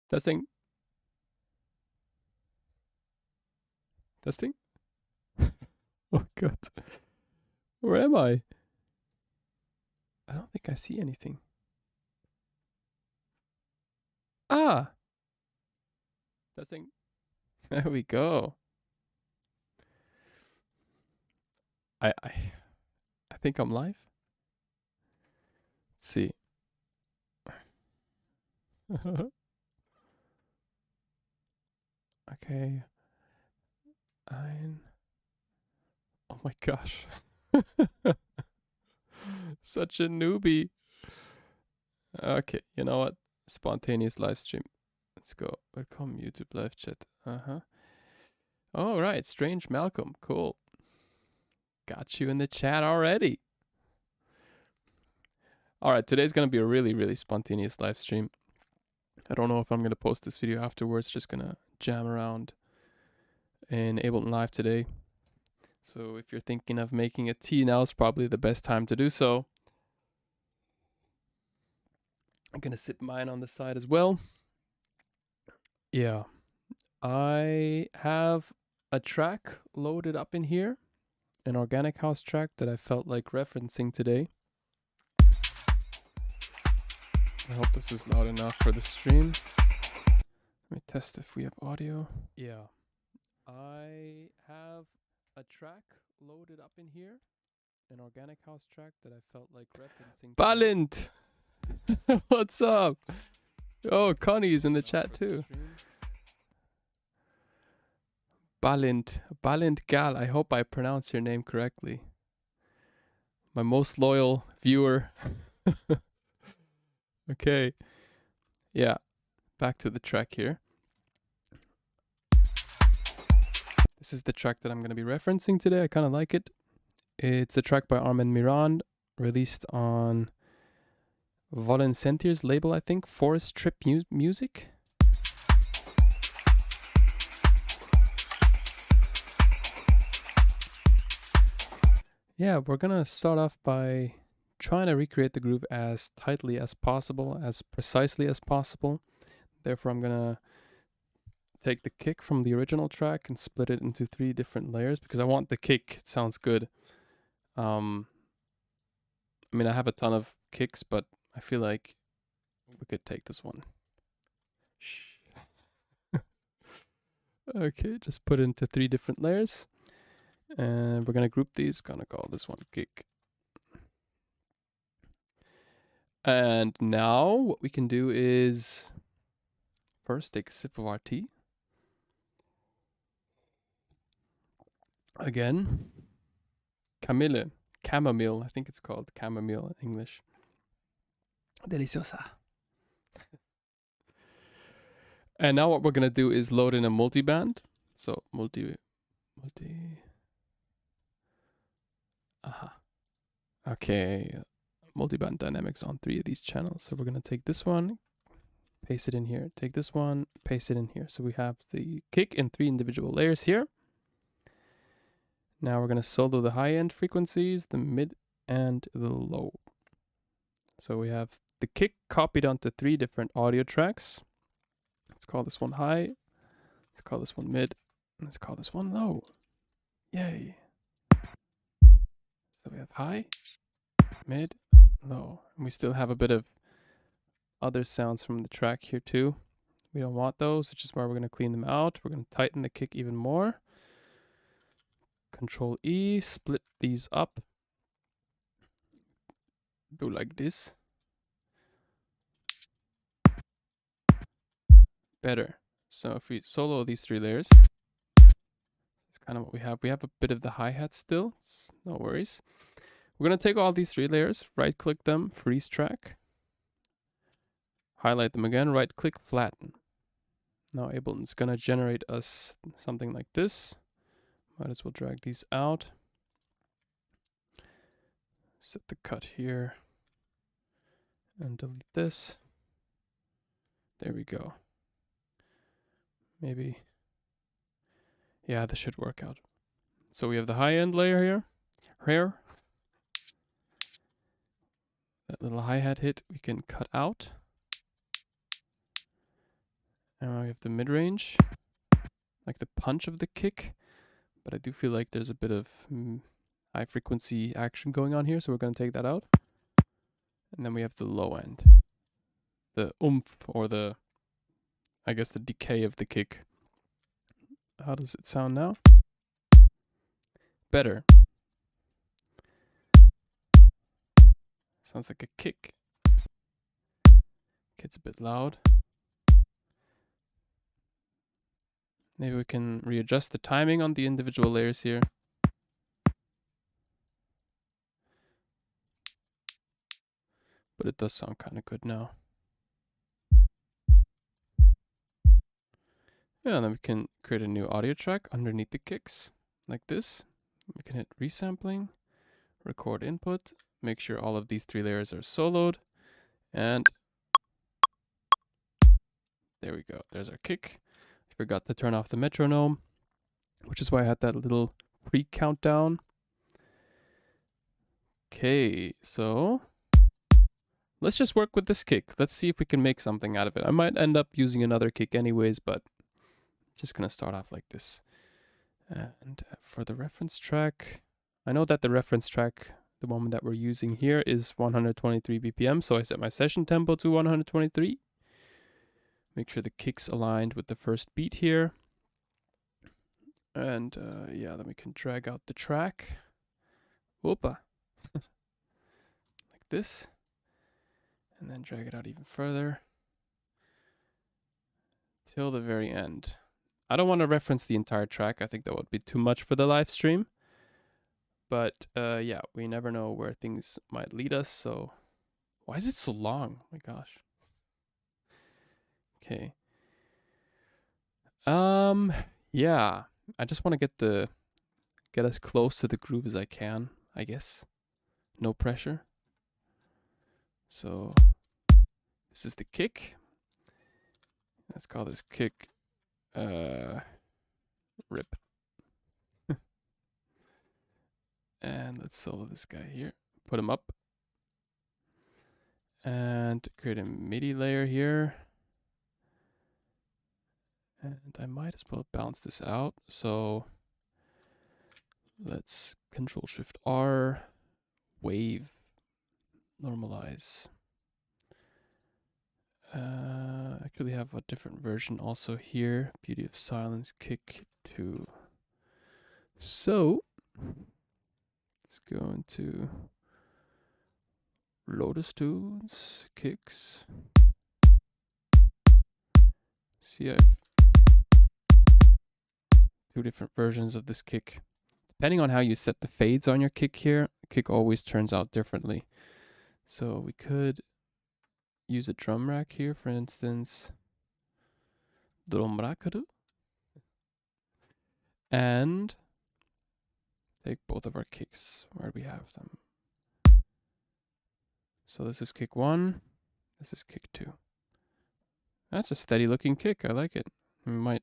Testing. Testing. Oh god. Where am I? I don't think I see anything. Ah! Testing. There we go. I think I'm live. Let's see. Okay. Oh my gosh. Such a newbie. Okay, you know what? Spontaneous live stream. Let's go. Welcome YouTube live chat. All right, Strange Malcolm. Cool. Got you in the chat already. All right, today's going to be a really, really spontaneous live stream. I don't know if I'm going to post this video afterwards. Just going to jam around in Ableton Live today. So if you're thinking of making a tea, now is probably the best time to do so. I'm going to sip mine on the side as well. Yeah. I have a track loaded up in here. An organic house track that I felt like referencing today. I hope this is loud enough for the stream. Let me test if we have audio. Yeah. I have a track loaded up in here. An organic house track that I felt like referencing. Balint! What's up? Oh, Connie's in the chat too. Balint Gal. I hope I pronounce your name correctly. My most loyal viewer. Okay. Yeah. Back to the track here. This is the track that I'm going to be referencing today. I kind of like it. It's a track by Armen Miran, released on Volen Sentir's label, I think, Forestrip Music. Yeah, we're going to start off by trying to recreate the groove as tightly as possible, as precisely as possible. Therefore, I'm going to take the kick from the original track and split it into 3 different layers because I want the kick. It sounds good. I mean, I have a ton of kicks, but I feel like we could take this one. Okay, just put it into 3 different layers. And we're going to group these. Gonna call this one kick. And now what we can do is first take a sip of our tea. Again, chamomile, I think it's called chamomile in English. Deliciosa. And now what we're going to do is load in a multiband. So Okay, multiband dynamics on 3 of these channels. So we're going to take this one, paste it in here. Take this one, paste it in here. So we have the kick in 3 individual layers here. Now we're going to solo the high end frequencies, the mid and the low. So we have the kick copied onto 3 different audio tracks. Let's call this one high. Let's call this one mid. And let's call this one low. Yay. So we have high, mid, low. And we still have a bit of other sounds from the track here too. We don't want those, which is why we're going to clean them out. We're going to tighten the kick even more. Control E, split these up. Do like this. Better. So if we solo these 3 layers, it's kind of what we have. We have a bit of the hi-hat still. It's no worries. We're going to take all these 3 layers, right click them, freeze track. Highlight them again, right click, flatten. Now Ableton's going to generate us something like this. Might as well drag these out. Set the cut here. And delete this. There we go. Maybe. Yeah, this should work out. So we have the high end layer here. That little hi-hat hit we can cut out. And we have the mid-range, like the punch of the kick. But I do feel like there's a bit of high frequency action going on here, so we're going to take that out. And then we have the low end, the oomph, or the, I guess, the decay of the kick. How does it sound now? Better. Sounds like a kick. Gets a bit loud. Maybe we can readjust the timing on the individual layers here. But it does sound kind of good now. Yeah, and then we can create a new audio track underneath the kicks, like this. We can hit resampling, record input, make sure all of these 3 layers are soloed, and there we go. There's our kick. I forgot to turn off the metronome, which is why I had that little pre-countdown. Okay, so let's just work with this kick. Let's see if we can make something out of it. I might end up using another kick anyways, but just gonna start off like this. And for the reference track, I know that the reference track, the one that we're using here, is 123 BPM, so I set my session tempo to 123. Make sure the kick's aligned with the first beat here. And yeah, then we can drag out the track. Whoopa. Like this. And then drag it out even further. Till the very end. I don't want to reference the entire track. I think that would be too much for the live stream. But yeah, we never know where things might lead us. So why is it so long? Oh my gosh. Okay. Yeah, I just want to get as close to the groove as I can, I guess. No pressure. So this is the kick. Let's call this kick rip. And let's solo this guy here. Put him up. And create a MIDI layer here. And I might as well balance this out. So let's Control-Shift-R, wave, normalize. Actually have a different version also here. Beauty of Silence, kick 2. So let's go into LotusTunes, kicks. See, I have 2 different versions of this kick. Depending on how you set the fades on your kick here, kick always turns out differently. So we could use a drum rack here, for instance. Drum rack. And take both of our kicks. Where do we have them? So this is kick 1. This is kick 2. That's a steady looking kick. I like it. We might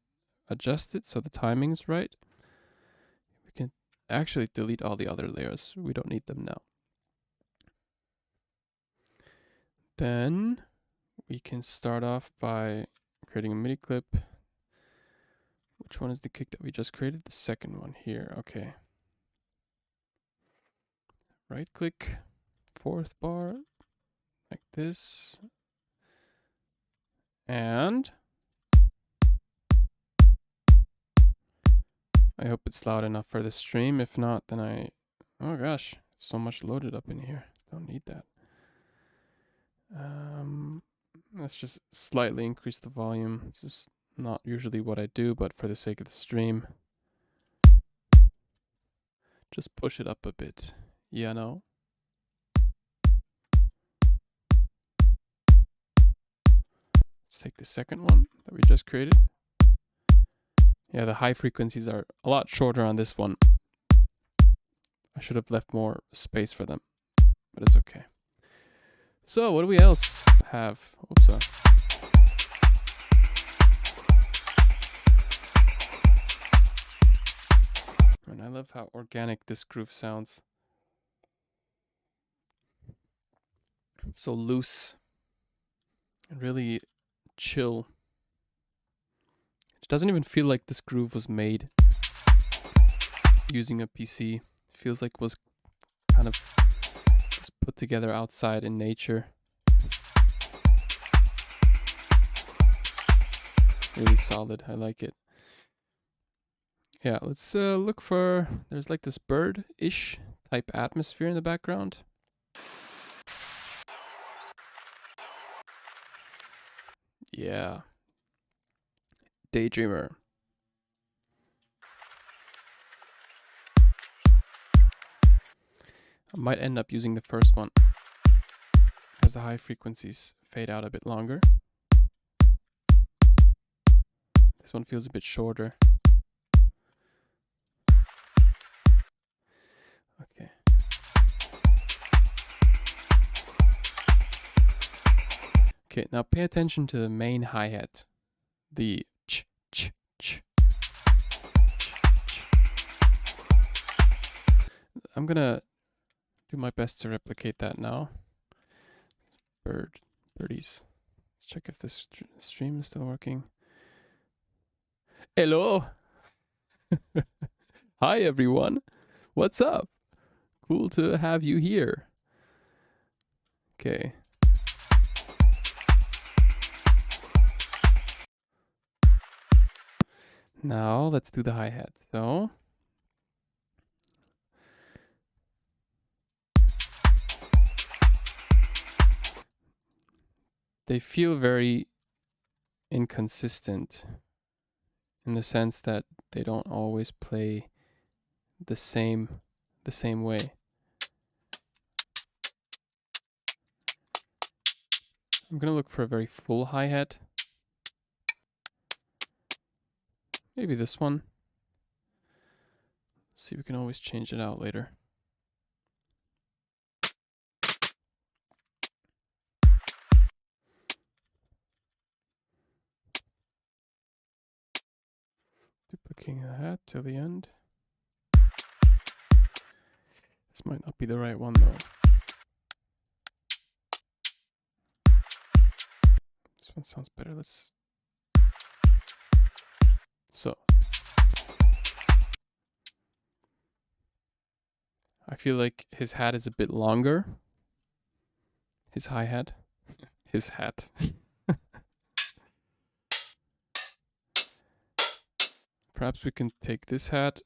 adjust it so the timing's right. We can actually delete all the other layers. We don't need them now. Then we can start off by creating a MIDI clip. Which one is the kick that we just created? The second one here. Okay. Right click, 4th bar, like this. And I hope it's loud enough for the stream. If not, then oh gosh, so much loaded up in here. Don't need that. Let's just slightly increase the volume. This is not usually what I do, but for the sake of the stream, just push it up a bit. Yeah, no. Let's take the second one that we just created. Yeah, the high frequencies are a lot shorter on this one. I should have left more space for them, but it's okay. So what do we else have? Oops, sorry. And I love how organic this groove sounds. So loose and really chill. It doesn't even feel like this groove was made using a PC. It feels like it was kind of just put together outside in nature. Really solid. I like it. Yeah, let's look for, there's like this bird-ish type atmosphere in the background. Yeah. Daydreamer. I might end up using the first one as the high frequencies fade out a bit longer. This one feels a bit shorter. Okay. Okay, now pay attention to the main hi-hat. The ch, ch, ch. I'm gonna do my best to replicate that now. Birdies. Let's check if this stream is still working. Hello! Hi everyone! What's up? Cool to have you here. Okay. Now let's do the hi-hat. So they feel very inconsistent in the sense that they don't always play the same way. I'm gonna look for a very full hi-hat. Maybe this one. See, we can always change it out later. Duplicating the hat till the end. This might not be the right one though. This one sounds better. So I feel like his hat is a bit longer. His hi-hat. His hat. Perhaps we can take this hat,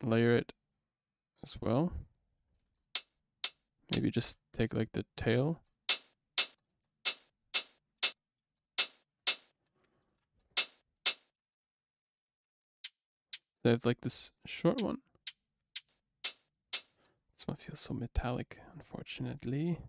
layer it as well. Maybe just take like the tail. They have like this short one. This one feels so metallic, unfortunately.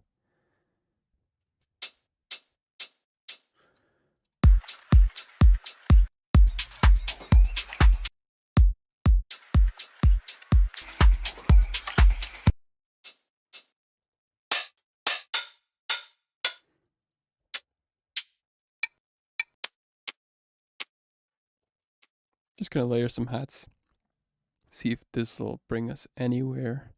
Just gonna layer some hats. See if this will bring us anywhere.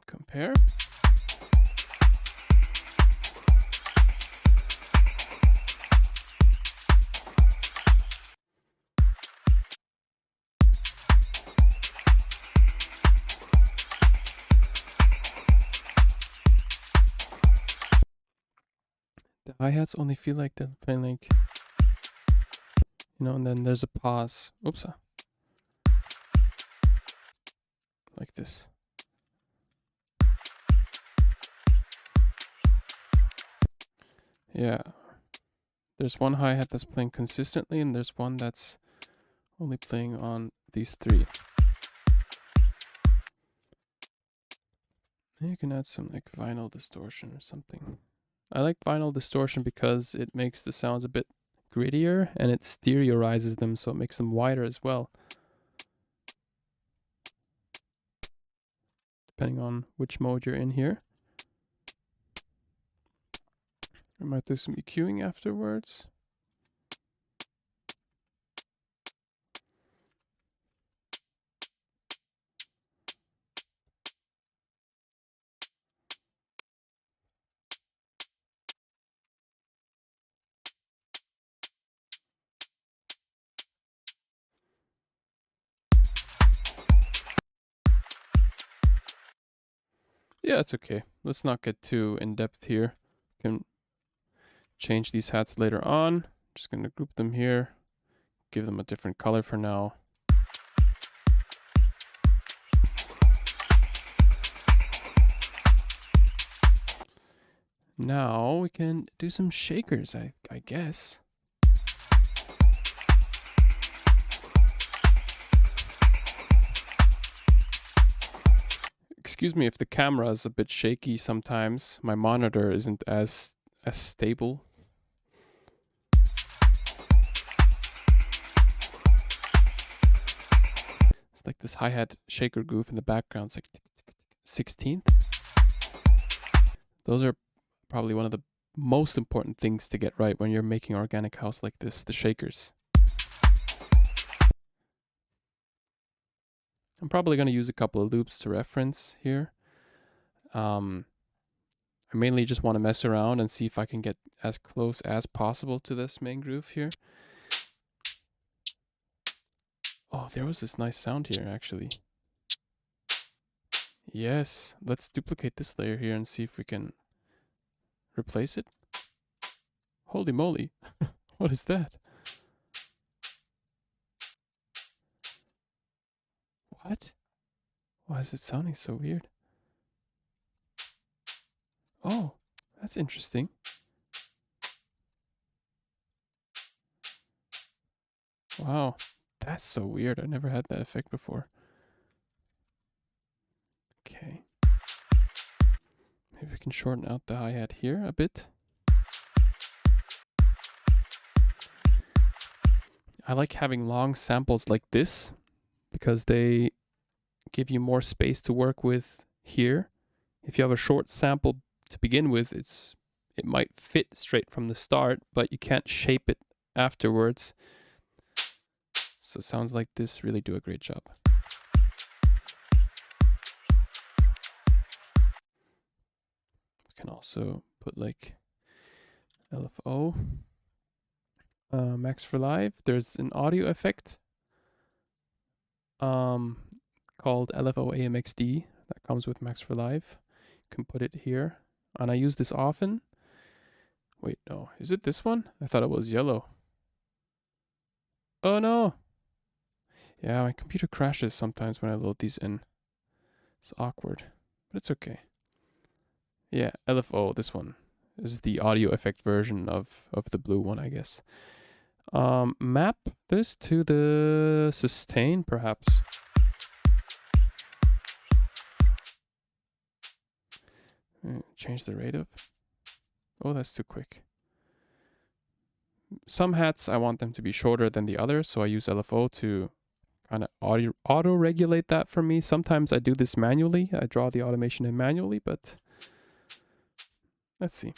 Compare. The hi-hats only feel like they're playing like, you know, and then there's a pause. Oops. Like this. Yeah. There's one hi-hat that's playing consistently, and there's one that's only playing on these three. And you can add some like vinyl distortion or something. I like vinyl distortion because it makes the sounds a bit grittier and it stereoizes them, so it makes them wider as well. Depending on which mode you're in here. I might do some EQing afterwards. Yeah, it's okay. Let's not get too in-depth here. Can change these hats later on. Just gonna group them here, give them a different color for now. Now we can do some shakers, I guess. Excuse me if the camera is a bit shaky sometimes. My monitor isn't as stable. It's like this hi-hat shaker groove in the background. It's like 16th. Those are probably one of the most important things to get right when you're making organic house like this, the shakers. I'm probably going to use a couple of loops to reference here. I mainly just want to mess around and see if I can get as close as possible to this main groove here. Oh, there was this nice sound here, actually. Yes, let's duplicate this layer here and see if we can replace it. Holy moly, what is that? What? Why is it sounding so weird? Oh, that's interesting. Wow, that's so weird. I never had that effect before. Okay. Maybe we can shorten out the hi-hat here a bit. I like having long samples like this because they give you more space to work with here. If you have a short sample to begin with, it might fit straight from the start, but you can't shape it afterwards. So sounds like this really do a great job. We can also put like LFO, Max for Live. There's an audio effect called LFO AMXD that comes with Max for Live. You can put it here, and I use this often. Wait, no, is it this one? I thought it was yellow. Oh no! Yeah, my computer crashes sometimes when I load these in. It's awkward, but it's okay. Yeah, LFO, this one. This is the audio effect version of the blue one, I guess. Map this to the sustain, perhaps. Change the rate up. Oh, that's too quick. Some hats, I want them to be shorter than the others, so I use LFO to kind of auto-regulate that for me. Sometimes I do this manually. I draw the automation in manually, but let's see.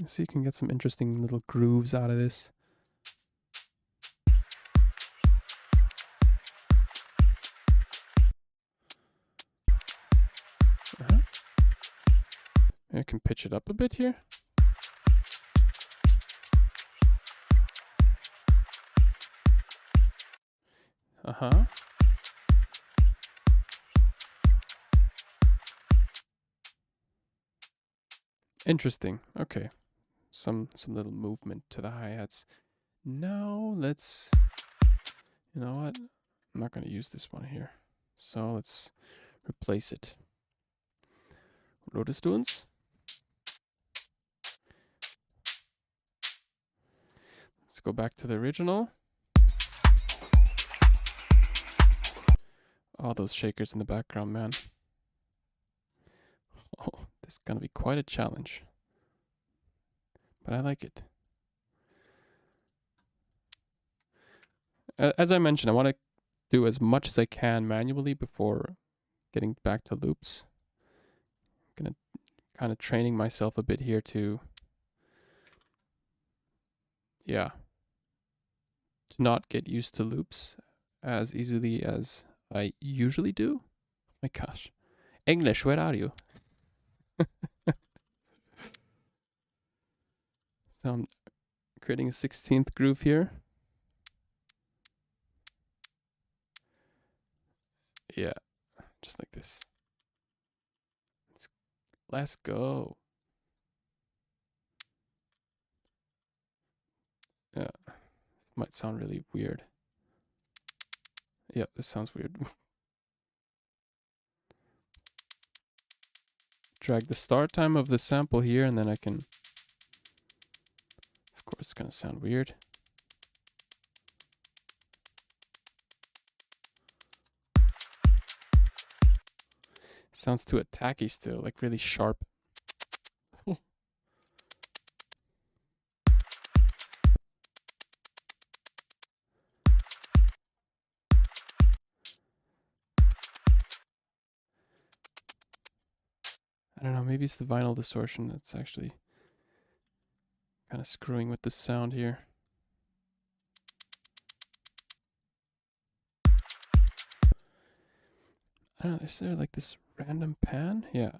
Let's see if you can get some interesting little grooves out of this. I can pitch it up a bit here. Interesting. Okay. Some little movement to the hi-hats. Now let's, you know what? I'm not going to use this one here. So let's replace it. LotusTunes. Let's go back to the original. Oh, those shakers in the background, man. Oh, this is going to be quite a challenge. But I like it. As I mentioned, I want to do as much as I can manually before getting back to loops. I'm going to kind of training myself a bit here to, yeah, to not get used to loops as easily as I usually do. Oh my gosh. English, where are you? So I'm creating a 16th groove here. Yeah, just like this. Let's go. Yeah, might sound really weird. Yeah, this sounds weird. Drag the start time of the sample here, and then I can, of course, it's gonna sound weird. It sounds too attacky still, like really sharp. I don't know, maybe it's the vinyl distortion that's actually kind of screwing with the sound here. I don't know, is there like this random pan? Yeah.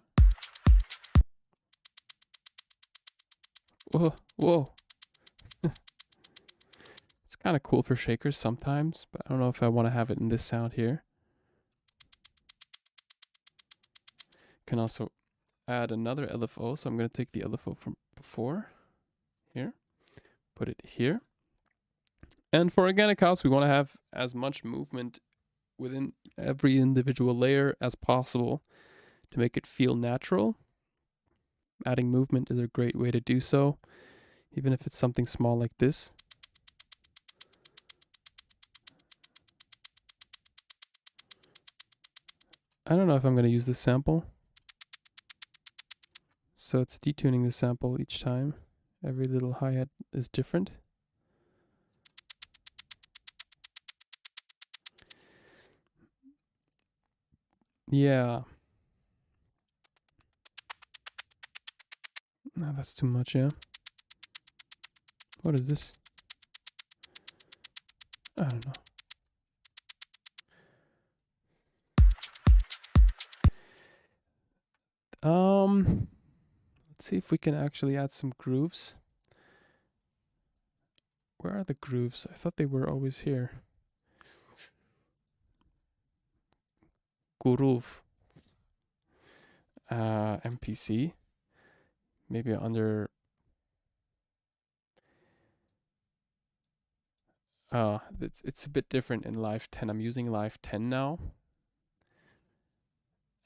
Whoa, whoa. It's kind of cool for shakers sometimes, but I don't know if I want to have it in this sound here. Can also add another LFO, so I'm going to take the LFO from before, here, put it here. And for organic house, we want to have as much movement within every individual layer as possible to make it feel natural. Adding movement is a great way to do so, even if it's something small like this. I don't know if I'm going to use this sample. So it's detuning the sample each time. Every little hi-hat is different. Yeah. No, that's too much, yeah. What is this? I don't know. Let's see if we can actually add some grooves. Where are the grooves? I thought they were always here. Groove. MPC. Maybe under... it's a bit different in Live 10. I'm using Live 10 now.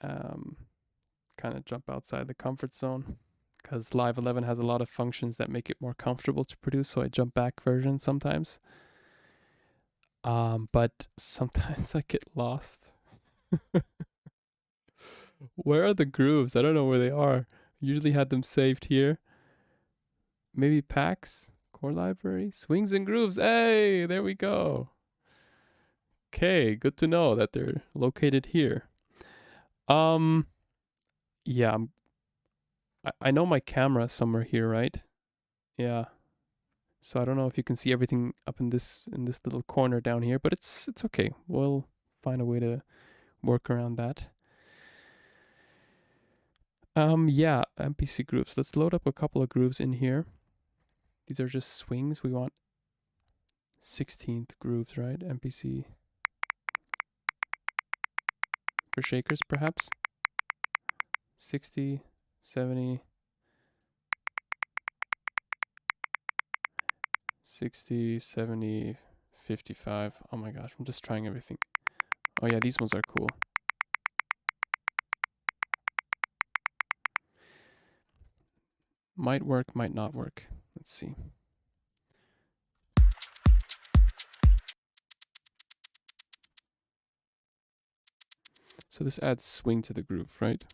Kind of jump outside the comfort zone, because Live 11 has a lot of functions that make it more comfortable to produce, so I jump back versions sometimes. But sometimes I get lost. Where are the grooves? I don't know where they are. Usually had them saved here. Maybe packs, core library, swings and grooves. Hey, there we go. Okay, good to know that they're located here. Yeah, I know my camera somewhere here, right? Yeah. So I don't know if you can see everything up in this little corner down here, but it's okay. We'll find a way to work around that. Yeah, MPC grooves. Let's load up a couple of grooves in here. These are just swings. We want 16th grooves, right? MPC for shakers, perhaps. 60, 70, 60, 70, 55. Oh my gosh, I'm just trying everything. Oh yeah, these ones are cool. Might work, might not work. Let's see. So this adds swing to the groove, right?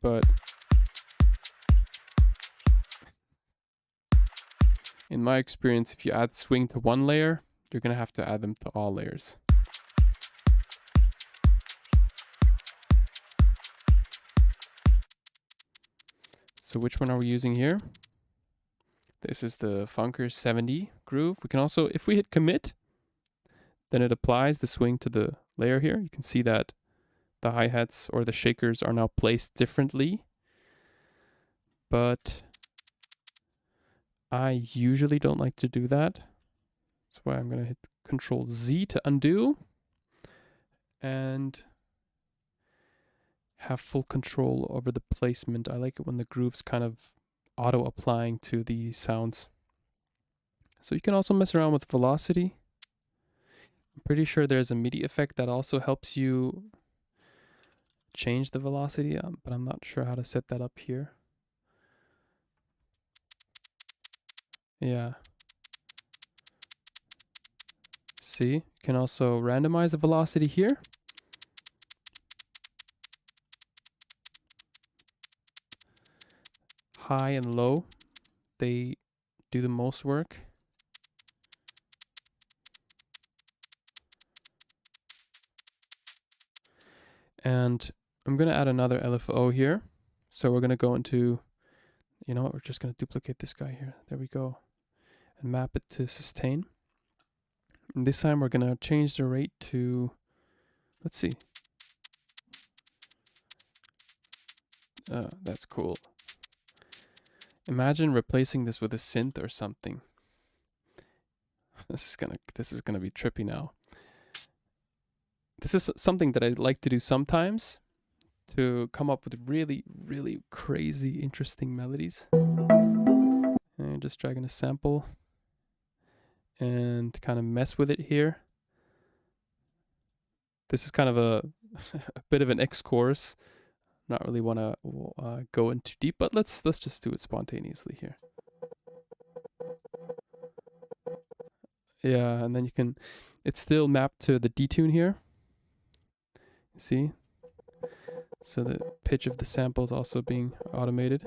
But in my experience, if you add swing to one layer, you're going to have to add them to all layers. So which one are we using here? This is the Funker 70 groove. We can also, if we hit commit, then it applies the swing to the layer here. You can see that the hi-hats or the shakers are now placed differently. But I usually don't like to do that. That's why I'm going to hit Control Z to undo, and have full control over the placement. I like it when the groove's kind of auto-applying to the sounds. So you can also mess around with velocity. I'm pretty sure there's a MIDI effect that also helps you change the velocity, but I'm not sure how to set that up here. Yeah. See, you can also randomize the velocity here. High and low, they do the most work. And I'm going to add another LFO here. So we're going to go into, you know what, we're just going to duplicate this guy here. There we go. And map it to sustain. And this time we're going to change the rate to, let's see. That's cool. Imagine replacing this with a synth or something. This is gonna be trippy now. This is something that I like to do sometimes to come up with really, really crazy, interesting melodies. And just dragging a sample and kind of mess with it here. This is kind of a bit of an X course. Not really want to go in too deep, but let's just do it spontaneously here. Yeah, and then you can, it's still mapped to the detune here. See? So the pitch of the sample is also being automated.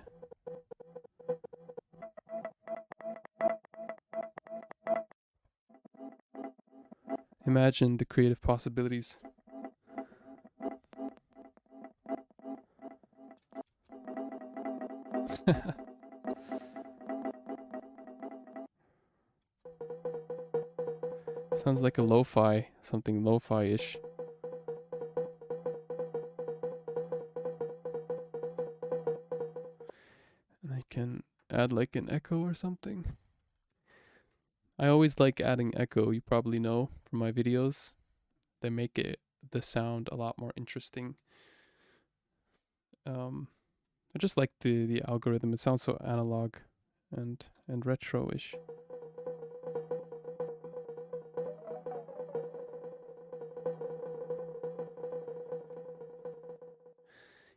Imagine the creative possibilities. Sounds like a lo-fi, something lo-fi-ish. And I can add like an echo or something. I always like adding echo, you probably know from my videos. They make the sound a lot more interesting. I just like the algorithm. It sounds so analog and retro-ish.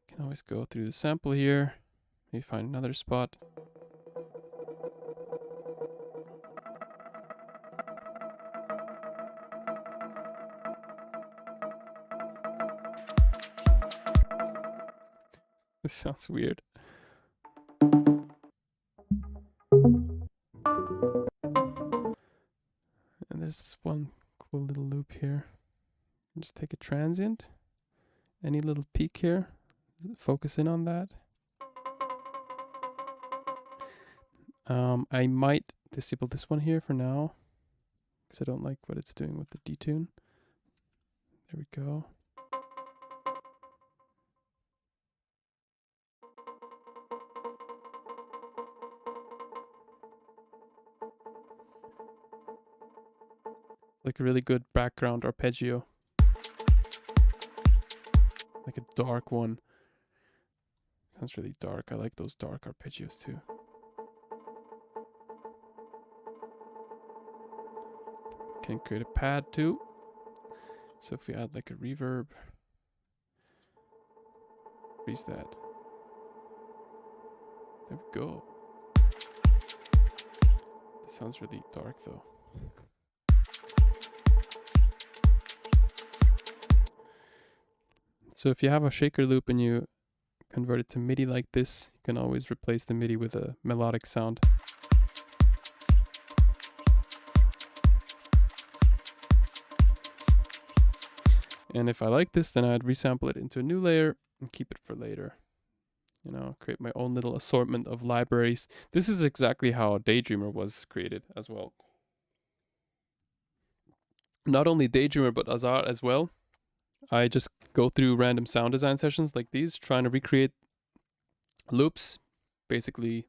Can always go through the sample here. Maybe find another spot. This sounds weird. And there's this one cool little loop here. Just take a transient. Any little peak here. Focus in on that. I might disable this one here for now, because I don't like what it's doing with the detune. There we go. Like a really good background arpeggio. Like a dark one. Sounds really dark. I like those dark arpeggios too. Can create a pad too. So if we add like a reverb, raise that. There we go. This sounds really dark though. So if you have a shaker loop and you convert it to MIDI like this, you can always replace the MIDI with a melodic sound. And if I like this, then I'd resample it into a new layer and keep it for later. You know, create my own little assortment of libraries. This is exactly how Daydreamer was created as well. Not only Daydreamer, but Azar as well. I just go through random sound design sessions like these, trying to recreate loops, basically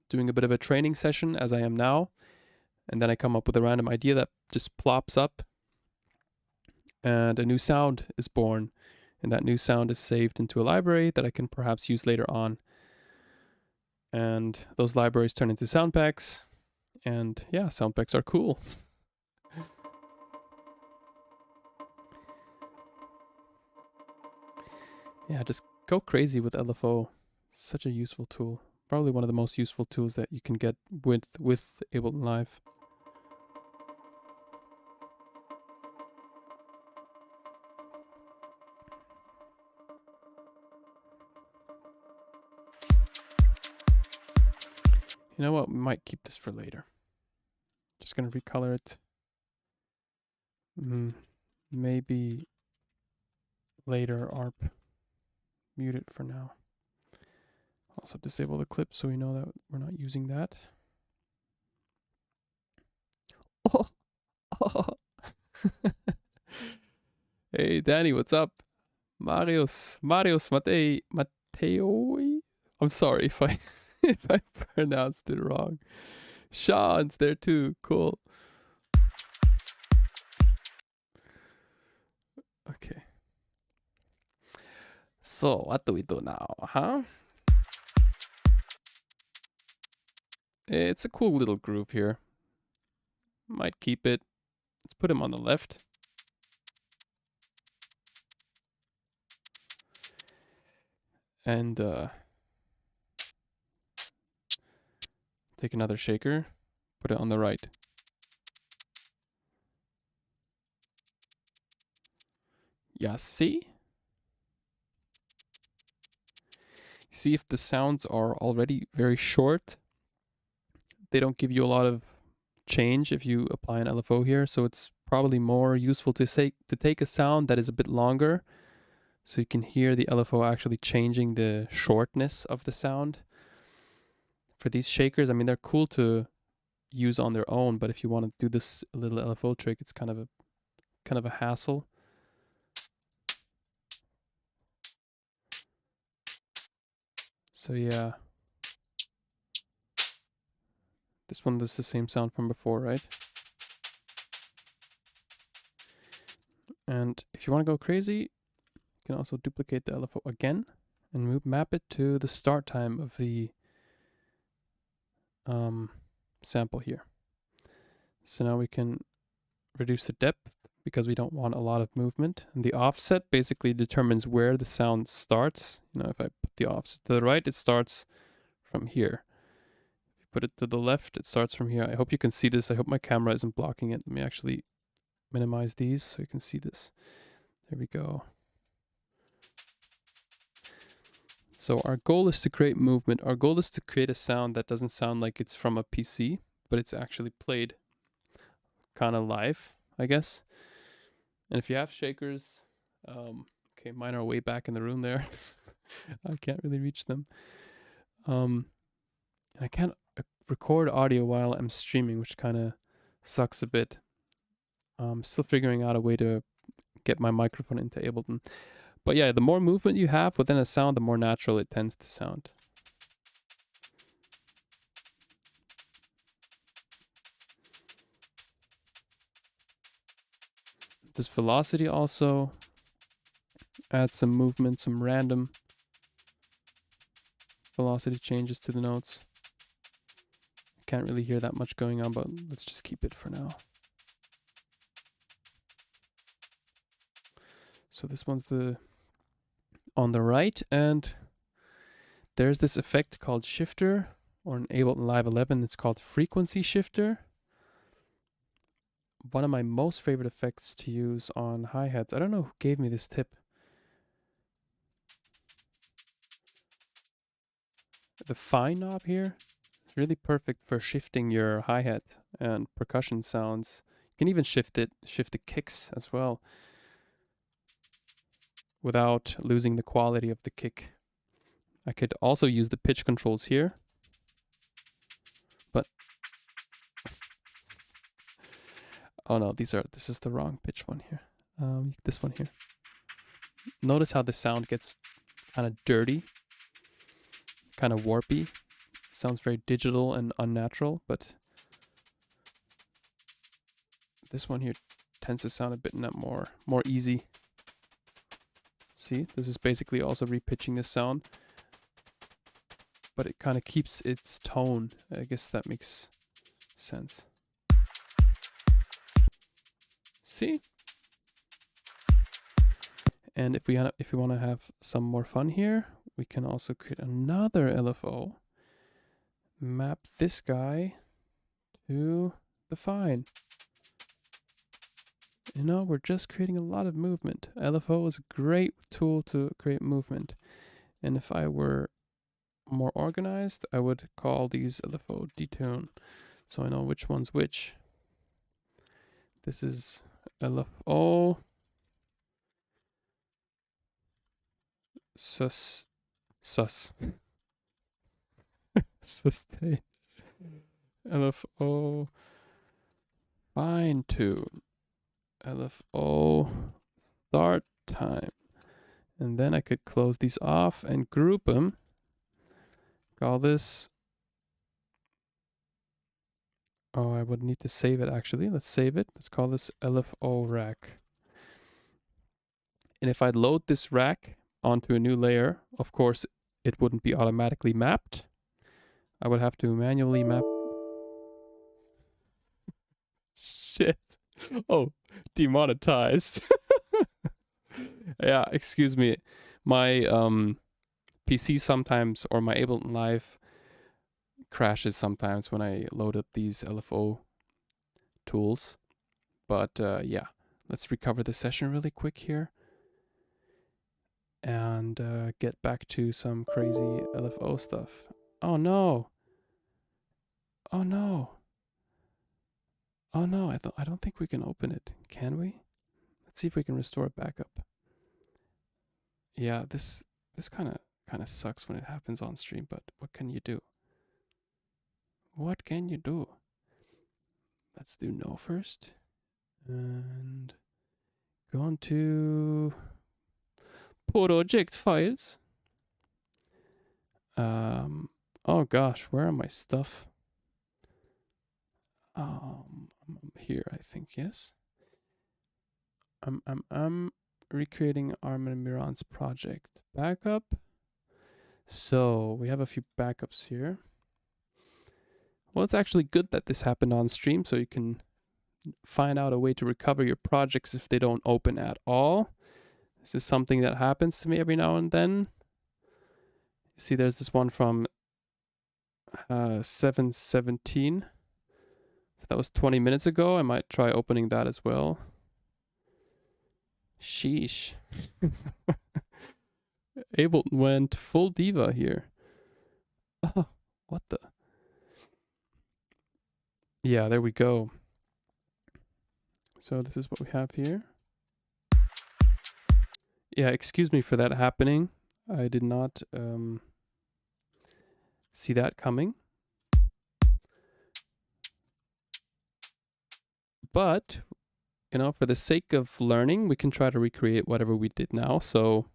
doing a bit of a training session as I am now. And then I come up with a random idea that just plops up and a new sound is born. And that new sound is saved into a library that I can perhaps use later on. And those libraries turn into sound packs. And yeah, sound packs are cool. Yeah, just go crazy with LFO. Such a useful tool. Probably one of the most useful tools that you can get with Ableton Live. You know what? We might keep this for later. Just gonna recolor it. Maybe later ARP. Mute it for now. Also disable the clip so we know that we're not using that. Oh. Hey Danny, what's up? Marius Matteo. I'm sorry if I if I pronounced it wrong. Sean's there too. Cool. Okay. So what do we do now, huh? It's a cool little groove here. Might keep it. Let's put him on the left. And take another shaker, put it on the right. Yeah, see? See if the sounds are already very short. They don't give you a lot of change if you apply an LFO here, so it's probably more useful to take a sound that is a bit longer, so you can hear the LFO actually changing the shortness of the sound. For these shakers, I mean, they're cool to use on their own, but if you want to do this little LFO trick, it's kind of a hassle. So yeah, this one is the same sound from before, right? And if you want to go crazy, you can also duplicate the LFO again and map it to the start time of the sample here. So now we can reduce the depth because we don't want a lot of movement. And the offset basically determines where the sound starts. You know, if I put the offset to the right, it starts from here. If you put it to the left, it starts from here. I hope you can see this. I hope my camera isn't blocking it. Let me actually minimize these so you can see this. There we go. So our goal is to create movement. Our goal is to create a sound that doesn't sound like it's from a PC, but it's actually played kind of live, I guess. And if you have shakers, okay, mine are way back in the room there. I can't really reach them. I can't record audio while I'm streaming, which kind of sucks a bit. I'm still figuring out a way to get my microphone into Ableton. But yeah, the more movement you have within a sound, the more natural it tends to sound. This velocity also adds some movement, some random velocity changes to the notes. Can't really hear that much going on, but let's just keep it for now. So this one's on the right, and there's this effect called shifter, or in Ableton Live 11, it's called frequency shifter. One of my most favorite effects to use on hi-hats. I don't know who gave me this tip. The fine knob here is really perfect for shifting your hi-hat and percussion sounds. You can even shift the kicks as well without losing the quality of the kick. I could also use the pitch controls here, but oh no, this is the wrong pitch one here. This one here. Notice how the sound gets kind of dirty, kind of warpy. Sounds very digital and unnatural, but this one here tends to sound a bit more easy. See, this is basically also repitching the sound, but it kind of keeps its tone. I guess that makes sense. See? And if we want to have some more fun here, we can also create another LFO. Map this guy to the fine. You know, we're just creating a lot of movement. LFO is a great tool to create movement. And if I were more organized, I would call these LFO detune, so I know which one's which. This is LFO sustain. Sustain. LFO fine tune. LFO start time. And then I could close these off and group them. Call this. Oh, I would need to save it actually. Let's save it. Let's call this LFO rack. And if I load this rack onto a new layer, of course, it wouldn't be automatically mapped. I would have to manually map. Shit. Oh, demonetized. Yeah, excuse me. My PC sometimes, or my Ableton Live crashes sometimes when I load up these LFO tools. But yeah, let's recover the session really quick here. And get back to some crazy LFO stuff. Oh no. Oh no. Oh no, I don't think we can open it. Can we? Let's see if we can restore it back up. Yeah, this kind of sucks when it happens on stream, but what can you do? What can you do? Let's do no first. And go on to project files. Oh gosh, where are my stuff? Here, I think, yes. I'm recreating Armen Miran's project backup. So we have a few backups here. Well, it's actually good that this happened on stream, so you can find out a way to recover your projects if they don't open at all. This is something that happens to me every now and then. You see, there's this one from 7/17. So that was 20 minutes ago. I might try opening that as well. Sheesh. Ableton went full diva here. Oh, what the? Yeah, there we go. So this is what we have here. Yeah, excuse me for that happening. I did not see that coming. But, you know, for the sake of learning, we can try to recreate whatever we did now. So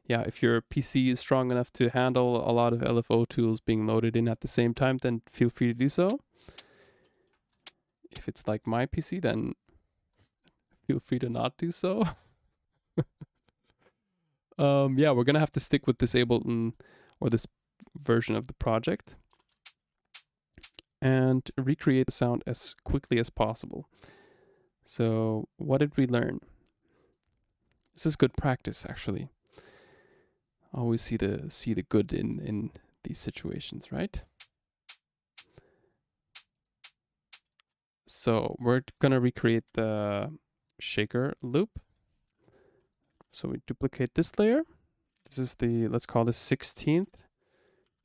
yeah, if your PC is strong enough to handle a lot of LFO tools being loaded in at the same time, then feel free to do so. If it's like my PC, then feel free to not do so. Yeah, we're gonna have to stick with this Ableton or this version of the project and recreate the sound as quickly as possible. So what did we learn? This is good practice, actually. Always see the good in these situations, right? So we're gonna recreate the shaker loop. So we duplicate this layer. This is the, let's call this 16th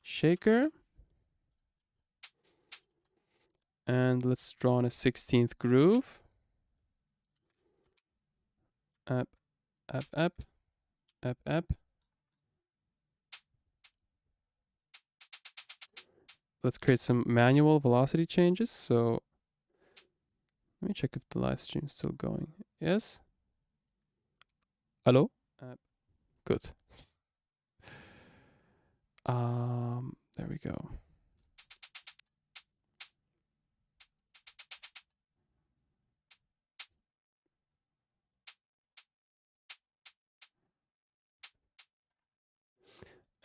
shaker. And let's draw on a 16th groove. Up, up, up, up, up. Let's create some manual velocity changes. So let me check if the live stream is still going. Yes? Hello? Good. There we go.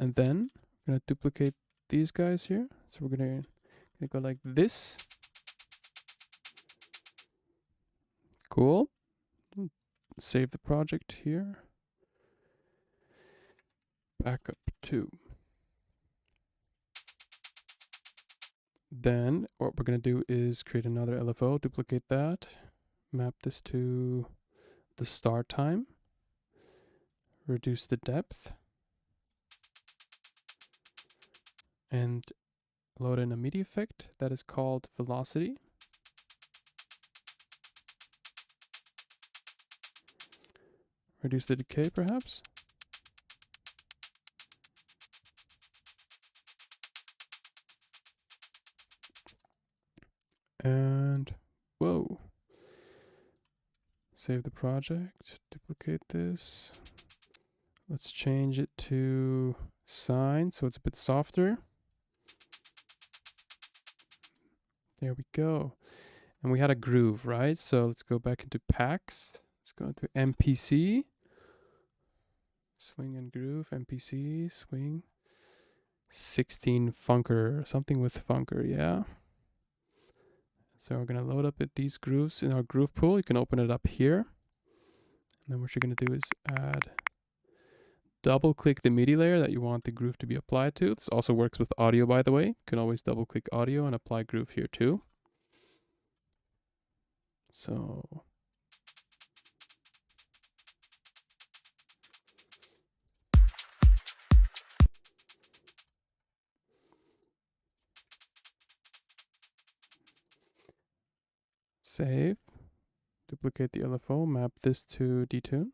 And then we're gonna duplicate these guys here. So we're gonna go like this. Cool. Save the project here. Backup 2. Then what we're going to do is create another LFO, duplicate that, map this to the start time, reduce the depth, and load in a MIDI effect that is called velocity. Reduce the decay perhaps. And whoa. Save the project, duplicate this. Let's change it to sine so it's a bit softer. There we go. And we had a groove, right? So let's go back into packs. Let's go into MPC. Swing and groove, MPC, swing. 16 funker, something with funker, yeah. So we're gonna load up these grooves in our groove pool. You can open it up here. And then what you're gonna do is double click the MIDI layer that you want the groove to be applied to. This also works with audio, by the way. You can always double click audio and apply groove here too. So save, duplicate the LFO, map this to detune.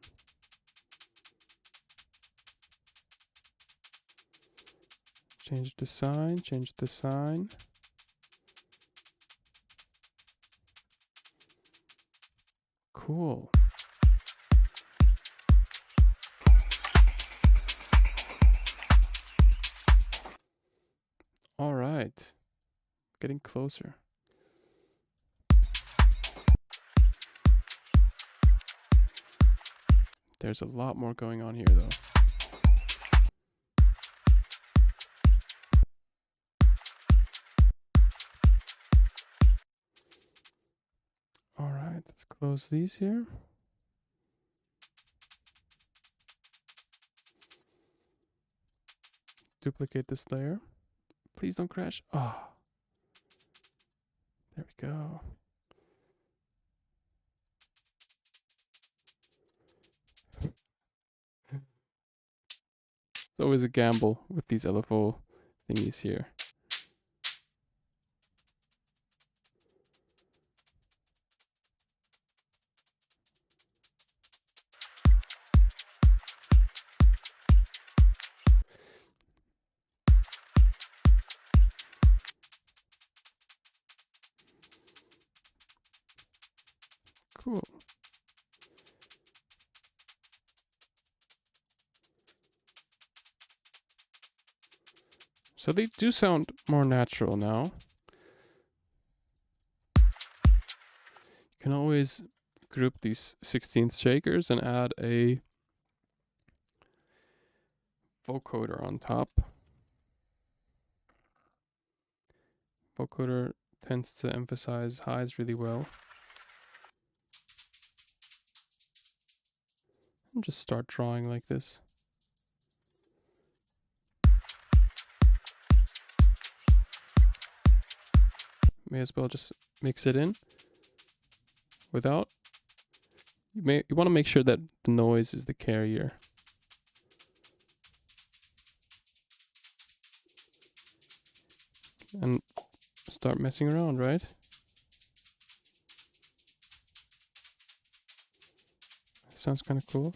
Change the sign, change the sign. Cool. All right, getting closer. There's a lot more going on here though. All right, let's close these here. Duplicate this layer. Please don't crash. Oh, there we go. It's always a gamble with these LFO thingies here. Cool. So they do sound more natural now. You can always group these 16th shakers and add a vocoder on top. Vocoder tends to emphasize highs really well. And just start drawing like this. May as well just mix it in without. You want to make sure that the noise is the carrier. And start messing around, right? Sounds kind of cool.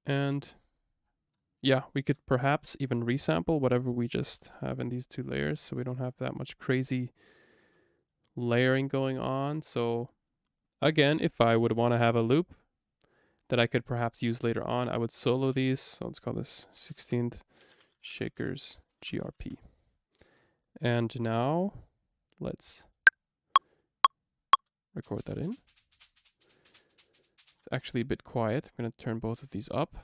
And yeah, we could perhaps even resample whatever we just have in these two layers, so we don't have that much crazy layering going on. So again, if I would want to have a loop that I could perhaps use later on, I would solo these. So let's call this 16th shakers GRP. And now let's record that in. It's actually a bit quiet. I'm going to turn both of these up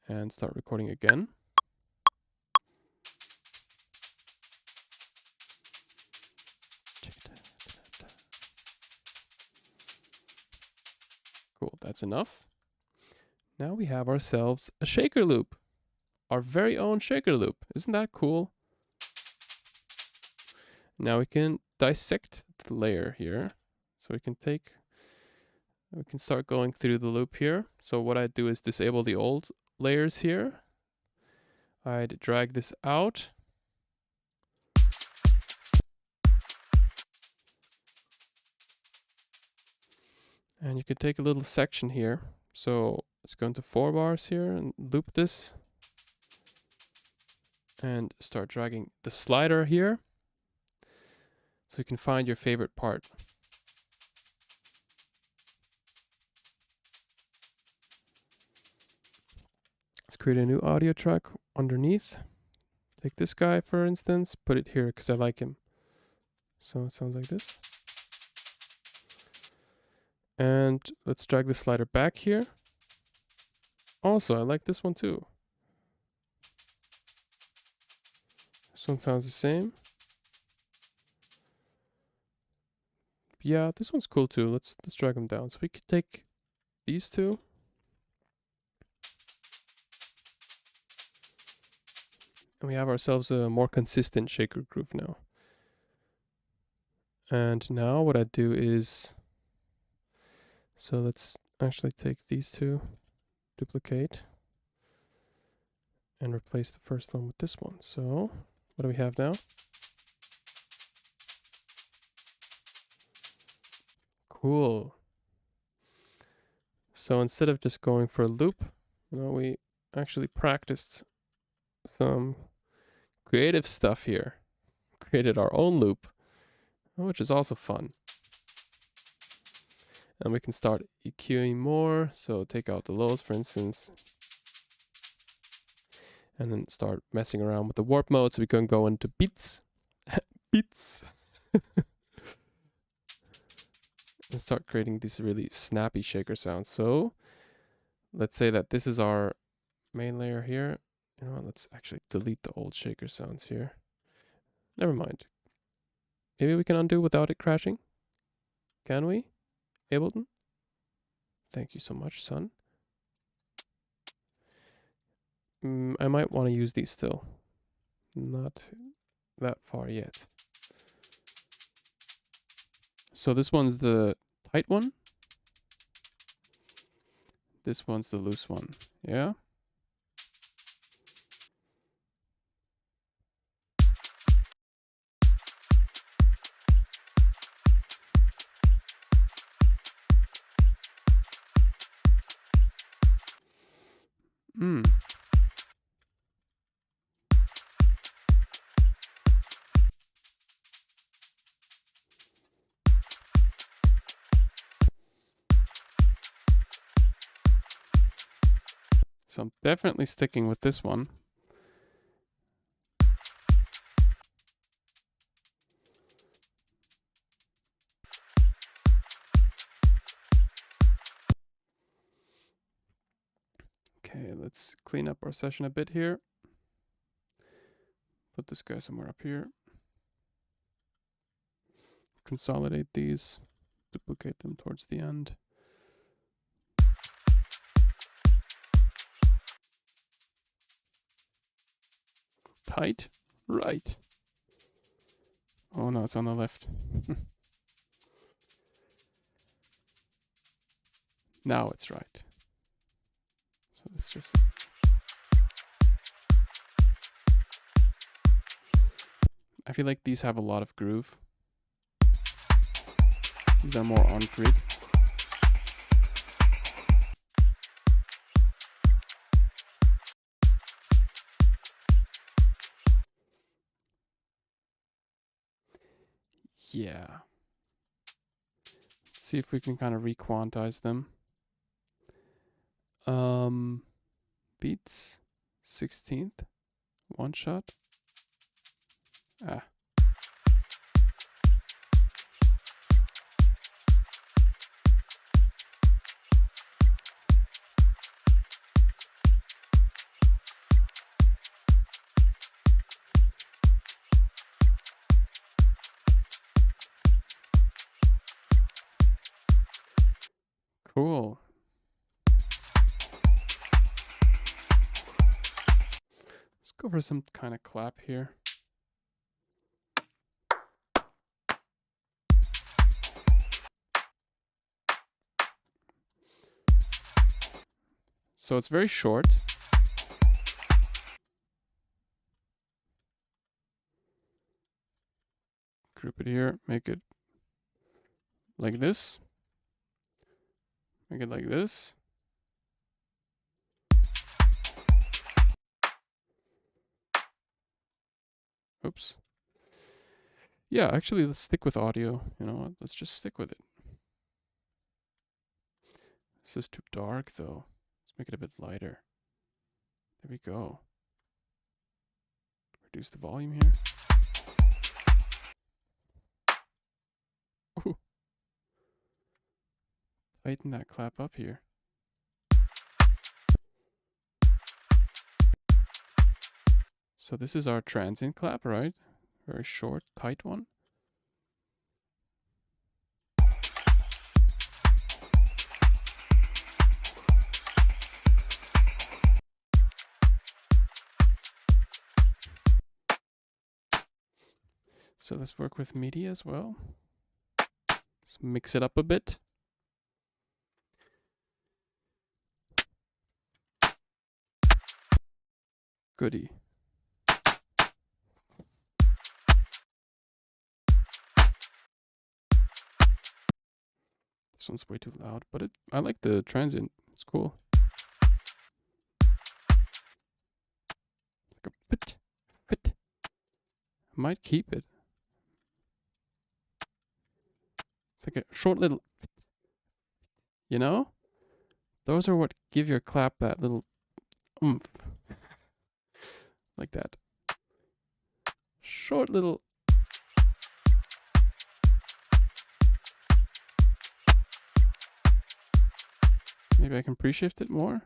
and start recording again. Cool, that's enough. Now we have ourselves a shaker loop. Our very own shaker loop. Isn't that cool? Now we can dissect the layer here. So we can start going through the loop here. So what I do is disable the old layers here. I'd drag this out. And you could take a little section here. So let's go into 4 bars here and loop this. And start dragging the slider here. So you can find your favorite part. Let's create a new audio track underneath. Take this guy, for instance, put it here because I like him. So it sounds like this. And let's drag the slider back here. Also, I like this one too. This one sounds the same. Yeah, this one's cool too. Let's drag them down. So we could take these two. And we have ourselves a more consistent shaker groove now. And now what I do is, so let's actually take these two, duplicate, and replace the first one with this one. So what do we have now? Cool. So instead of just going for a loop, we actually practiced some creative stuff here. Created our own loop, which is also fun. And we can start EQing more. So take out the lows, for instance. And then start messing around with the warp mode. So we can go into beats. Beats. And start creating these really snappy shaker sounds. So let's say that this is our main layer here. You know what, let's actually delete the old shaker sounds here. Never mind. Maybe we can undo without it crashing. Can we? Ableton? Thank you so much, son. I might want to use these still. Not that far yet. So this one's the tight one. This one's the loose one. Yeah? So I'm definitely sticking with this one. Okay, let's clean up our session a bit here. Put this guy somewhere up here. Consolidate these, duplicate them towards the end. Tight, right. Oh no, it's on the left. Now it's right. So it's just. I feel like these have a lot of groove. These are more on grid. Yeah. Let's see if we can kind of re-quantize them. Beats 16th. One shot. Ah. Cool. Let's go for some kind of clap here. So it's very short. Group it here, make it like this. Make it like this. Oops. Yeah, actually, let's stick with audio. You know what? Let's just stick with it. This is too dark, though. Let's make it a bit lighter. There we go. Reduce the volume here. Ooh. Tighten that clap up here. So this is our transient clap, right? Very short, tight one. So let's work with MIDI as well. Let's mix it up a bit. Goody. This one's way too loud, but I like the transient. It's cool. Like a bit, bit. I might keep it. It's like a short little, you know? Those are what give your clap that little oomph. Like that. Short little. Maybe I can pre-shift it more.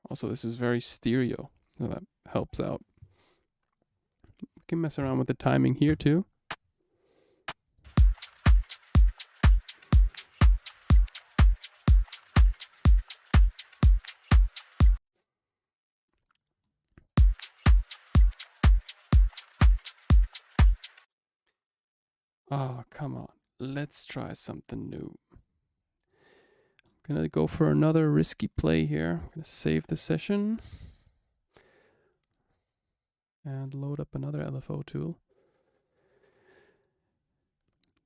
Also, this is very stereo, so that helps out. We can mess around with the timing here too. Oh, come on. Let's try something new. I'm gonna go for another risky play here. I'm gonna save the session and load up another LFO tool.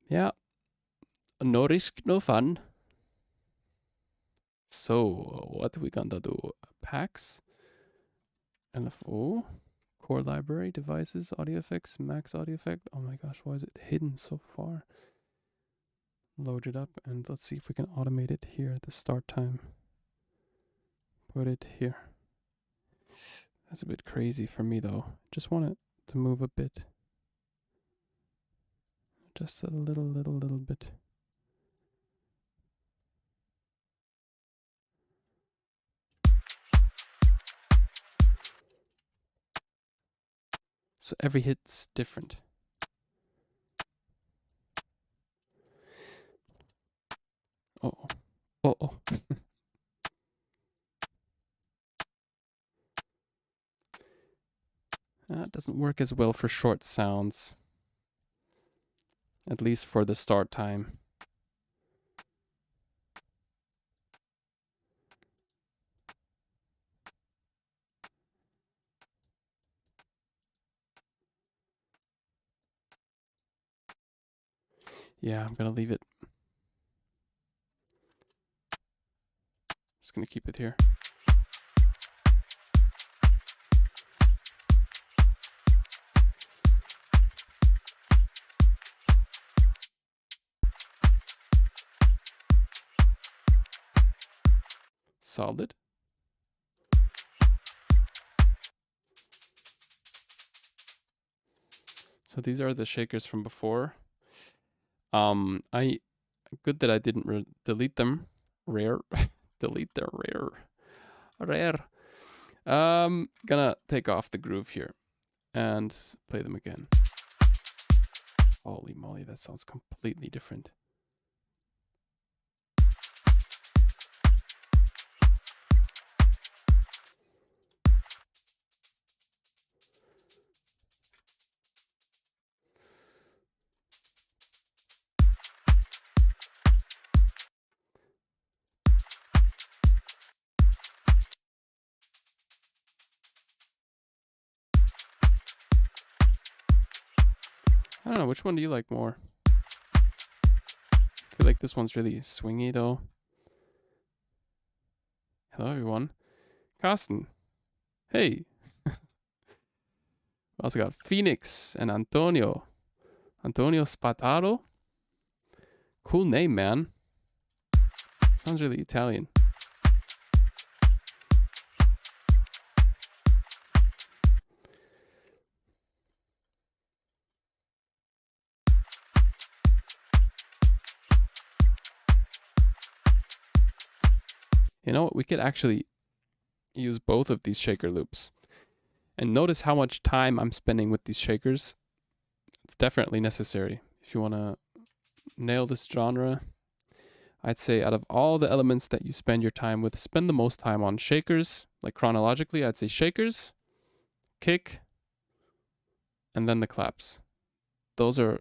Yeah, no risk, no fun. So what we gonna do? Packs, LFO, core library, devices, audio effects, max audio effect. Oh my gosh, why is it hidden so far? Load it up and let's see if we can automate it here at the start time. Put it here. That's a bit crazy for me though. Just want it to move a bit. Just a little bit. So every hit's different. Oh. Oh. That doesn't work as well for short sounds. At least for the start time. Yeah, I'm gonna leave it. Just gonna keep it here. solid. So these are the shakers from before. Good that I didn't delete them. Delete them. Rare. Gonna take off the groove here and play them again. Holy moly, that sounds completely different. I don't know, which one do you like more? I feel like this one's really swingy though. Hello everyone. Carsten. Hey. We also got Phoenix and Antonio. Antonio Spataro. Cool name, man. Sounds really Italian. You know what? We could actually use both of these shaker loops. And notice how much time I'm spending with these shakers. It's definitely necessary. If you want to nail this genre, I'd say out of all the elements that you spend your time with, spend the most time on shakers. Like chronologically, I'd say shakers, kick, and then the claps. Those are,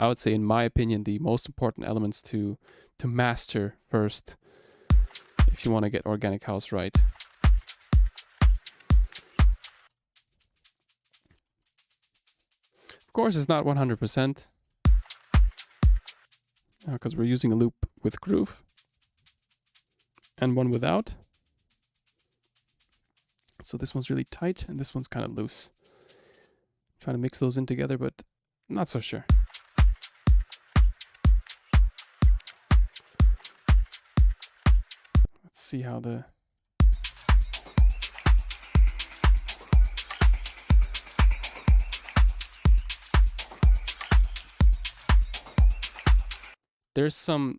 I would say, in my opinion, the most important elements to master first if you want to get organic house right. Of course, it's not 100%. Because we're using a loop with groove and one without. So this one's really tight and this one's kind of loose. I'm trying to mix those in together, but I'm not so sure. Let's see how the... There's some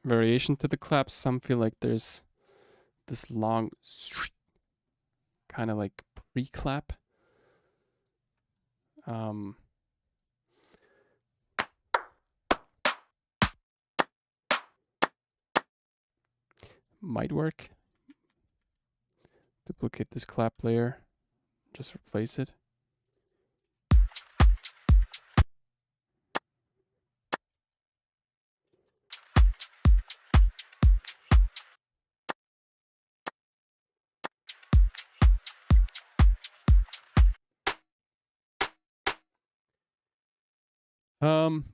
variation to the claps. Some feel like there's this long kind of like pre-clap. Might work. Duplicate this clap layer. Just replace it.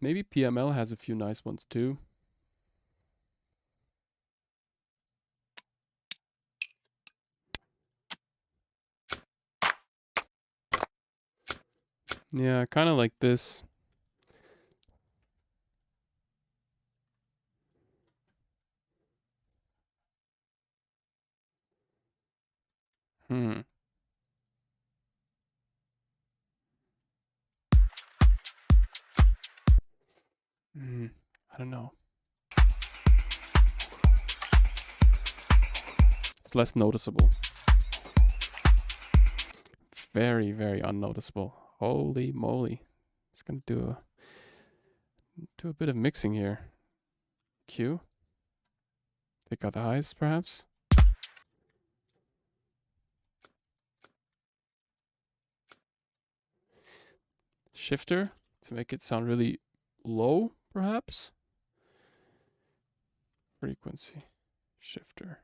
Maybe PML has a few nice ones too. Yeah, kind of like this. I don't know. It's less noticeable. Very, very unnoticeable. Holy moly. It's gonna do a bit of mixing here. Q. Take out the highs, perhaps. Shifter to make it sound really low, perhaps. Frequency shifter.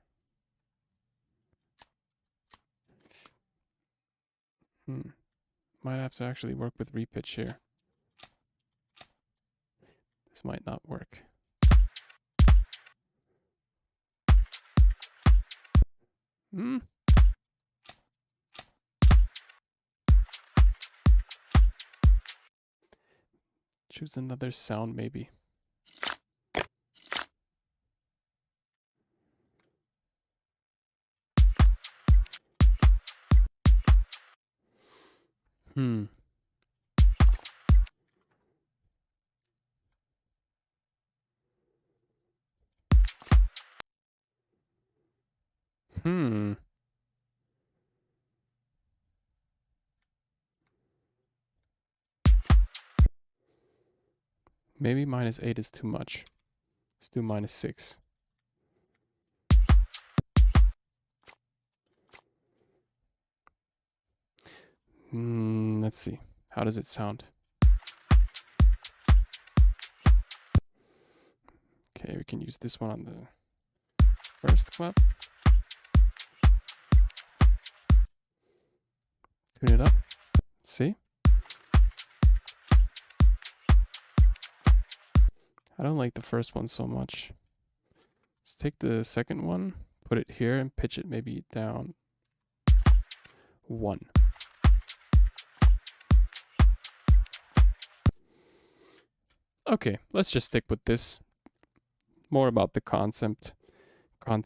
Might have to actually work with repitch here. This might not work. Choose another sound, maybe. Hmm. Hmm. Maybe -8 is too much. Let's do -6. Let's see. How does it sound? Okay, we can use this one on the first clap. Tune it up. See? I don't like the first one so much. Let's take the second one, put it here, and pitch it maybe down 1. Okay, let's just stick with this. More about the concept. Okay,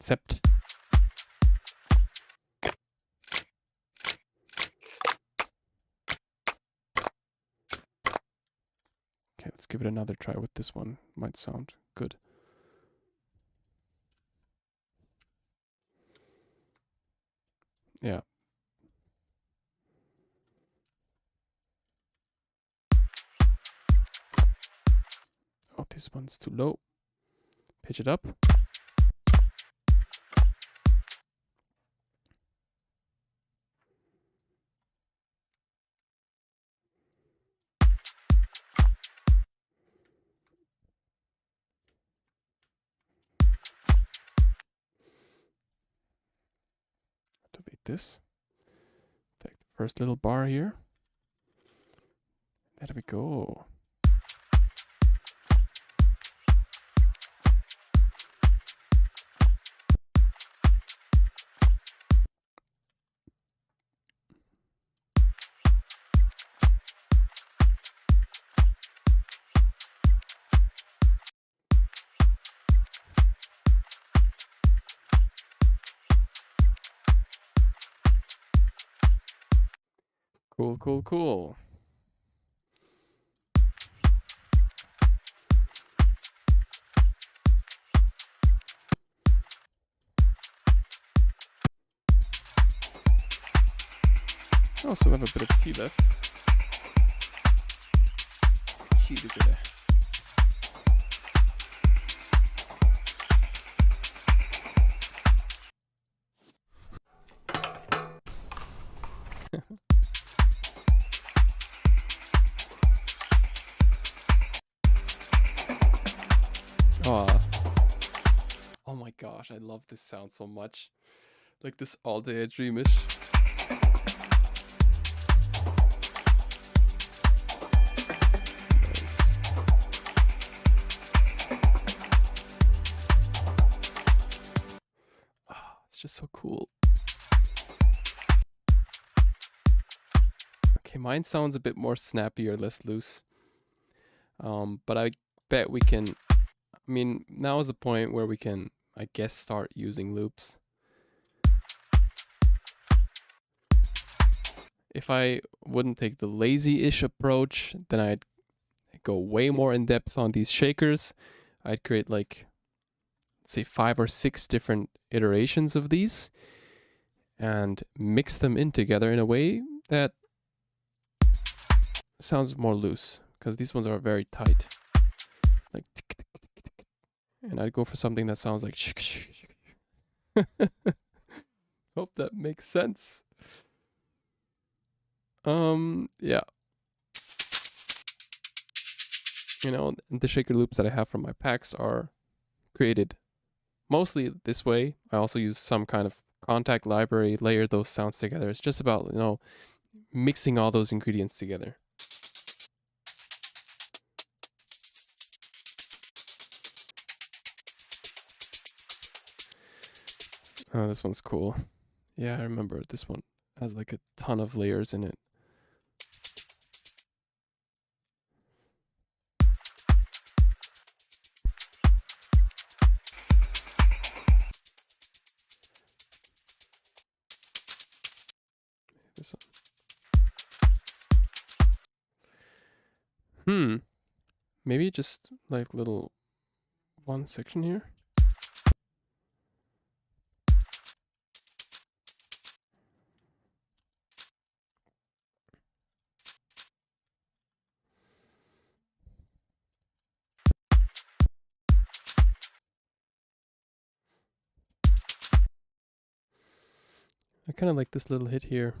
let's give it another try with this one. Might sound good. Yeah. Oh, this one's too low. Pitch it up. Activate this. Take the first little bar here. There we go. Cool, cool, cool. I also have a bit of tea left. Cheat is it? Oh my gosh, I love this sound so much. Like this all day dreamish. Nice. Oh, it's just so cool. Okay, mine sounds a bit more snappy or less loose. But I bet we can, I mean, now is the point where we can, I guess, start using loops. If I wouldn't take the lazy-ish approach, then I'd go way more in depth on these shakers. I'd create like, say, 5 or 6 different iterations of these and mix them in together in a way that sounds more loose, because these ones are very tight. Like, and I'd go for something that sounds like hope that makes sense. Yeah. You know, the shaker loops that I have from my packs are created mostly this way. I also use some kind of contact library, layer those sounds together. It's just about, you know, mixing all those ingredients together. Oh, this one's cool. Yeah, I remember this one has like a ton of layers in it. This one. Maybe just like little one section here. I kind of like this little hit here.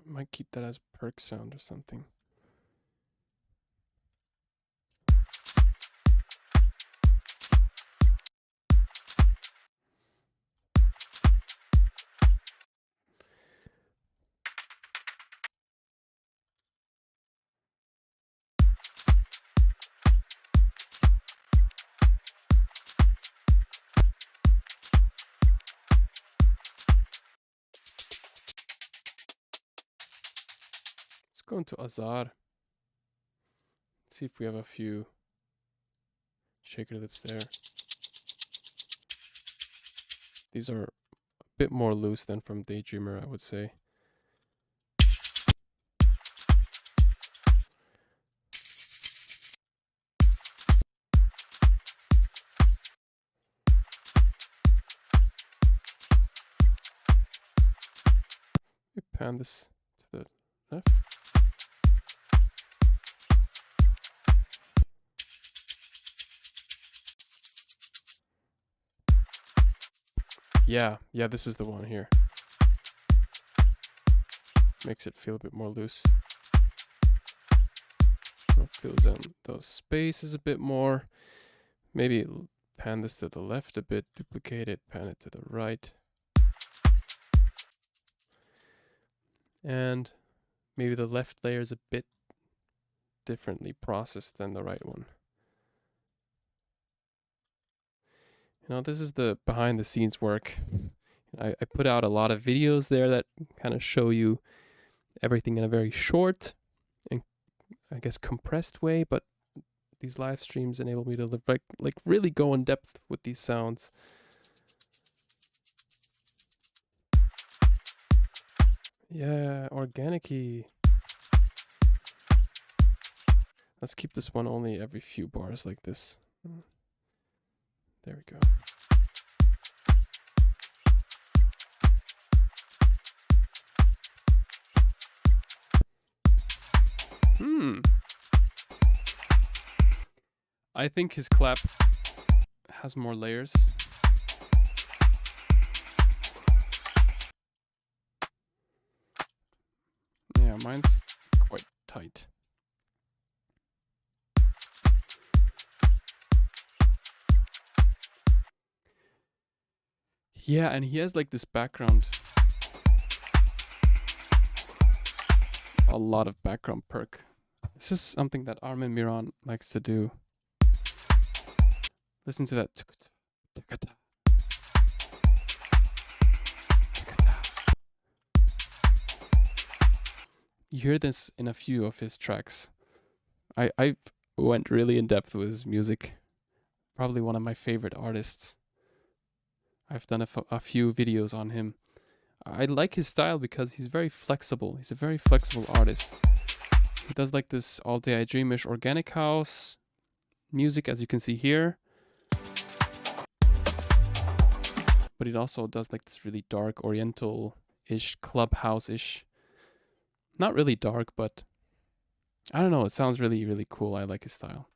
Might keep that as perk sound or something. Let's go into Azar. See if we have a few shaker lips there. These are a bit more loose than from Daydreamer, I would say. We pan this to the left. Yeah, this is the one here. Makes it feel a bit more loose. Fills in those spaces a bit more. Maybe pan this to the left a bit, duplicate it, pan it to the right. And maybe the left layer is a bit differently processed than the right one. You know, this is the behind the scenes work. I put out a lot of videos there that kind of show you everything in a very short and I guess compressed way, but these live streams enable me to like really go in depth with these sounds. Yeah, organic-y. Let's keep this one only every few bars like this. There we go. I think his clap has more layers. Yeah, mine's quite tight. Yeah, and he has like this background. A lot of background perk. This is something that Armen Miran likes to do. Listen to that. You hear this in a few of his tracks. I went really in depth with his music. Probably one of my favorite artists. I've done a few videos on him. I like his style because he's very flexible. He's a very flexible artist. He does like this All Day I Dreamish organic house music, as you can see here. But it also does like this really dark oriental-ish, clubhouse-ish. Not really dark, but I don't know. It sounds really, really cool. I like his style.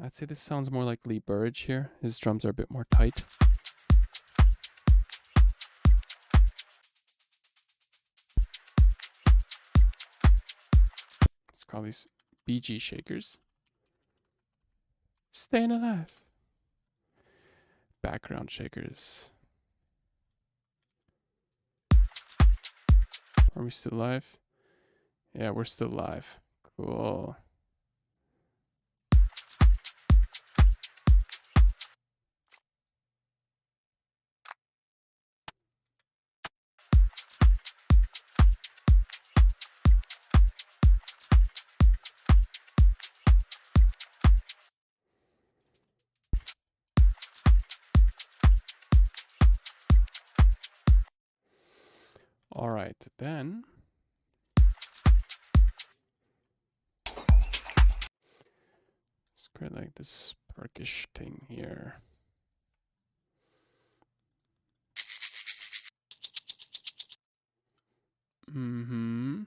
I'd say this sounds more like Lee Burridge here. His drums are a bit more tight. Let's call these BG shakers. Staying alive. Background shakers. Are we still live? Yeah, we're still live. Cool. All right, then let's create like this perkish thing here. Mm-hmm.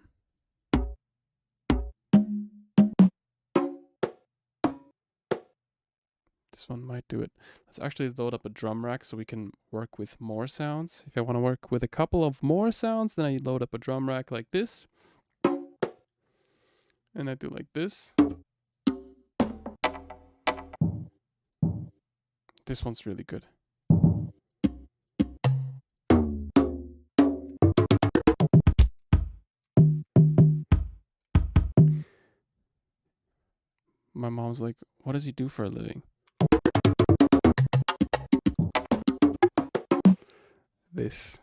This one might do it. Let's actually load up a drum rack so we can work with more sounds. If I want to work with a couple of more sounds, then I load up a drum rack like this. And I do like this. This one's really good. My mom's like, what does he do for a living? This.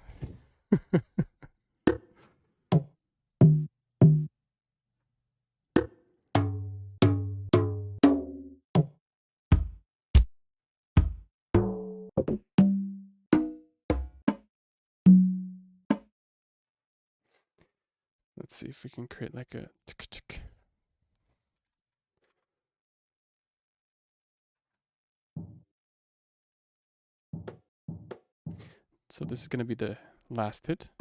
Let's see if we can create like a tick tick. So this is going to be the last hit.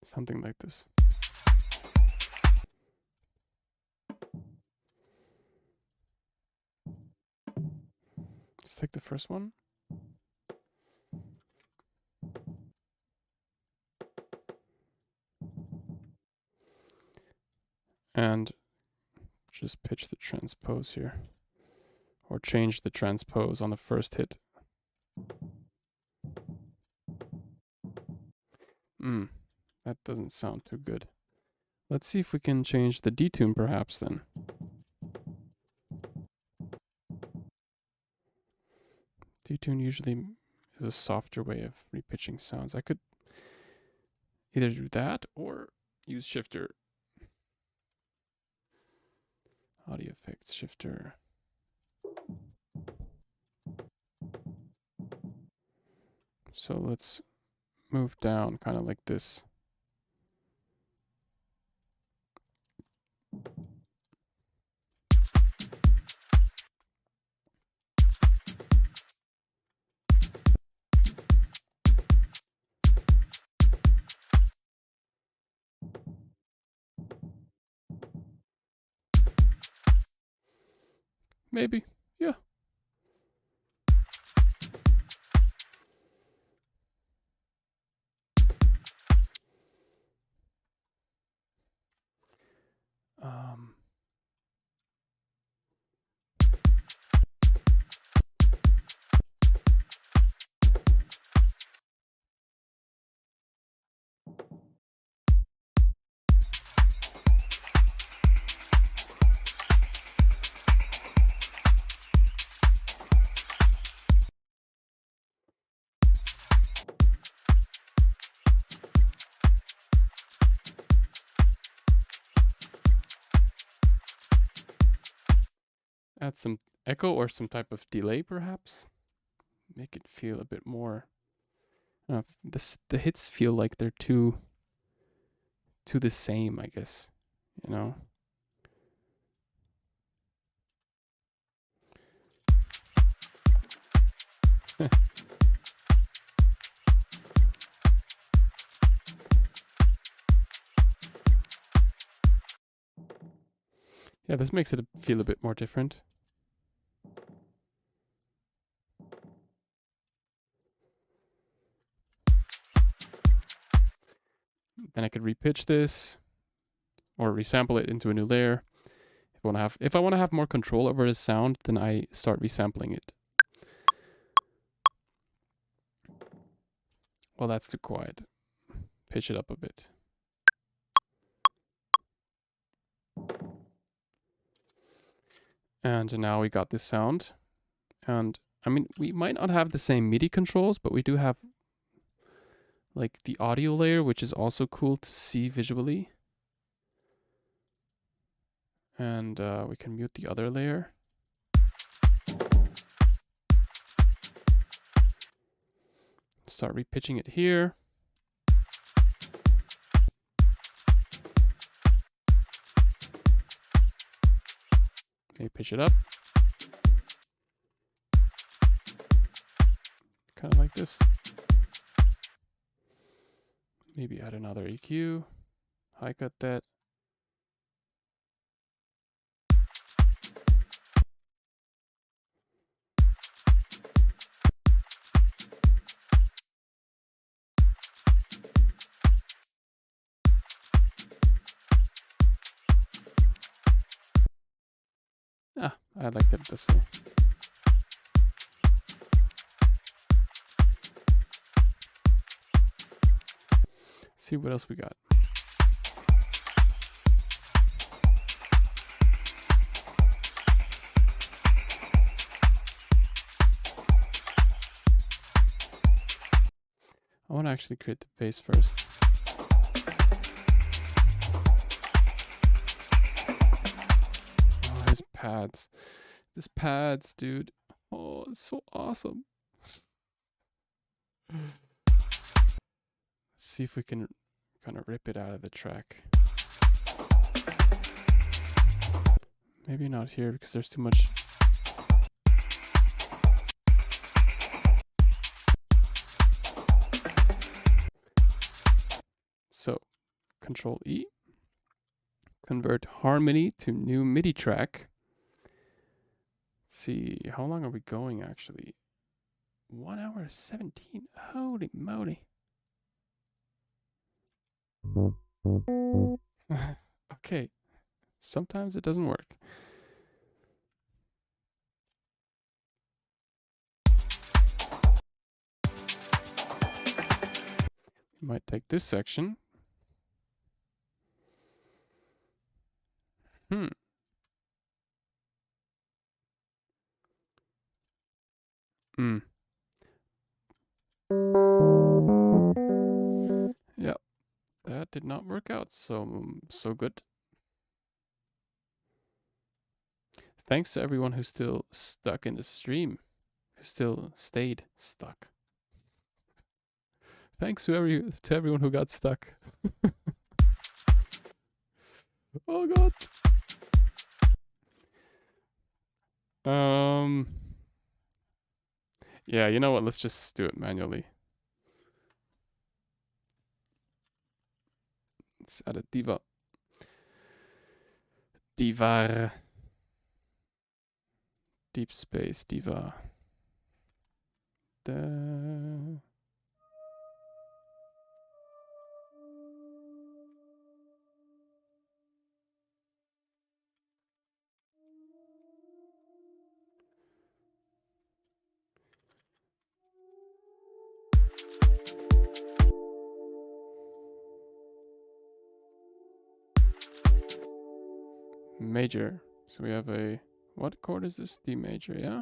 Something like this. Let's take the first one. And just pitch the transpose here. Or change the transpose on the first hit. That doesn't sound too good. Let's see if we can change the detune perhaps then. Detune usually is a softer way of repitching sounds. I could either do that or use shifter. Audio effects shifter. So let's move down kind of like this. Maybe, yeah. Add some echo or some type of delay perhaps. Make it feel a bit more. The hits feel like they're too the same, I guess. You know. Yeah, this makes it feel a bit more different. Then I could repitch this or resample it into a new layer. If I want to have more control over the sound, then I start resampling it. Well, that's too quiet. Pitch it up a bit. And now we got this sound. And I mean, we might not have the same MIDI controls, but we do have like the audio layer, which is also cool to see visually. And we can mute the other layer. Start repitching it here. Maybe pitch it up. Kind of like this. Maybe add another EQ. High cut that. I like that this way. See what else we got. I want to actually create the bass first. Oh, his pads. This pads, dude. Oh, it's so awesome. Let's see if we can kind of rip it out of the track. Maybe not here because there's too much. So, Control E. Convert harmony to new MIDI track. Let's see, how long are we going actually? 1 hour 17. Holy moly. Okay, sometimes it doesn't work. We might take this section. Yep, that did not work out so good. Thanks to everyone who's still stuck in the stream, who still stayed stuck. Thanks to everyone who got stuck. Oh God. Yeah, you know what? Let's just do it manually. Let's add a diva. Divar. Deep space diva. Major. So we have a, what chord is this? D major, yeah?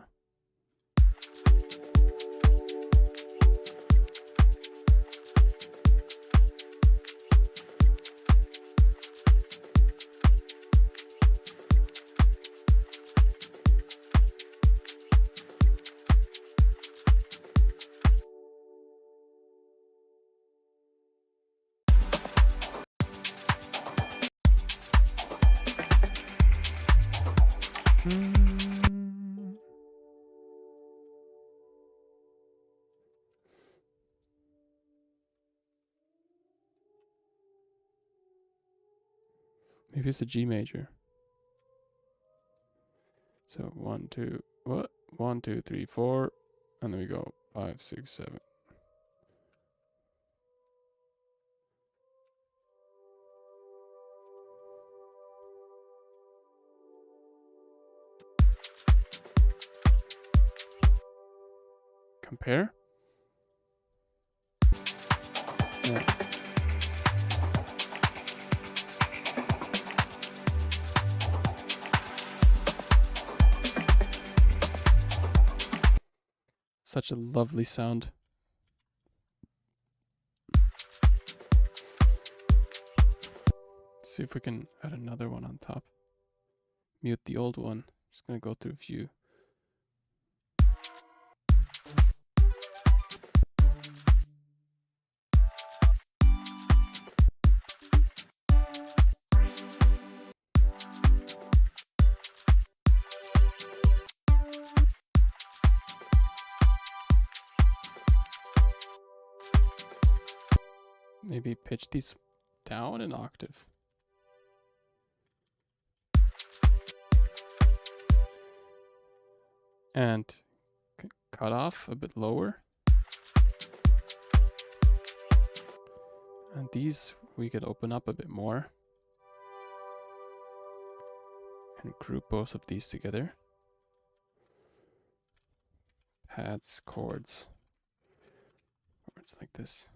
Maybe it's a G major. So 1, 2, what? 1, 2, 3, 4, and then we go 5, 6, 7. Compare. Yeah. such a lovely sound. Let's see if we can add another one on top. Mute the old one. Just gonna go through a few. Maybe pitch these down an octave. And cut off a bit lower. And these we could open up a bit more. And group both of these together. Pads, chords. Chords like this.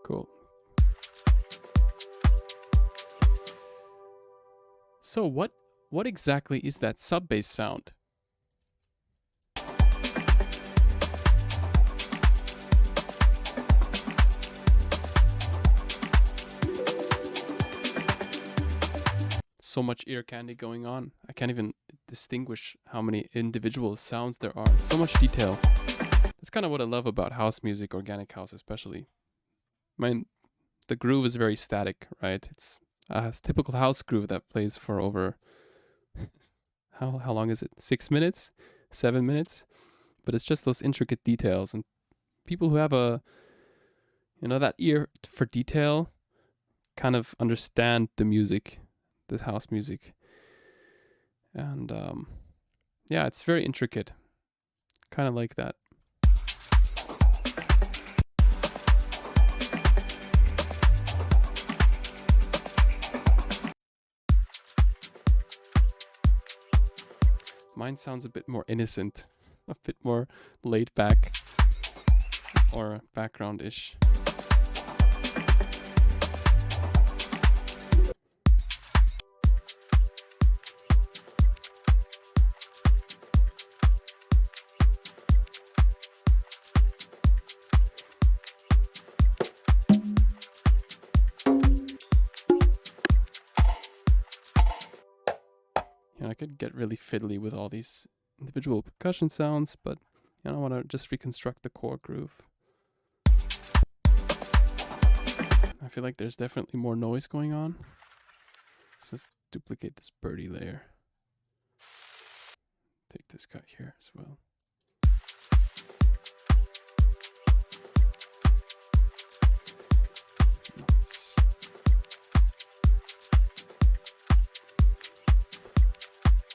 Cool. So what exactly is that sub-bass sound? So much ear candy going on. I can't even distinguish how many individual sounds there are. So much detail. That's kind of what I love about house music, organic house especially. I mean, the groove is very static, right? It's a typical house groove that plays for over, how long is it? 6 minutes? 7 minutes? But it's just those intricate details, and people who have that ear for detail kind of understand the music, this house music. And yeah, it's very intricate. Kind of like that. Mine sounds a bit more innocent, a bit more laid back or background-ish. I could get really fiddly with all these individual percussion sounds, but I want to just reconstruct the core groove. I feel like there's definitely more noise going on. Let's just duplicate this birdie layer. Take this cut here as well.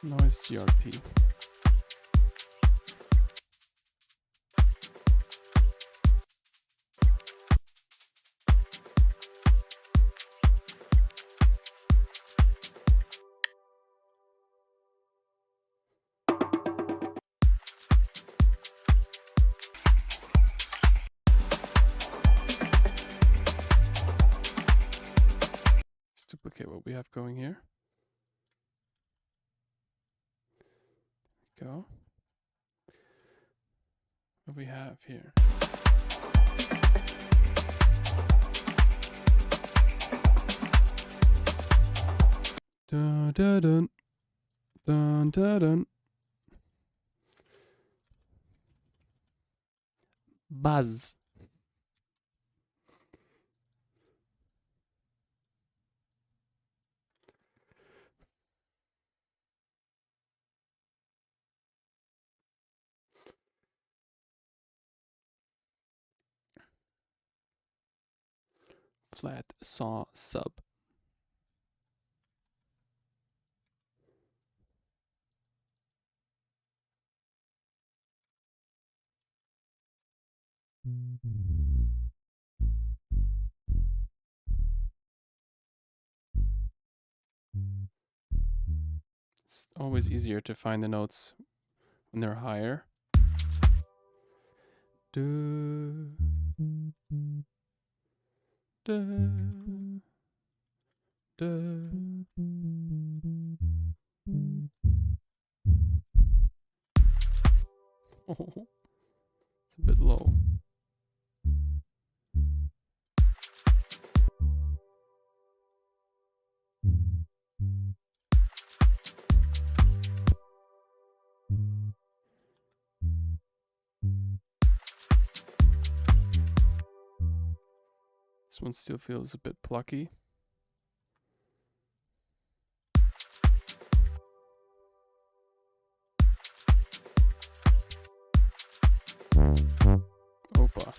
Noise GRP. Let's duplicate what we have going here. Go. What we have here. Dun dun dun dun dun dun. Buzz. Flat saw sub. It's always easier to find the notes when they're higher. Do, do, do. Oh, it's a bit low. This one still feels a bit plucky. Opa.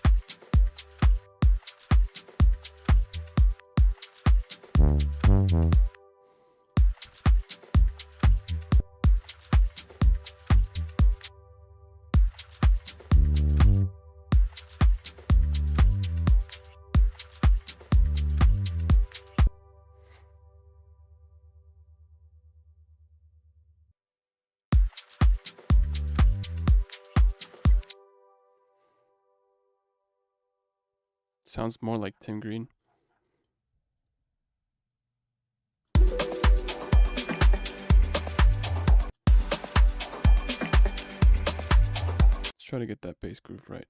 Sounds more like Tim Green. Let's try to get that bass groove right.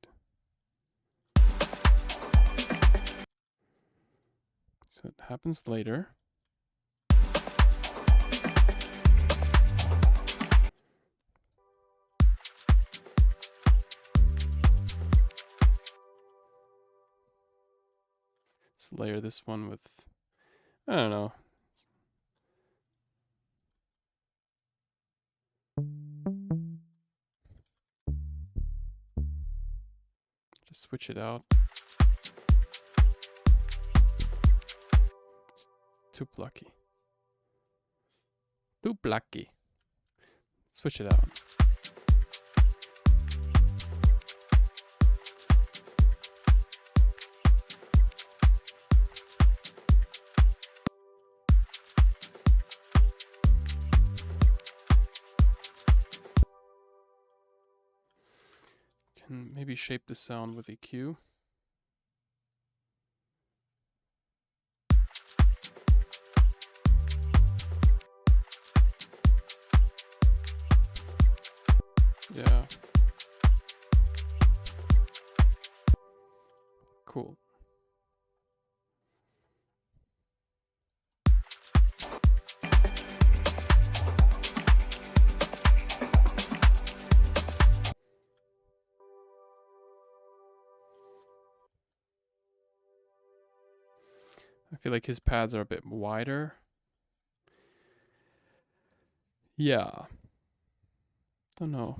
So it happens later. Let's layer this one with, I don't know. Just switch it out. It's too plucky. Too plucky. Switch it out. Can maybe shape the sound with EQ. Yeah. Cool. I feel like his pads are a bit wider. Yeah. Don't know.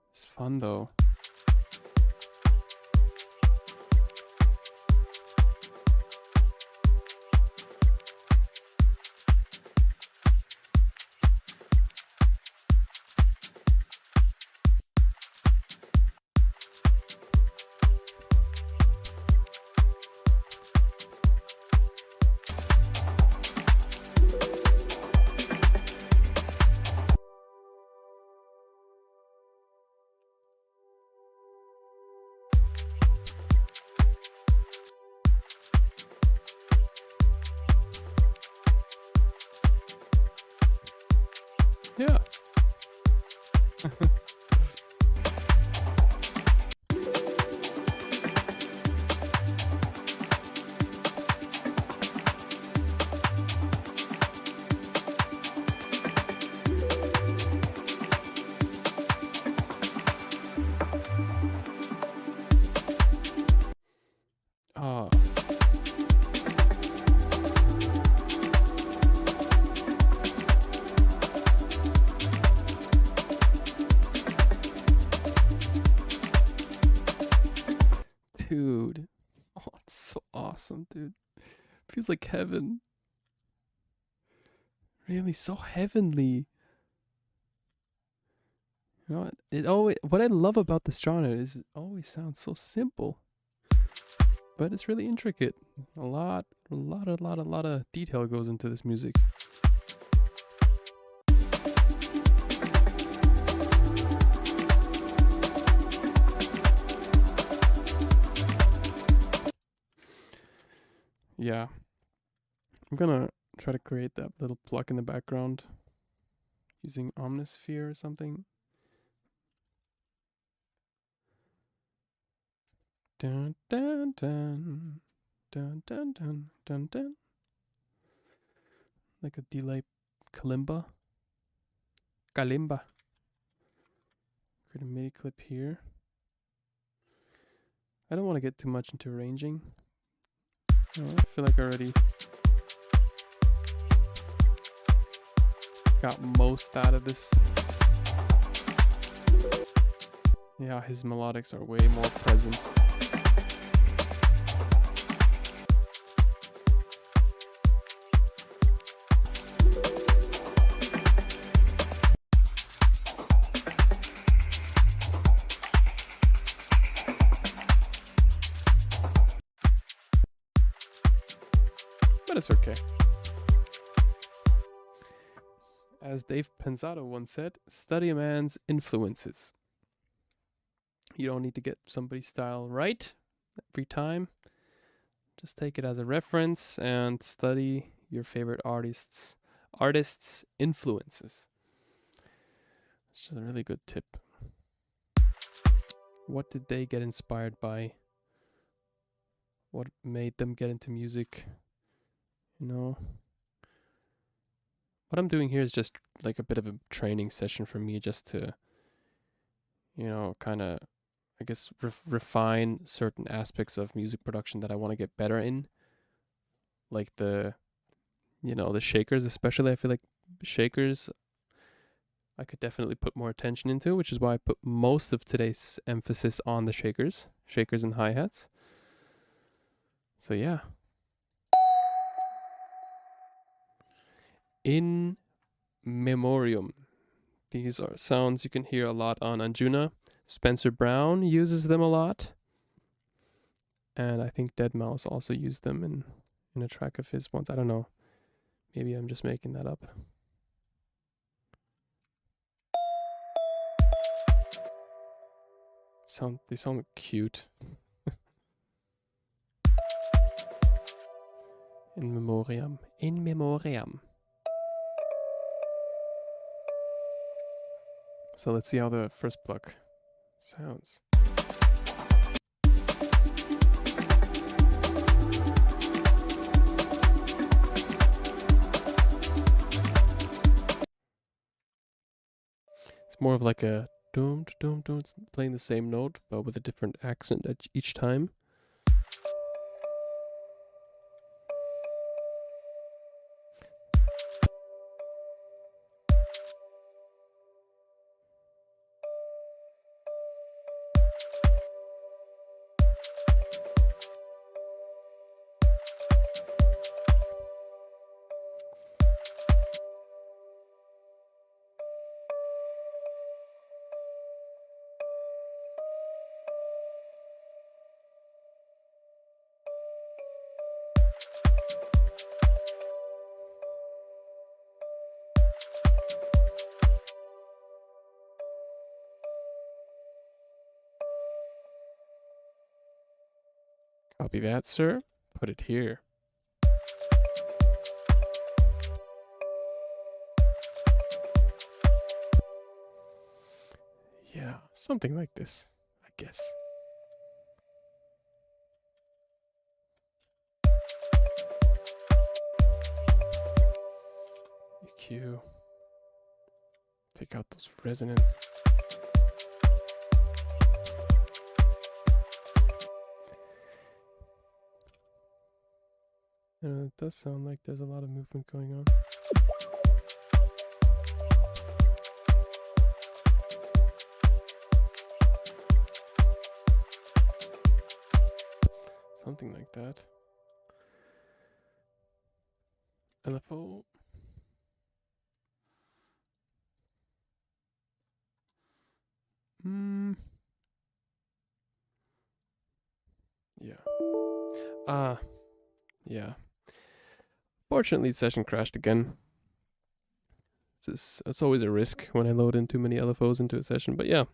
It's fun though. Yeah. Ah. Dude. Oh, it's so awesome, dude. Feels like heaven. Really so heavenly. You know, it always, what I love about this genre is it always sounds so simple, but it's really intricate. A lot of detail goes into this music. Yeah, I'm gonna try to create that little pluck in the background using Omnisphere or something. Dun dun dun dun dun dun dun dun. Like a delay Kalimba. Create a MIDI clip here. I don't want to get too much into arranging. I feel like I already got most out of this. Yeah, his melodics are way more present. But it's okay. As Dave Penzato once said, study a man's influences. You don't need to get somebody's style right every time. Just take it as a reference and study your favorite artists' influences. It's just a really good tip. What did they get inspired by? What made them get into music? You know, what I'm doing here is just like a bit of a training session for me, just to, you know, kind of, I guess, refine certain aspects of music production that I want to get better in. Like the, you know, the shakers especially. I feel like shakers I could definitely put more attention into, which is why I put most of today's emphasis on the shakers and hi-hats. So yeah. In memoriam. These are sounds you can hear a lot on Anjuna. Spencer Brown uses them a lot. And I think Deadmau5 also used them in a track of his once. I don't know. Maybe I'm just making that up. They sound cute. In memoriam. In memoriam. So let's see how the first pluck sounds. It's more of like a dum dum dum. It's playing the same note but with a different accent at each time. Copy that, sir. Put it here. Yeah, something like this, I guess. EQ. Take out those resonance. It does sound like there's a lot of movement going on. Something like that. LFO. Yeah. Yeah. Fortunately, the session crashed again. It's always a risk when I load in too many LFOs into a session, but yeah.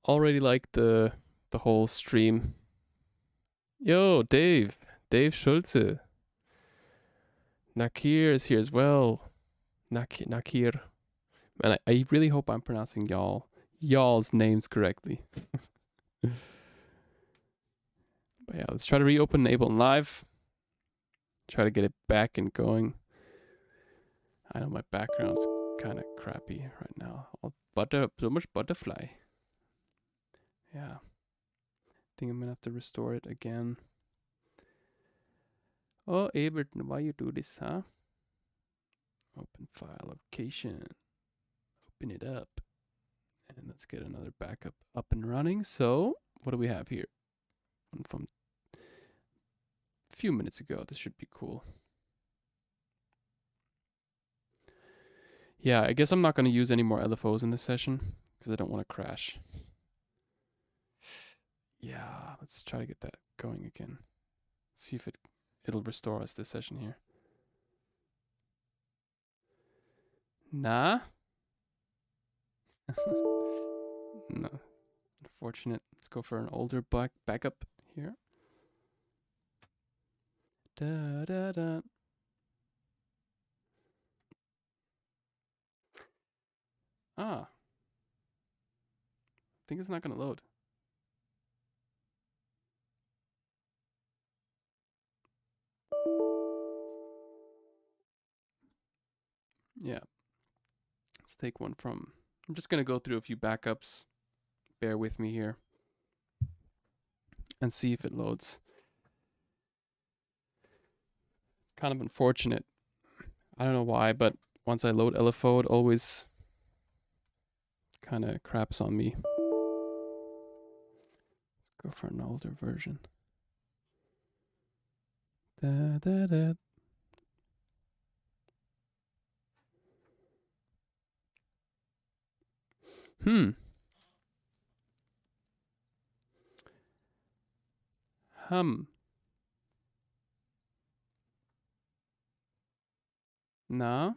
Already like the whole stream. Yo, Dave Schulze. Nakir is here as well. Nakir. Man, I really hope I'm pronouncing y'all's names correctly. But yeah, let's try to reopen Ableton Live. Try to get it back and going. I know my background's kind of crappy right now. So much butterfly. Yeah. Think I'm gonna have to restore it again. Oh, Ableton, why you do this, huh? Open file location. Open it up. And let's get another backup up and running. So, what do we have here? One from a few minutes ago. This should be cool. Yeah, I guess I'm not going to use any more LFOs in this session because I don't want to crash. Yeah, let's try to get that going again. See if it'll restore us this session here. Nah. No. Unfortunate. Let's go for an older backup here. Da da da. Ah. I think it's not going to load. Yeah. Let's take one from... I'm just going to go through a few backups. Bear with me here. And see if it loads. It's kind of unfortunate. I don't know why, but once I load LFO, it always kind of craps on me. Let's go for an older version. Da, da, da. Nah.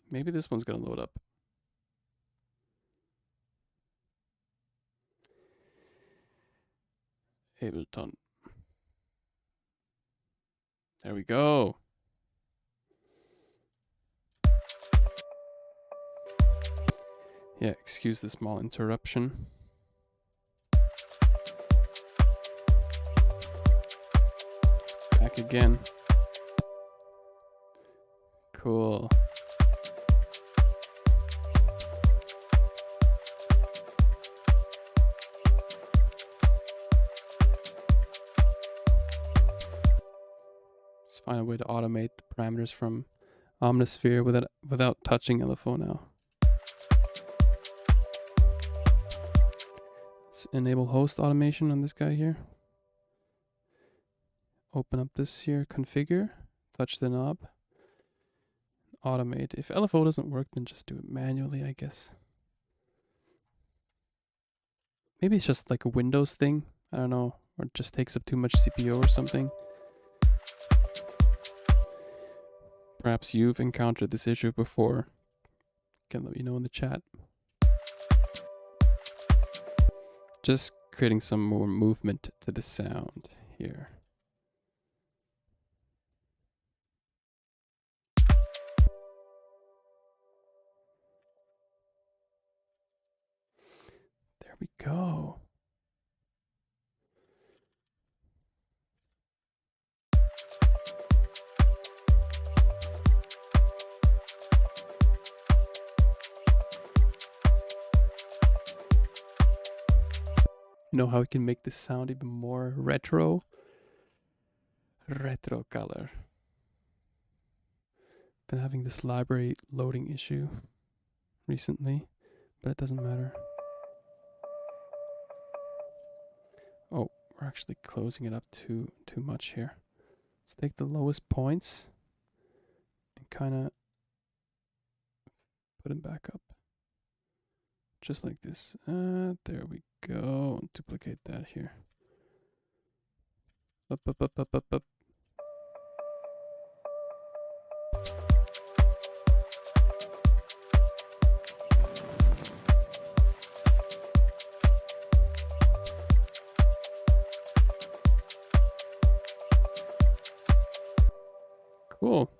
Maybe this one's gonna load up. Ableton. There we go. Yeah, excuse the small interruption. Back again. Cool. Let's find a way to automate the parameters from Omnisphere without touching LFO now. Let's enable host automation on this guy here. Open up this here, configure, touch the knob, automate. If LFO doesn't work, then just do it manually, I guess. Maybe it's just like a Windows thing. I don't know, or it just takes up too much CPU or something. Perhaps you've encountered this issue before. You can let me know in the chat. Just creating some more movement to the sound here. There we go. You know how we can make this sound even more retro? Retro color. Been having this library loading issue recently, but it doesn't matter. Oh, we're actually closing it up too much here. Let's take the lowest points and kind of put him back up. Just like this. There we go. Duplicate that here. Up, up, up, up, up, up. Cool.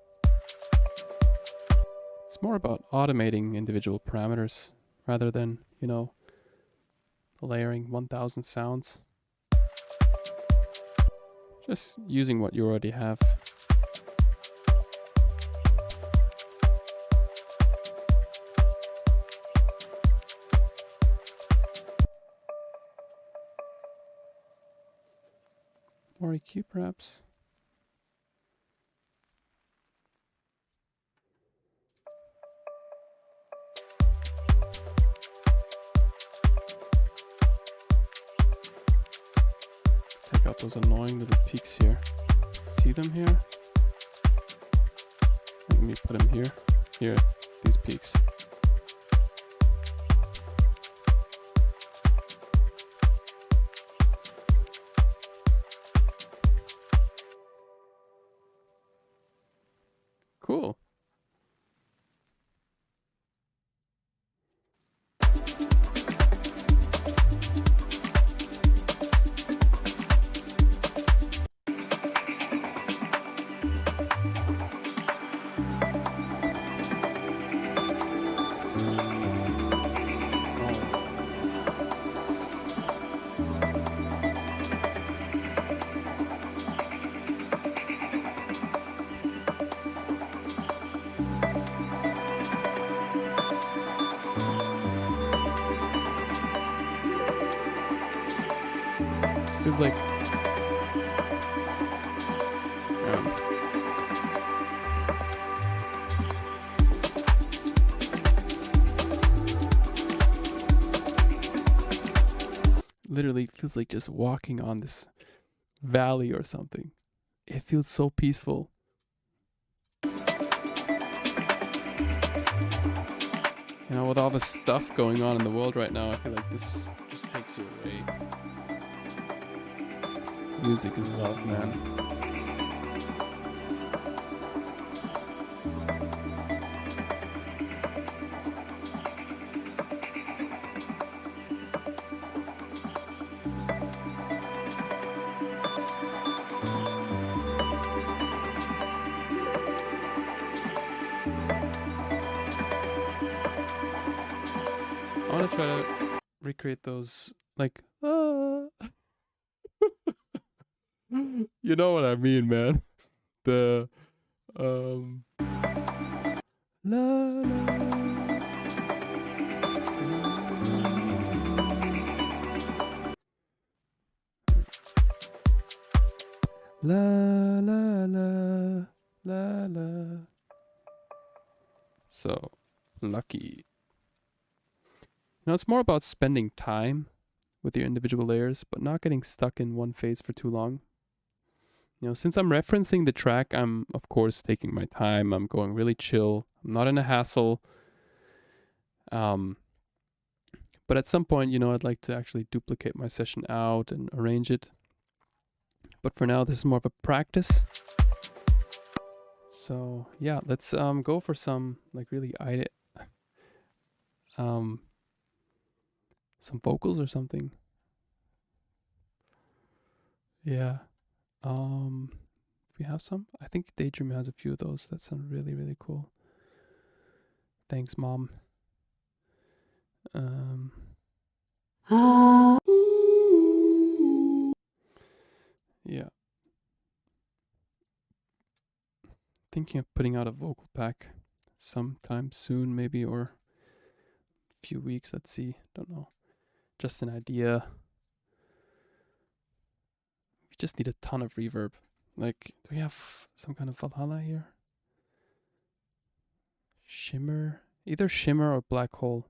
It's more about automating individual parameters rather than, you know, layering 1000 sounds. Just using what you already have. More EQ perhaps. Take out those annoying little peaks here. See them here? Let me put them here. Here, these peaks. Cool. Feels like literally feels like just walking on this valley or something. It feels so peaceful. You know, with all the stuff going on in the world right now, I feel like this just takes you away. Music is love, man. I want to try to recreate those, like, you know what I mean, man. The la la la la la la la. So lucky. You know, it's more about spending time with your individual layers, but not getting stuck in one phase for too long. You know, since I'm referencing the track, I'm of course taking my time. I'm going really chill. I'm not in a hassle. But at some point, you know, I'd like to actually duplicate my session out and arrange it. But for now, this is more of a practice. So yeah, let's go for some like really some vocals or something. Yeah. Do we have some? I think Daydream has a few of those. That sound really, really cool. Thanks, Mom. Yeah. Thinking of putting out a vocal pack sometime soon, maybe, or a few weeks. Let's see. Don't know. Just an idea. We just need a ton of reverb. Like, do we have some kind of Valhalla here? Shimmer? Either shimmer or black hole.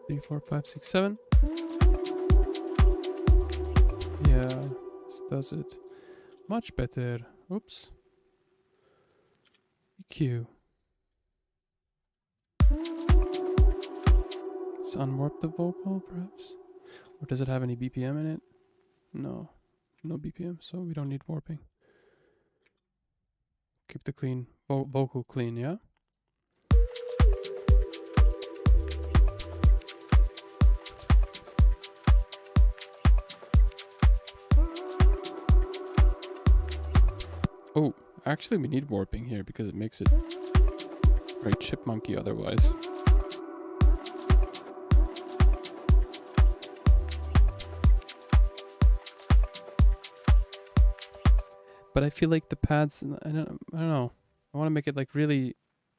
Three, four, five, six, seven. Yeah, this does it much better. Oops. EQ. Let's unwarp the vocal, perhaps. Or does it have any BPM in it? No. No BPM, so we don't need warping. Keep the clean, vocal clean, yeah? Oh, actually we need warping here because it makes it very chipmunky otherwise. But I feel like the pads, I don't know. I want to make it like really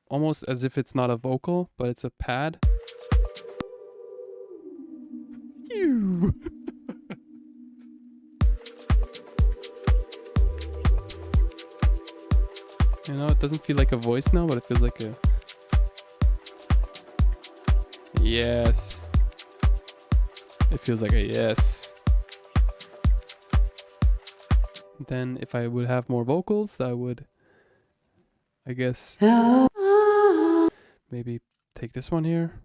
almost as if it's not a vocal, but it's a pad. You. You know, it doesn't feel like a voice now, but it feels like a... Yes. It feels like a yes. Then if I would have more vocals, I would, I guess, maybe take this one here.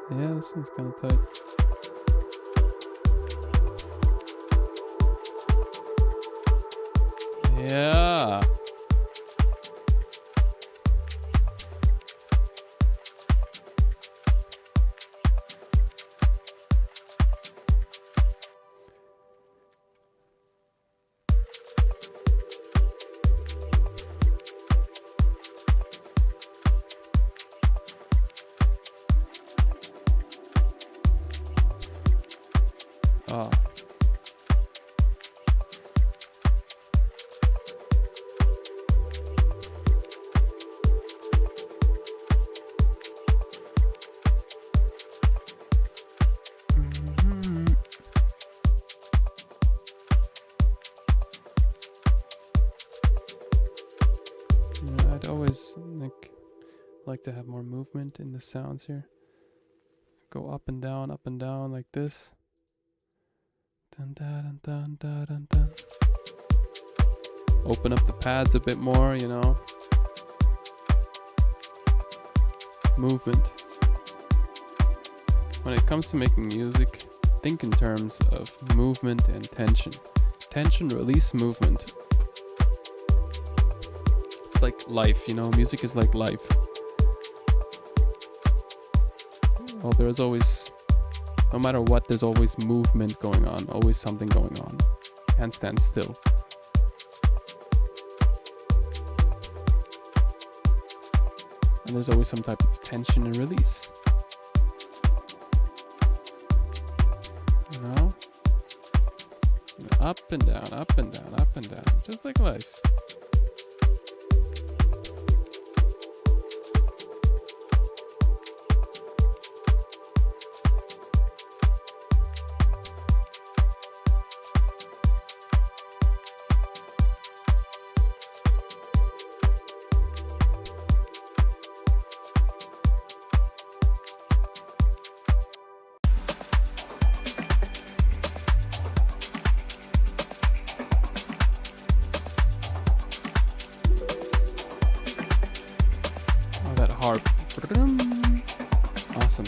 Yeah, this one's kind of tight. Yeah. Ah. I'd always like to have more movement in the sounds here. Go up and down like this. Dun, dun, dun, dun, dun, dun. Open up the pads a bit more, you know. Movement. When it comes to making music, think in terms of movement and tension. Tension, release, movement. It's like life, you know, music is like life. Well, there's always, no matter what, there's always movement going on, always something going on. Can't stand still. And there's always some type of tension and release. You know? Up and down, up and down, up and down. Just like life. Harp. Awesome.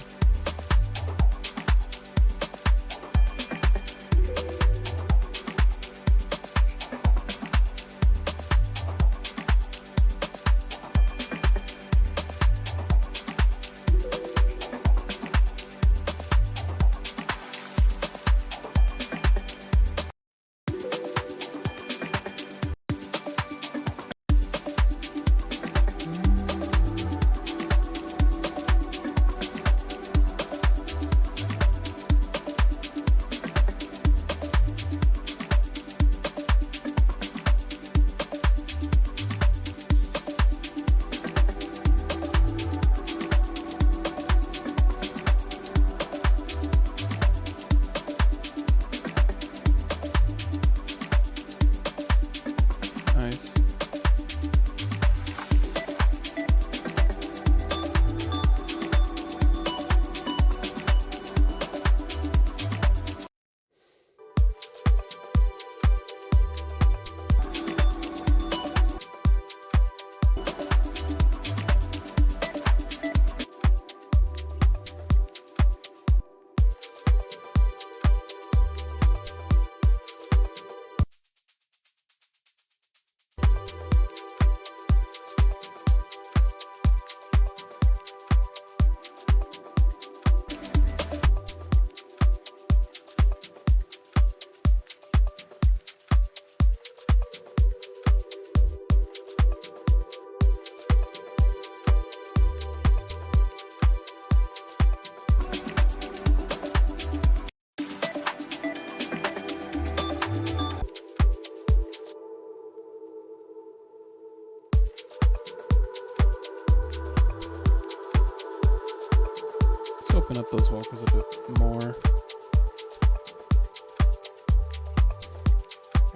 Open up those vocals a bit more.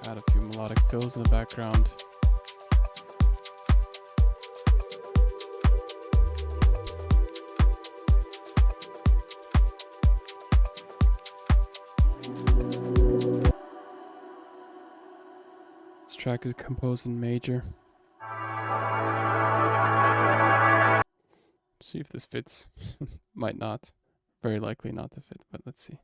Add a few melodic fills in the background. This track is composed in major. See if this fits. Might not. Very likely not to fit, but let's see.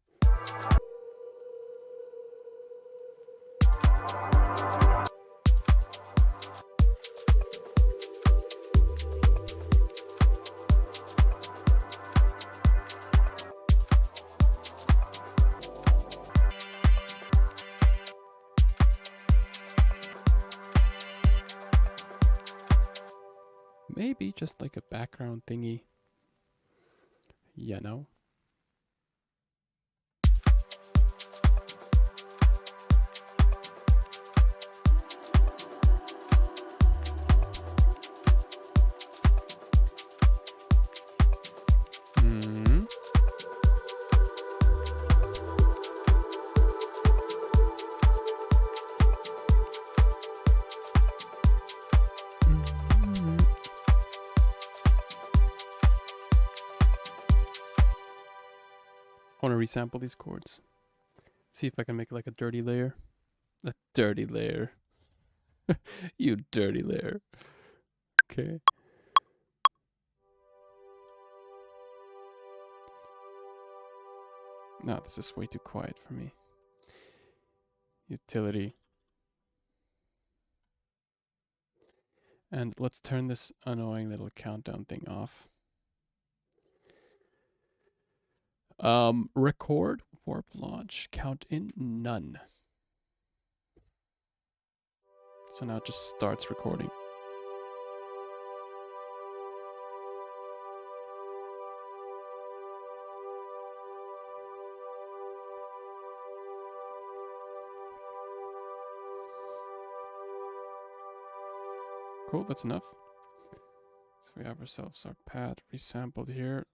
Maybe just like a background thingy. You know? I want to resample these chords. See if I can make like a dirty layer. A dirty layer. You dirty layer. Okay. No, this is way too quiet for me. Utility. And let's turn this annoying little countdown thing off. Record, warp launch, count in none. So now it just starts recording. Cool, that's enough. So we have ourselves our pad resampled here.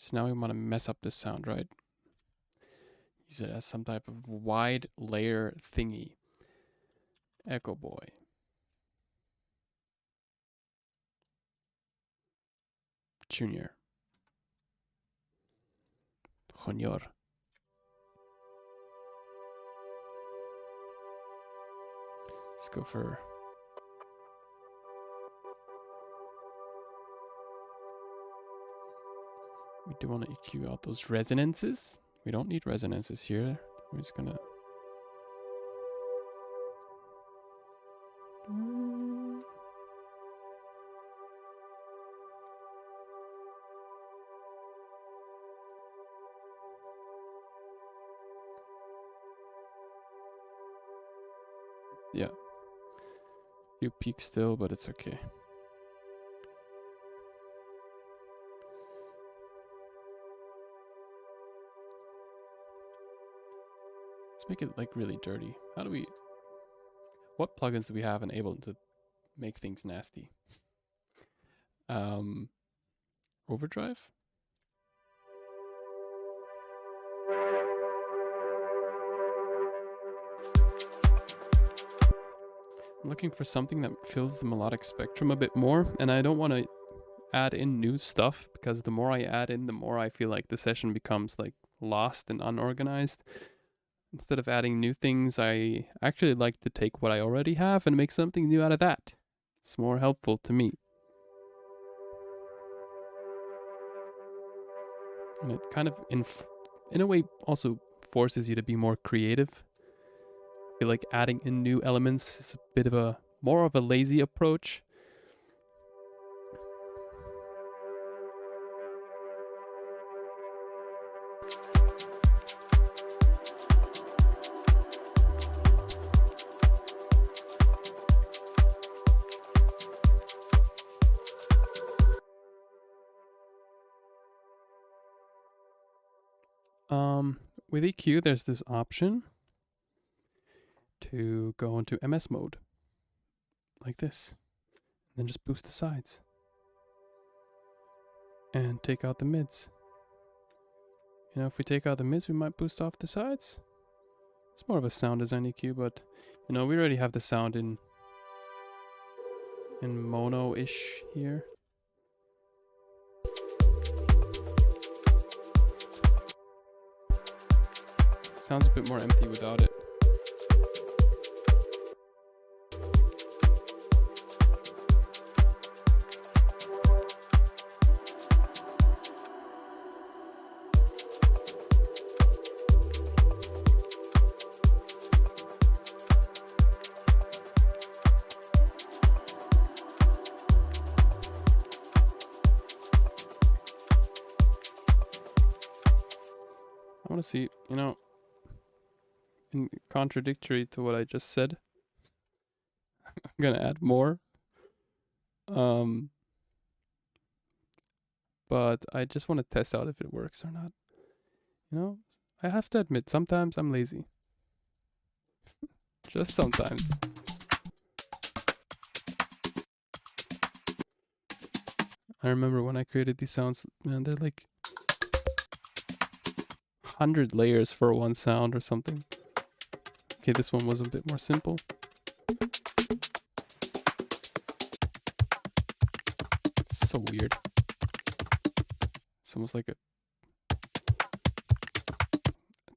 So now we want to mess up this sound, right? Use it as some type of wide layer thingy. Echo Boy. Junior. Junior. Let's go for... We do want to EQ out those resonances. We don't need resonances here. We're just gonna... Yeah. Few peaks still, but it's okay. Let's make it like really dirty. How do we... What plugins do we have in Ableton to make things nasty? Overdrive? I'm looking for something that fills the melodic spectrum a bit more, and I don't want to add in new stuff, because the more I add in, the more I feel like the session becomes like lost and unorganized. Instead of adding new things, I actually like to take what I already have and make something new out of that. It's more helpful to me. And it kind of, in a way, also forces you to be more creative. I feel like adding in new elements is a bit of a, more of a lazy approach. With EQ, there's this option to go into MS mode, like this. then just boost the sides. And take out the mids. You know, if we take out the mids, we might boost off the sides. It's more of a sound design EQ, but you know, we already have the sound in mono-ish here. Sounds a bit more empty without it. I want to see, you know, in contradictory to what I just said, I'm gonna add more. But I just want to test out if it works or not. You know, I have to admit, sometimes I'm lazy. Just sometimes. I remember when I created these sounds, man, they're like 100 layers for one sound or something. Okay, this one was a bit more simple. So weird. It's almost like a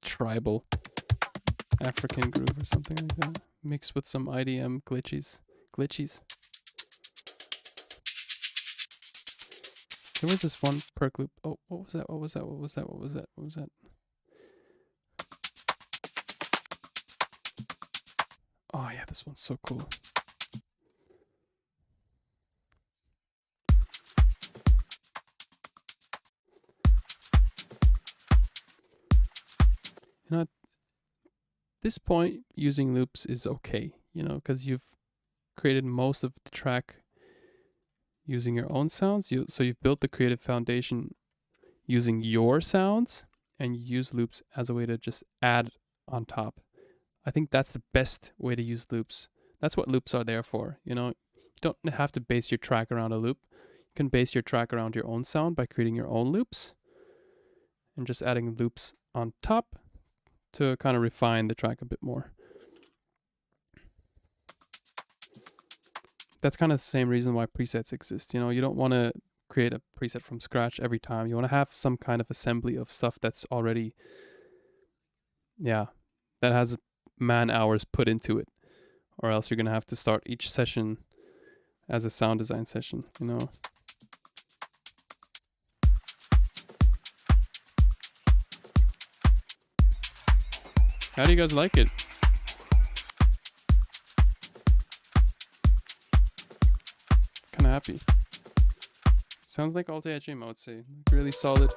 tribal African groove or something like that, mixed with some IDM glitches. There was this one perk loop. Oh, what was that? What was that? What was that? What was that? What was that? Oh yeah, this one's so cool. You know, at this point, using loops is okay, you know, because you've created most of the track using your own sounds. So you've built the creative foundation using your sounds, and you use loops as a way to just add on top. I think that's the best way to use loops. That's what loops are there for, you know. You don't have to base your track around a loop. You can base your track around your own sound by creating your own loops and just adding loops on top to kind of refine the track a bit more. That's kind of the same reason why presets exist. You know, you don't want to create a preset from scratch every time. You want to have some kind of assembly of stuff that's already, yeah, that has man hours put into it, or else you're gonna have to start each session as a sound design session, you know. How do you guys like it? Kind of happy. Sounds like Arpeggio, I would say. Really solid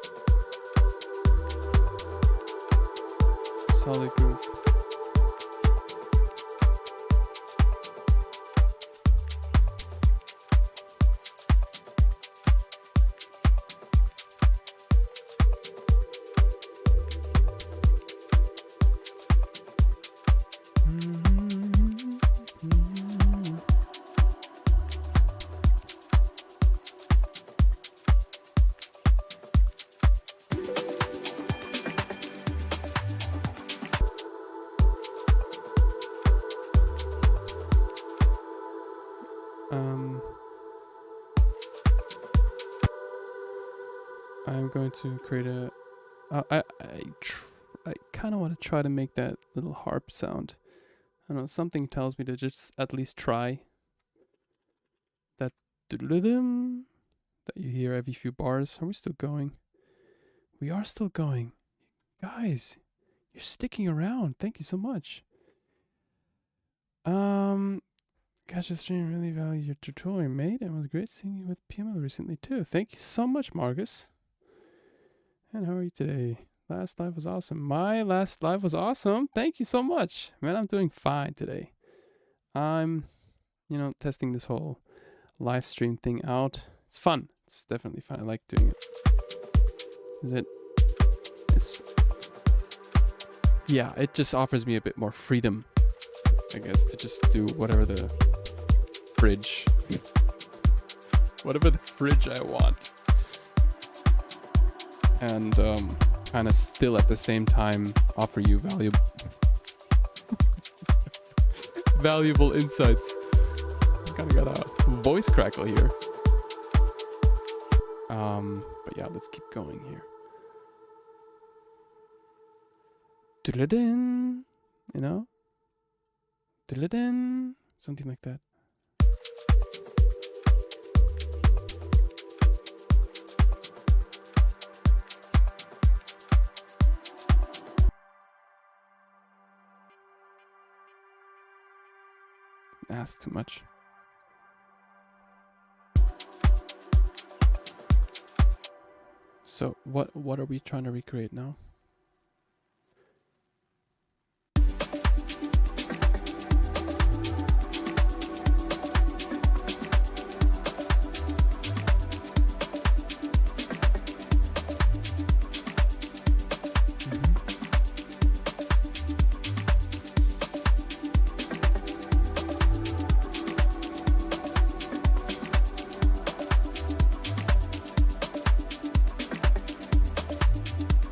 groove. I'm going to create a I kind of want to try to make that little harp sound. I don't know, something tells me to just at least try that that you hear every few bars. Are we still going? We are still going. Guys, you're sticking around. Thank you so much. Gosh, the stream really valued your tutorial you made, and it was great seeing you with PML recently too. Thank you so much, Marcus. And how are you today? Last live was awesome. My last live was awesome. Thank you so much. Man, I'm doing fine today. I'm, you know, testing this whole live stream thing out. It's fun. It's definitely fun. I like doing it. Yeah, it just offers me a bit more freedom, I guess, to just do whatever the bridge whatever the fridge I want. And kind of still at the same time offer you valuable insights. Kind of got a voice crackle here. But yeah, let's keep going here. Doodle-din, you know? Doodle-din, something like that. That's too much. So what are we trying to recreate now?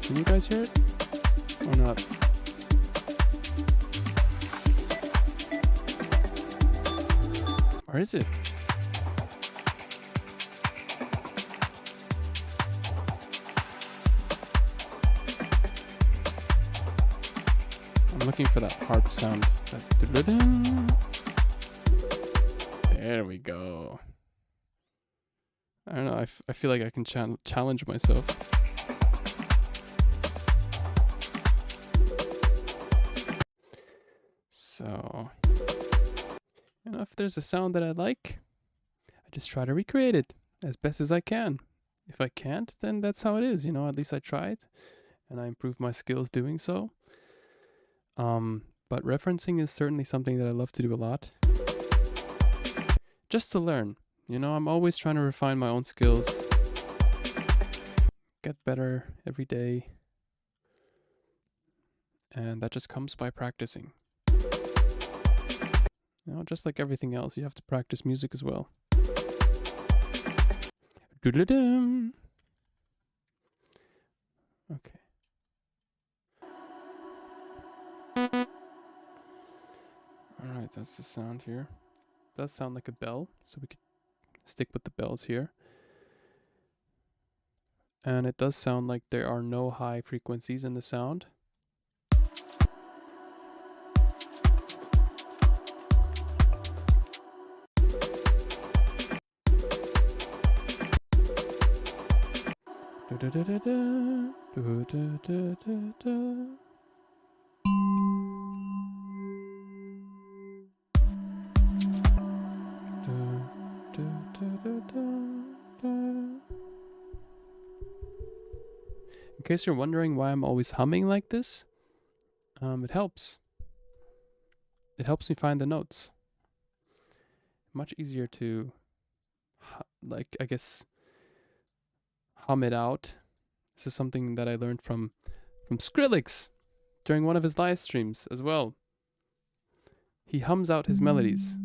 Can you guys hear it or not? Or is it? I'm looking for that harp sound. There we go. I don't know. I feel like I can challenge myself. So, you know, if there's a sound that I like, I just try to recreate it as best as I can. If I can't, then that's how it is, you know, at least I tried and I improved my skills doing so. But referencing is certainly something that I love to do a lot. Just to learn, you know, I'm always trying to refine my own skills, get better every day. And that just comes by practicing. You know, just like everything else, you have to practice music as well. Doodle-dum. Okay. Alright, that's the sound here. It does sound like a bell, so we could stick with the bells here. And it does sound like there are no high frequencies in the sound. In case you're wondering why I'm always humming like this, it helps. It helps me find the notes. Much easier to, like, I guess, hum it out. This is something that I learned from Skrillex during one of his live streams as well. He hums out his melodies.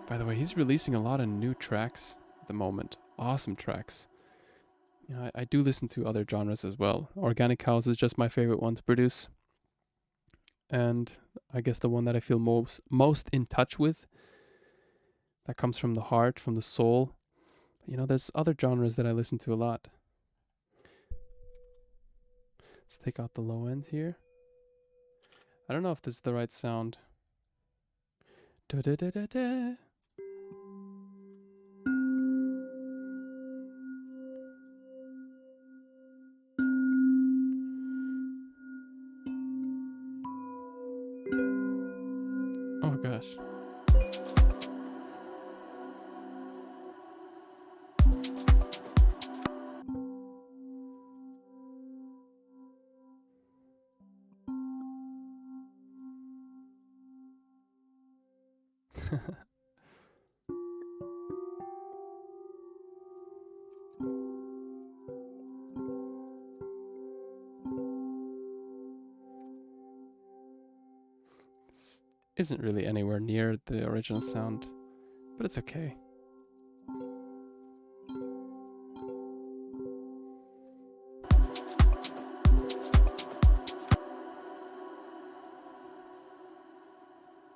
By the way, he's releasing a lot of new tracks at the moment. Awesome tracks. You know, I do listen to other genres as well. Organic House is just my favorite one to produce. And I guess the one that I feel most in touch with. That comes from the heart, from the soul. You know, there's other genres that I listen to a lot. Let's take out the low end here. I don't know if this is the right sound. Da-da-da-da-da. Oh gosh. isn't really anywhere near the original sound, but it's okay.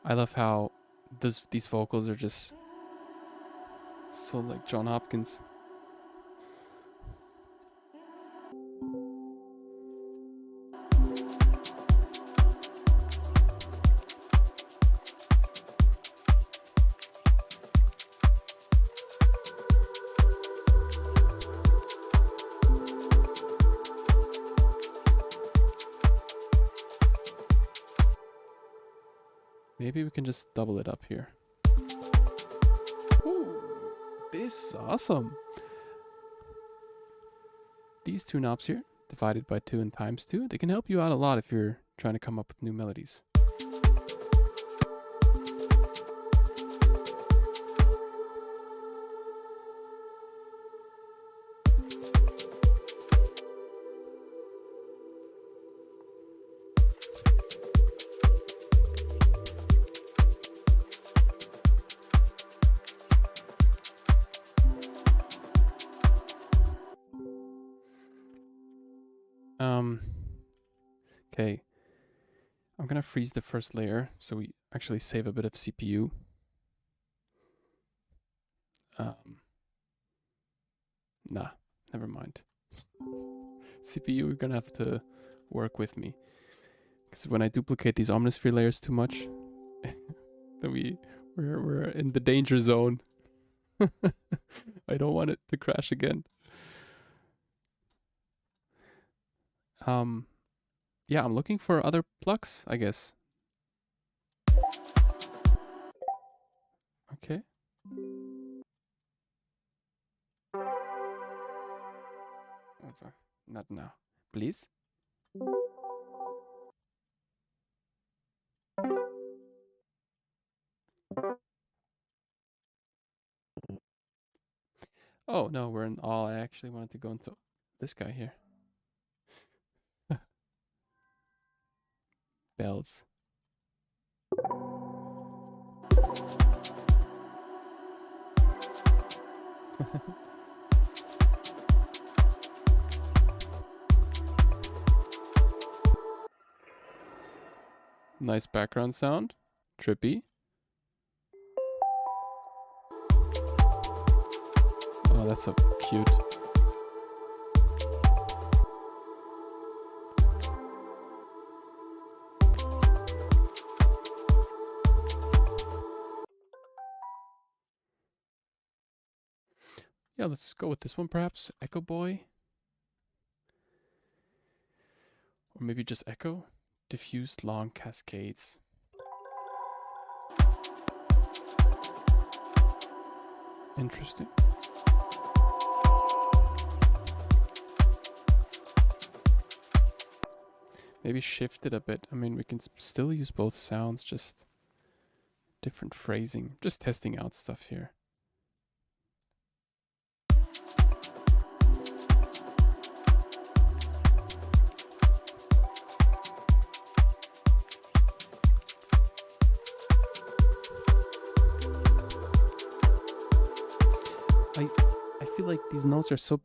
I love how these vocals are just so like John Hopkins. Maybe we can just double it up here. Ooh, this is awesome. These two knobs here, divided by 2 and times 2, they can help you out a lot if you're trying to come up with new melodies. Okay, I'm gonna freeze the first layer so we actually save a bit of CPU. Nah, never mind. CPU, you're gonna have to work with me, because when I duplicate these Omnisphere layers too much, then we're in the danger zone. I don't want it to crash again. Yeah, I'm looking for other plucks, I guess. Okay. Not now, please. Oh no, we're in all. I actually wanted to go into this guy here. Bells. Nice background sound. Trippy. Oh, that's so cute. Yeah, let's go with this one perhaps. Echo Boy. Or maybe just Echo. Diffused long cascades. Interesting. Maybe shift it a bit. I mean, we can still use both sounds, just different phrasing. Just testing out stuff here. I feel like these notes are so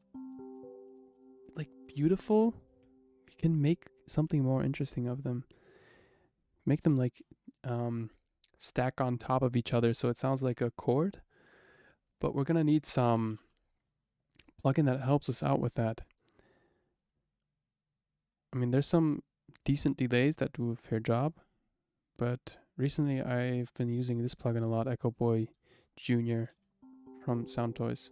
like beautiful. You can make something more interesting of them. Make them like stack on top of each other so it sounds like a chord. But we're gonna need some plugin that helps us out with that. I mean, there's some decent delays that do a fair job, but recently I've been using this plugin a lot, Echo Boy Jr. from Sound Toys.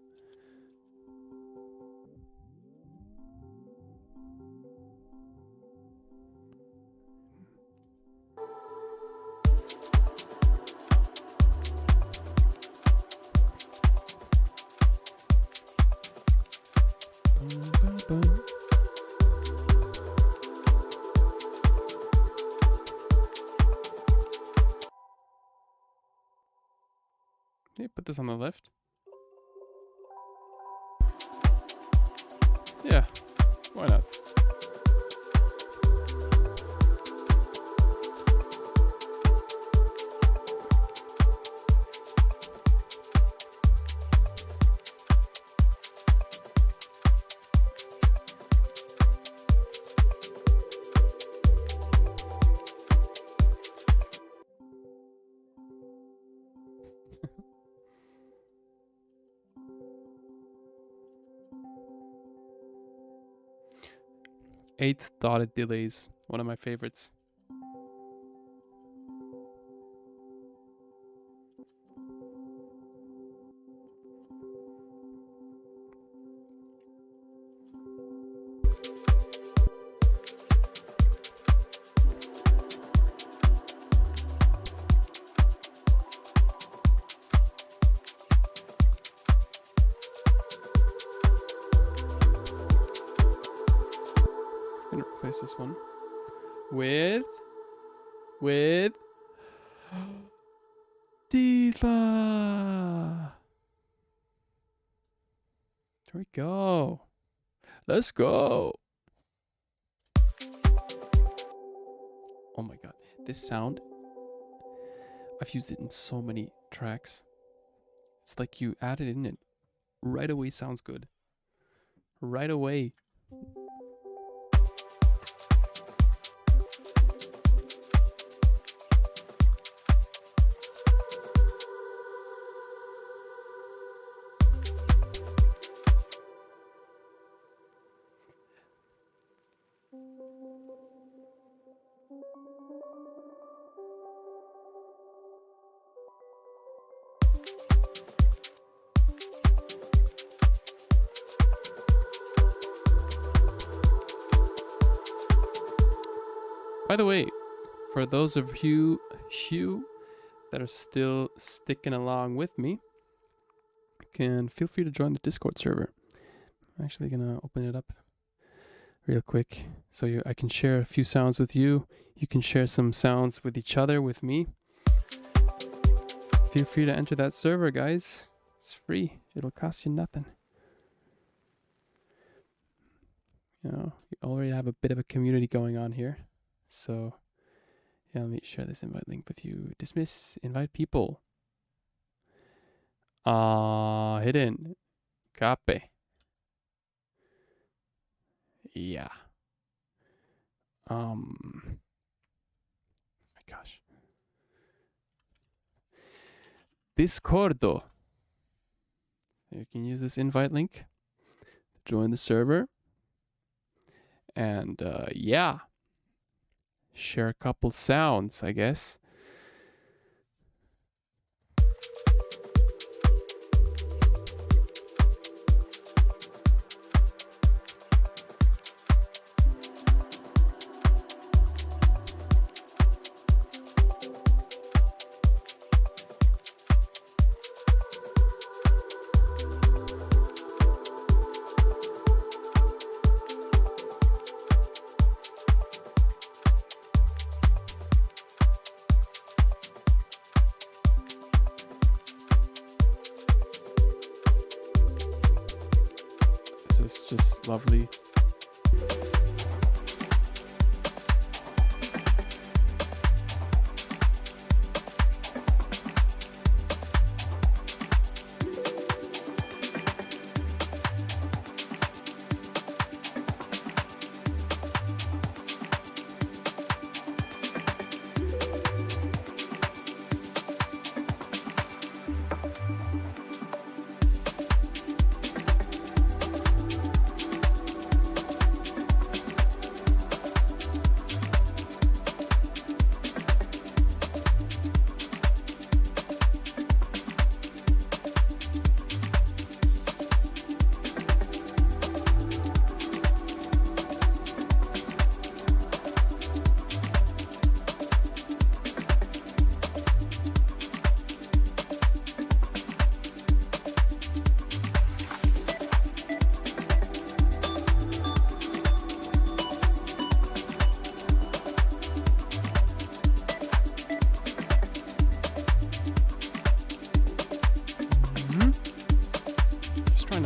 Okay, put this on the left. Yeah, why not? 8th dotted delays, one of my favorites. Replace this one with Diva. There we go. Let's go. Oh my god, this sound, I've used it in so many tracks. It's like you add it in, it right away sounds good. Right away. By the way, for those of you that are still sticking along with me, can feel free to join the Discord server. I'm actually gonna open it up real quick so I can share a few sounds with you. You can share some sounds with each other, with me. Feel free to enter that server, guys. It's free. It'll cost you nothing. You know, we already have a bit of a community going on here. So, yeah, let me share this invite link with you. Dismiss, invite people. Hidden. Cape. Yeah. My gosh. Discordo. You can use this invite link to join the server. And, yeah. Share a couple sounds, I guess. It's just lovely.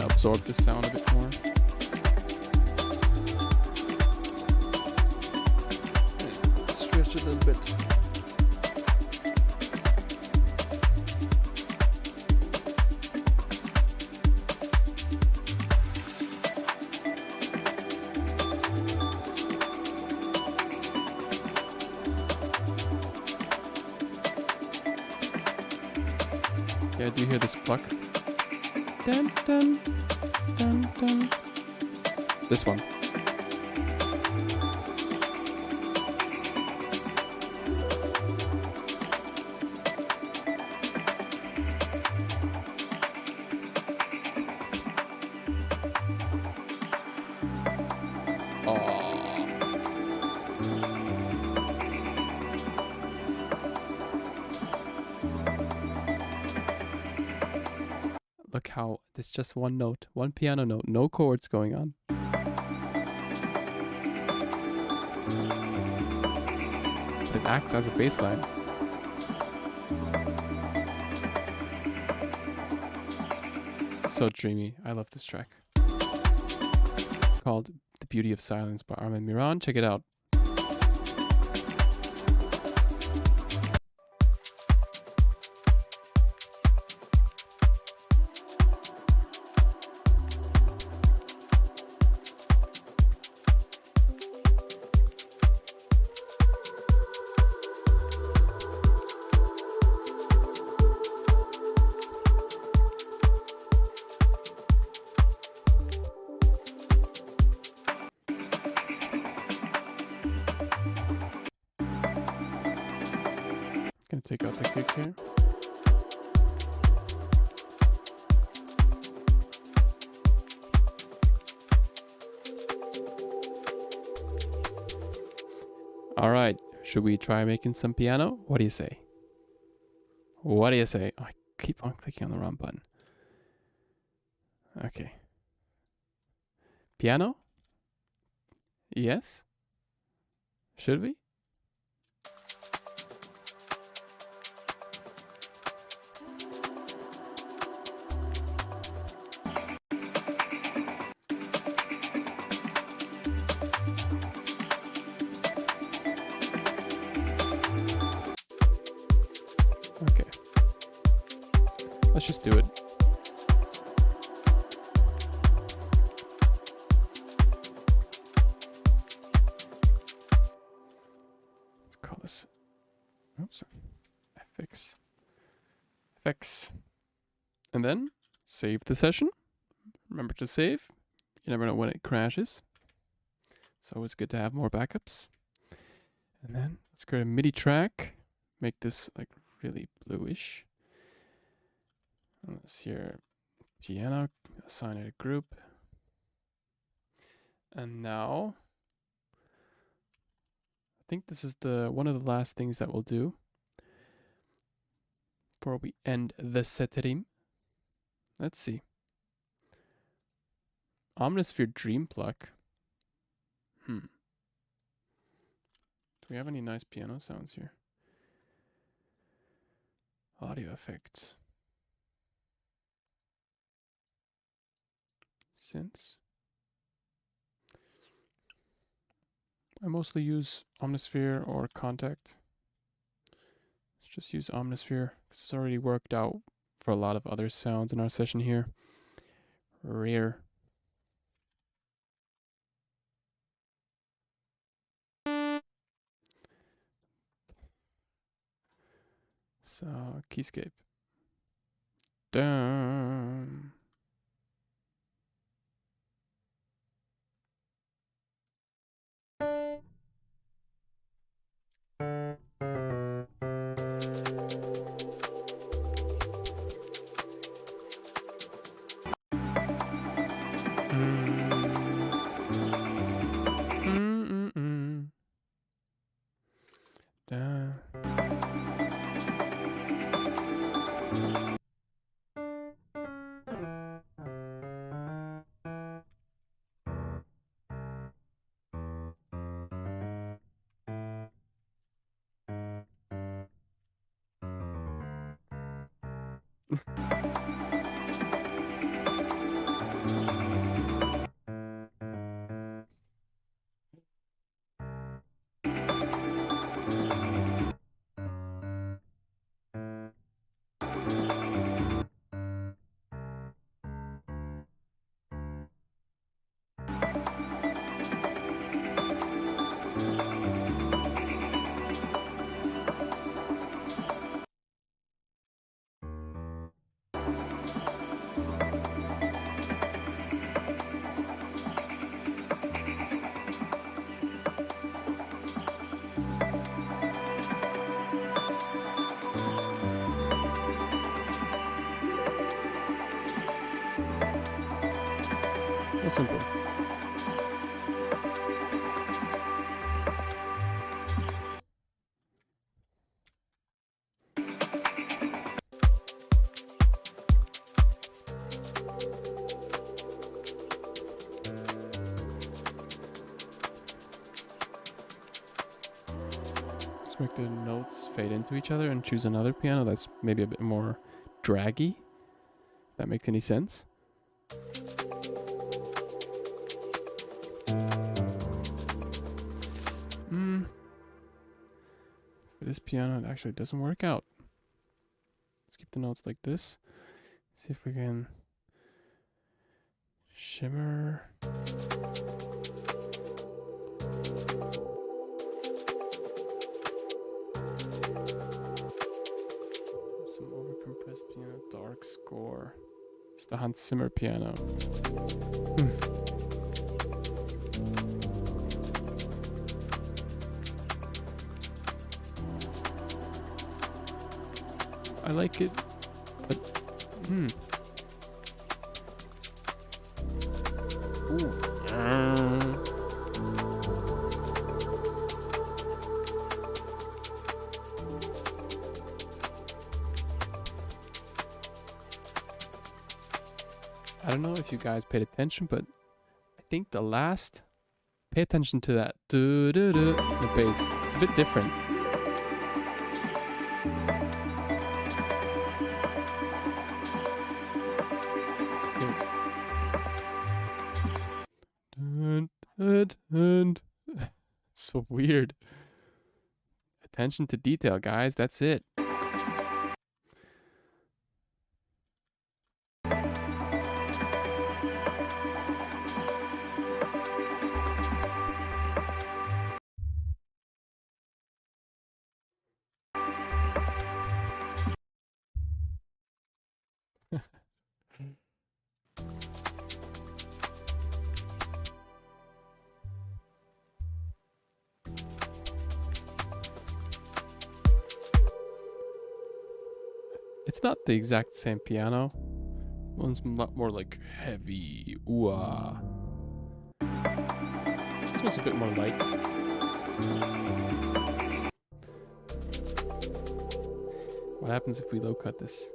Absorb this sound a bit more. Stretch it a little bit. Yeah, do you hear this pluck? Dun, dun, dun, dun. This one. Oh. Look how it's just one note, one piano note, no chords going on. But it acts as a bass line. So dreamy. I love this track. It's called The Beauty of Silence by Armen Miran. Check it out. Gonna take out the kick here. All right, should we try making some piano? What do you say? What do you say? Oh, I keep on clicking on the wrong button. Okay. Piano? Yes? Should we? Okay. Let's just do it. Let's call this, oops, FX. And then save the session. Remember to save. You never know when it crashes. It's always good to have more backups. And then let's create a MIDI track. Make this like really bluish. And let's hear piano, assign it a group. And now, I think this is one of the last things that we'll do before we end the setting. Let's see. Omnisphere Dream Pluck. Do we have any nice piano sounds here? Audio effects. Synths. I mostly use Omnisphere or Contact. Let's just use Omnisphere because it's already worked out for a lot of other sounds in our session here. Rare. So, keyscape. Dun. Simple. Just make the notes fade into each other and choose another piano that's maybe a bit more draggy. If that makes any sense. For this piano, it actually doesn't work out. Let's keep the notes like this. See if we can shimmer. Some overcompressed piano, dark score. It's the Hans Zimmer piano. I like it, but I don't know if you guys paid attention, but I think the last, pay attention to that, the bass. It's a bit different. It's so weird. Attention to detail, guys. That's it. It's not the exact same piano. One's a lot more like heavy. Ooh-ah. This one's a bit more light. What happens if we low cut this?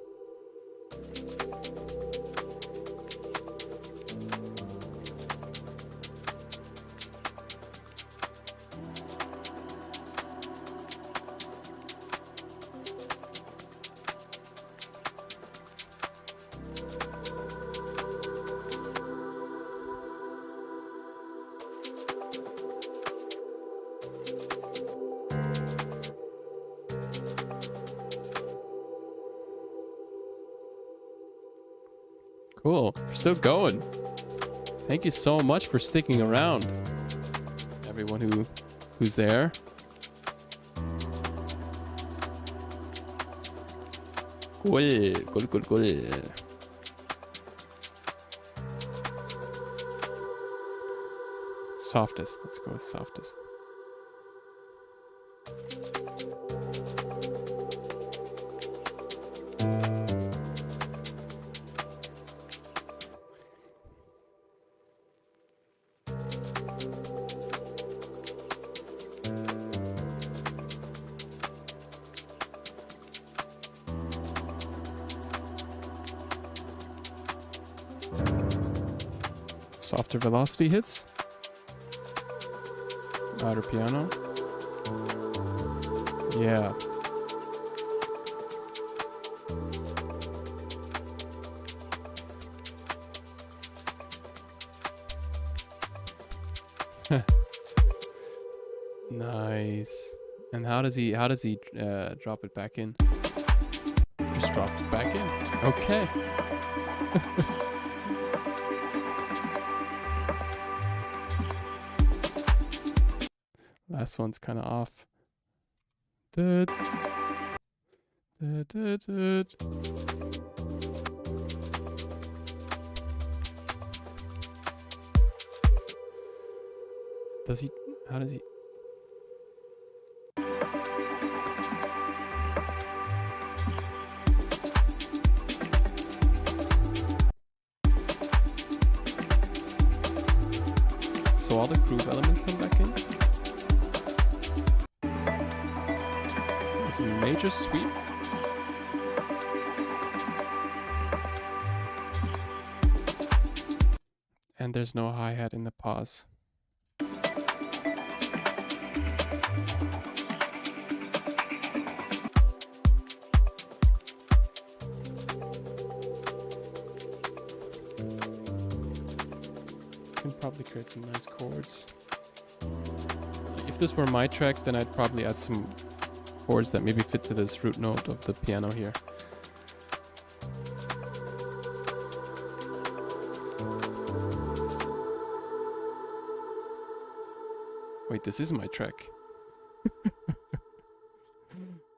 Cool. We're still going. Thank you so much for sticking around. Everyone who's there. Cool. Softest. Let's go with softest. Softer velocity hits. Louder piano. Yeah. Nice. And how does he drop it back in? Just dropped it back in. Okay. Last one's kind of off. Does he? How does he? So all the groove elements come back in? It's a major sweep. And there's no hi-hat in the pause. can probably create some nice chords. Like if this were my track, then I'd probably add some chords that maybe fit to this root note of the piano here. Wait, this is my track.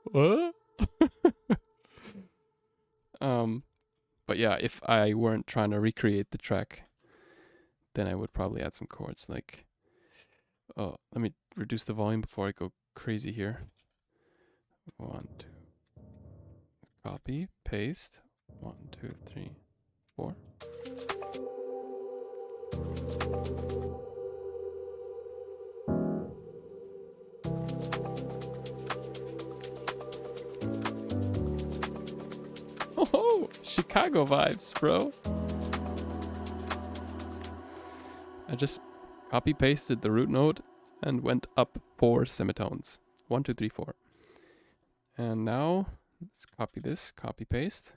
What? But yeah, if I weren't trying to recreate the track, then I would probably add some chords like, oh, let me reduce the volume before I go crazy here. 1, 2, copy, paste, 1, 2, 3, 4. Oh, Chicago vibes, bro. I just copy pasted the root note and went up 4 semitones. 1, 2, 3, 4. And now let's copy this, copy paste.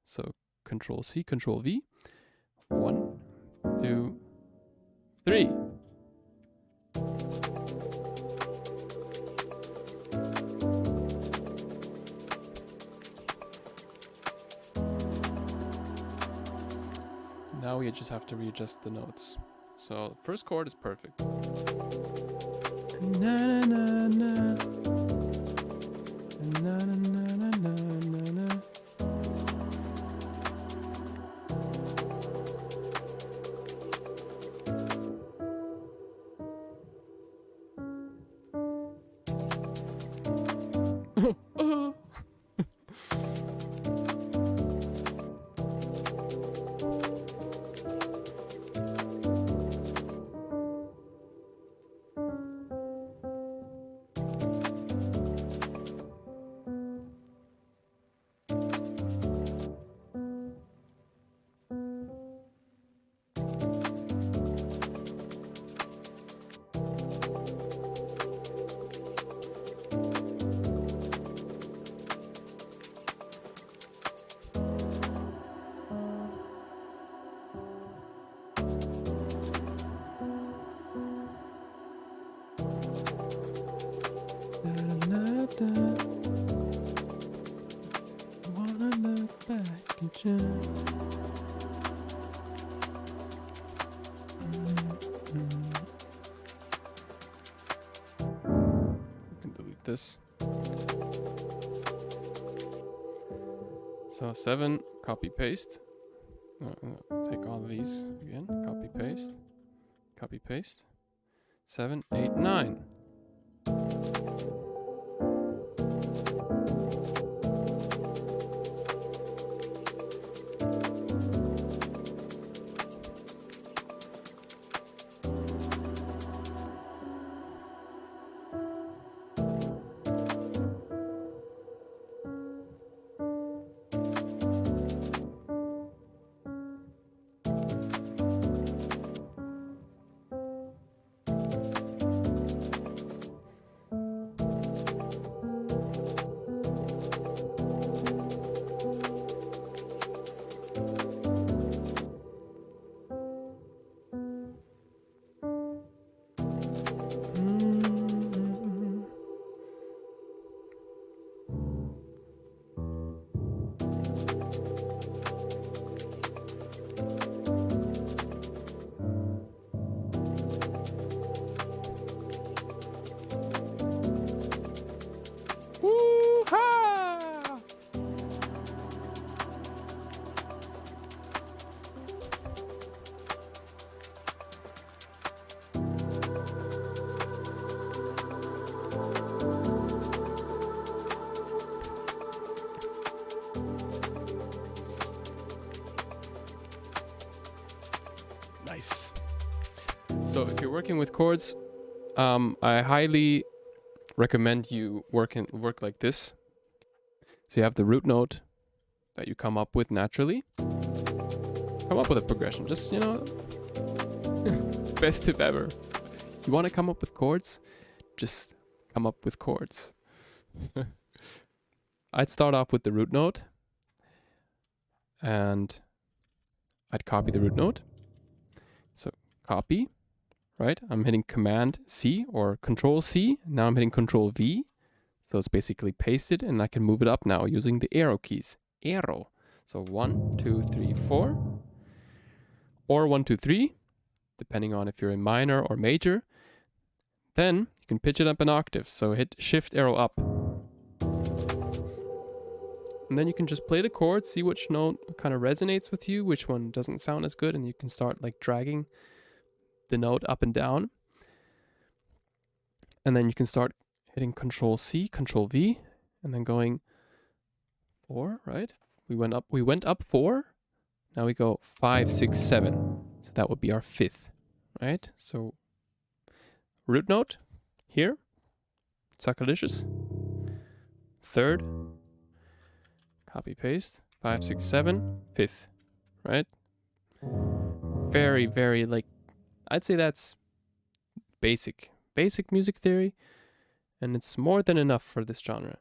So Control C, Control V. 1, 2, 3. Now we just have to readjust the notes. So first chord is perfect. Na, na, na, na. Na, na, na, na, na, na. Wanna look back and jump. We can delete this. So 7, copy paste. Take all of these again. Copy paste. Copy paste. 7, 8, 9. Nice. So if you're working with chords, I highly recommend you work like this. So you have the root note that you come up with naturally. Come up with a progression, just, you know, best tip ever. You want to come up with chords? Just come up with chords. I'd start off with the root note and I'd copy the root note. copy, right? I'm hitting Command C or Control C. Now I'm hitting Control V. So it's basically pasted, and I can move it up now using the arrow keys. Arrow. So 1, 2, 3, 4. Or 1, 2, 3, depending on if you're in minor or major. Then you can pitch it up an octave. So hit Shift arrow up. And then you can just play the chord, see which note kind of resonates with you, which one doesn't sound as good, and you can start like dragging the note up and down. And then you can start hitting Control C, Control V, and then going 4, right? We went up 4. Now we go 5, 6, 7. So that would be our 5th, right? So root note here, suckalicious. 3rd, copy paste, 5, 6, 7, 5th, right? Very, very like, I'd say that's basic music theory, and it's more than enough for this genre.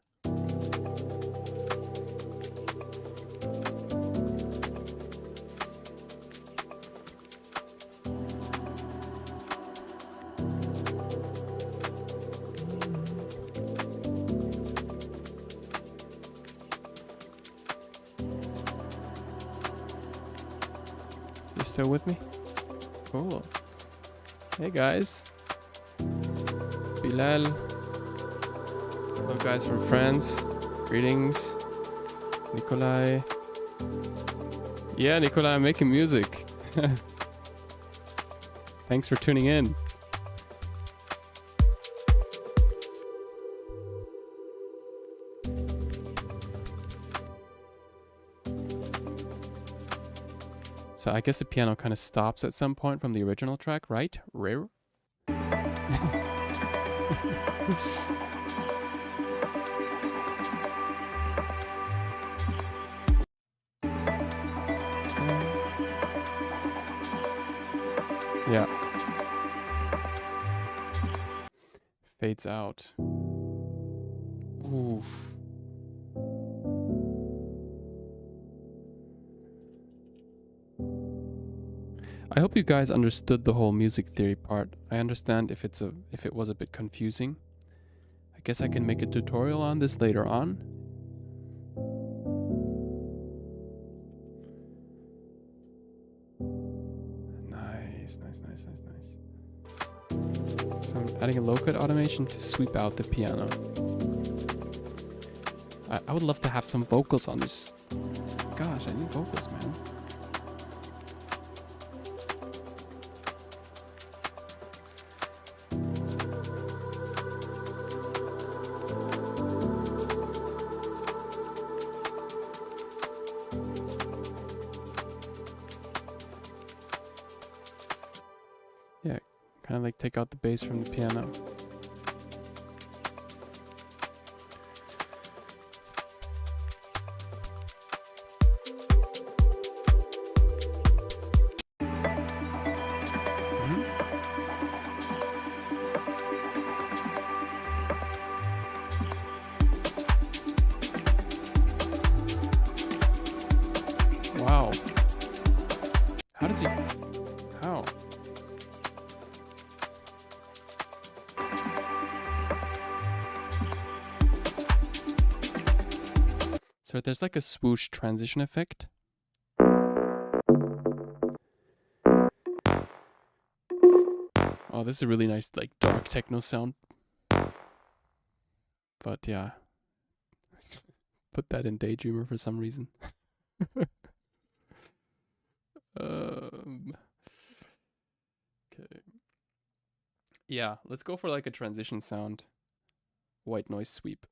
You still with me? Cool. Hey guys. Bilal. Hello guys from France. Greetings. Nikolai. Yeah, Nikolai, I'm making music. Thanks for tuning in. So I guess the piano kind of stops at some point from the original track, right? Rare. Yeah. Fades out. Oof. I hope you guys understood the whole music theory part. I understand if it was a bit confusing. I guess I can make a tutorial on this later on. Nice. So I'm adding a low-cut automation to sweep out the piano. I would love to have some vocals on this. Gosh, I need vocals, man. Yeah, kind of like take out the bass from the piano. Wow. How does he... How? So there's like a swoosh transition effect. Oh, this is a really nice like dark techno sound. But yeah. Put that in Daydreamer for some reason. Okay. Yeah, let's go for like a transition sound. White noise sweep.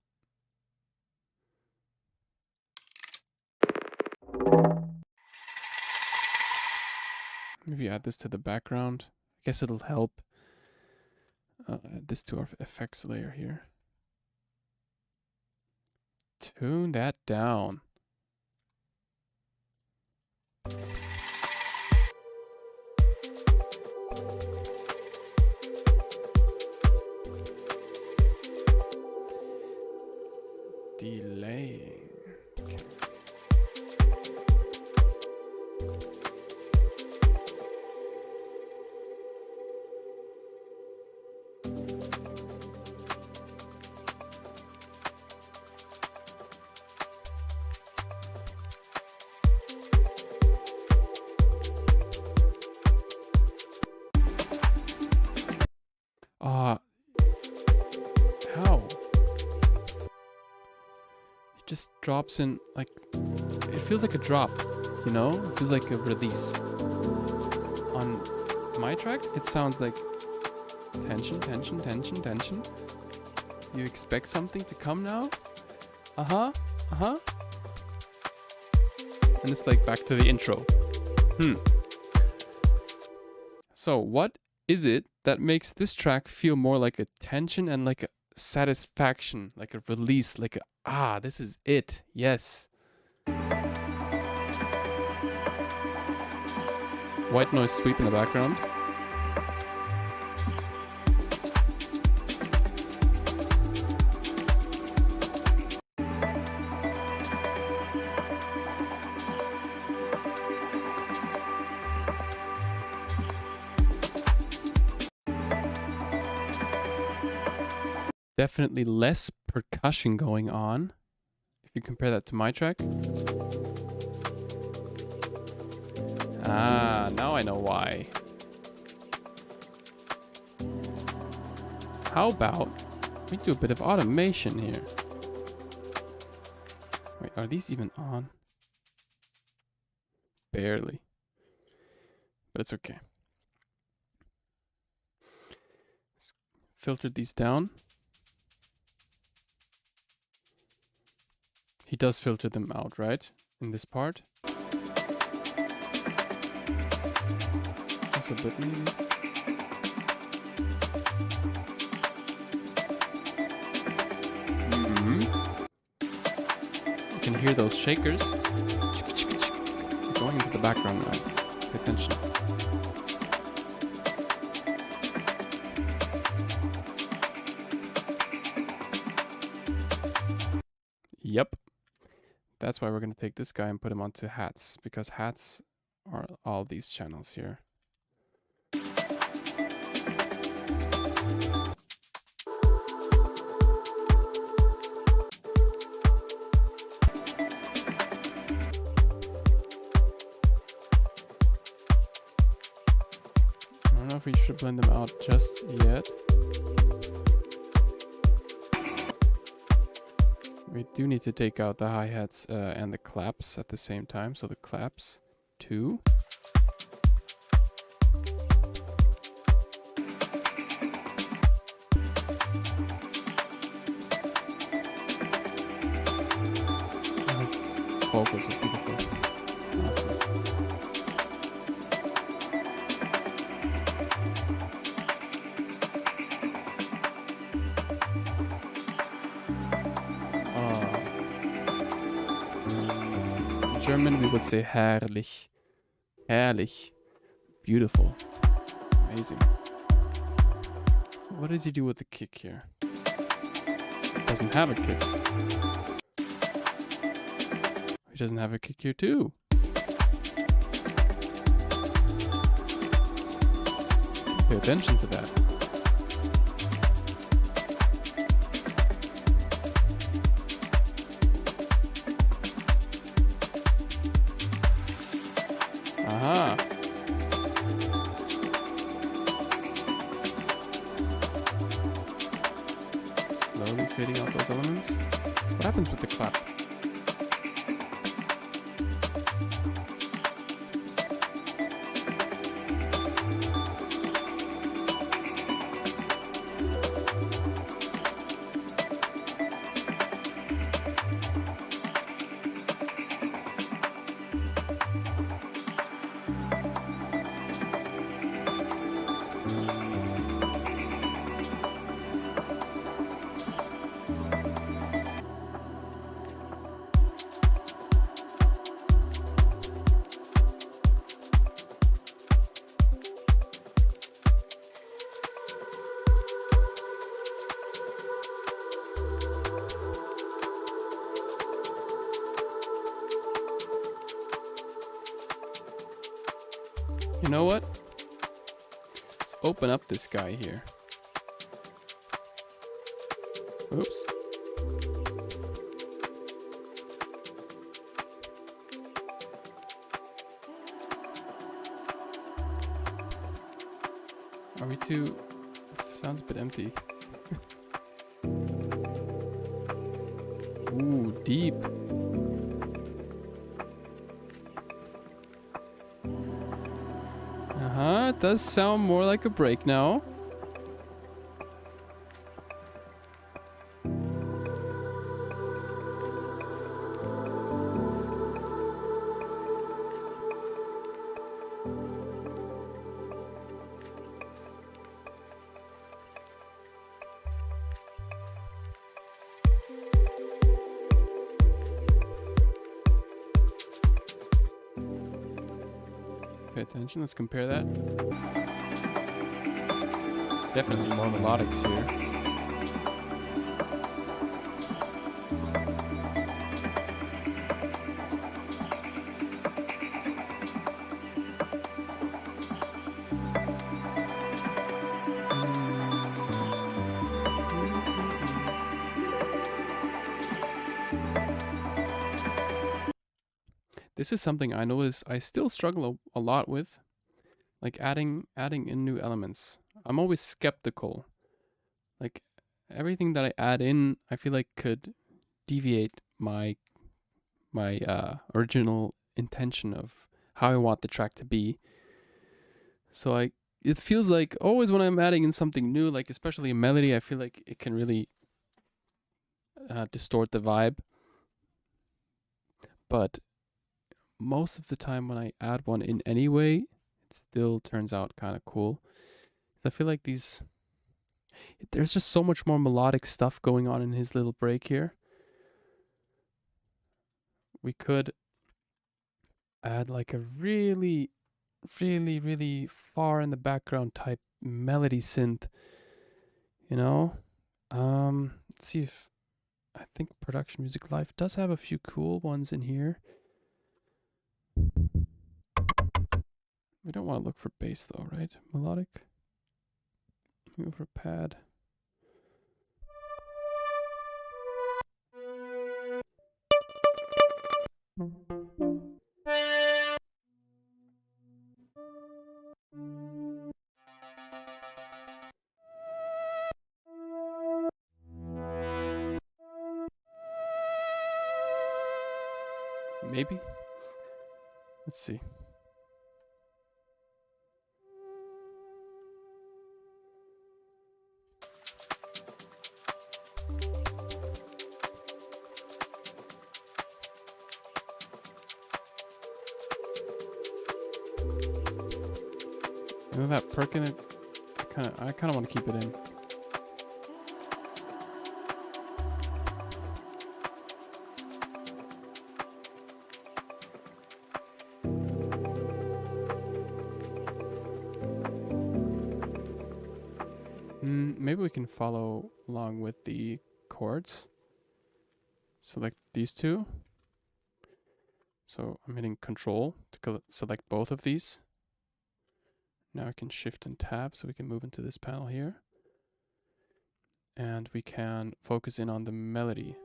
Maybe add this to the background. I guess it'll help. Add this to our effects layer here. Tune that down. Delaying. Okay. just drops in, like, it feels like a drop, you know? It feels like a release. On my track, it sounds like tension, tension, tension, tension. You expect something to come now? Uh-huh, uh-huh. And it's like back to the intro. So what is it that makes this track feel more like a tension and like a satisfaction, like a release, like a, this is it, yes. White noise sweep in the background. Definitely less percussion going on if you compare that to my track. Now I know why. How about we do a bit of automation here? Wait, are these even on? Barely. But it's okay. Let's filter these down. He does filter them out, right? In this part. Just a bit maybe. You can hear those shakers going into the background now. Pay attention. Yep. That's why we're going to take this guy and put him onto hats, because hats are all these channels here. I don't know if we should blend them out just yet. We do need to take out the hi-hats and the claps at the same time. So the claps, 2. And his vocals are beautiful. Awesome. German, we would say herrlich. Herrlich. Beautiful. Amazing. So what does he do with the kick here? He doesn't have a kick. He doesn't have a kick here too. Pay attention to that. Aha. Slowly fading out those elements. What happens with the clap? You know what? Let's open up this guy here. Oops. Are we too... This sounds a bit empty. Ooh, deep. It does sound more like a break now. Pay attention, let's compare that. There's definitely more melodics here. This is something I notice I still struggle a lot with, like adding in new elements. I'm always skeptical. Like everything that I add in, I feel like could deviate my original intention of how I want the track to be. So it feels like always when I'm adding in something new, like especially a melody, I feel like it can really distort the vibe. But most of the time when I add one in anyway, it still turns out kind of cool. I feel like there's just so much more melodic stuff going on in his little break here. We could add like a really, really, really far in the background type melody synth, you know? Let's see if, I think Production Music Live does have a few cool ones in here. We don't want to look for bass though, right? Melodic. Go for pad. Maybe. Let's see. With that perk in it, I kind of want to keep it in. Maybe we can follow along with the chords. Select these two. So I'm hitting Control to select both of these. Now I can Shift and Tab so we can move into this panel here. And we can focus in on the melody.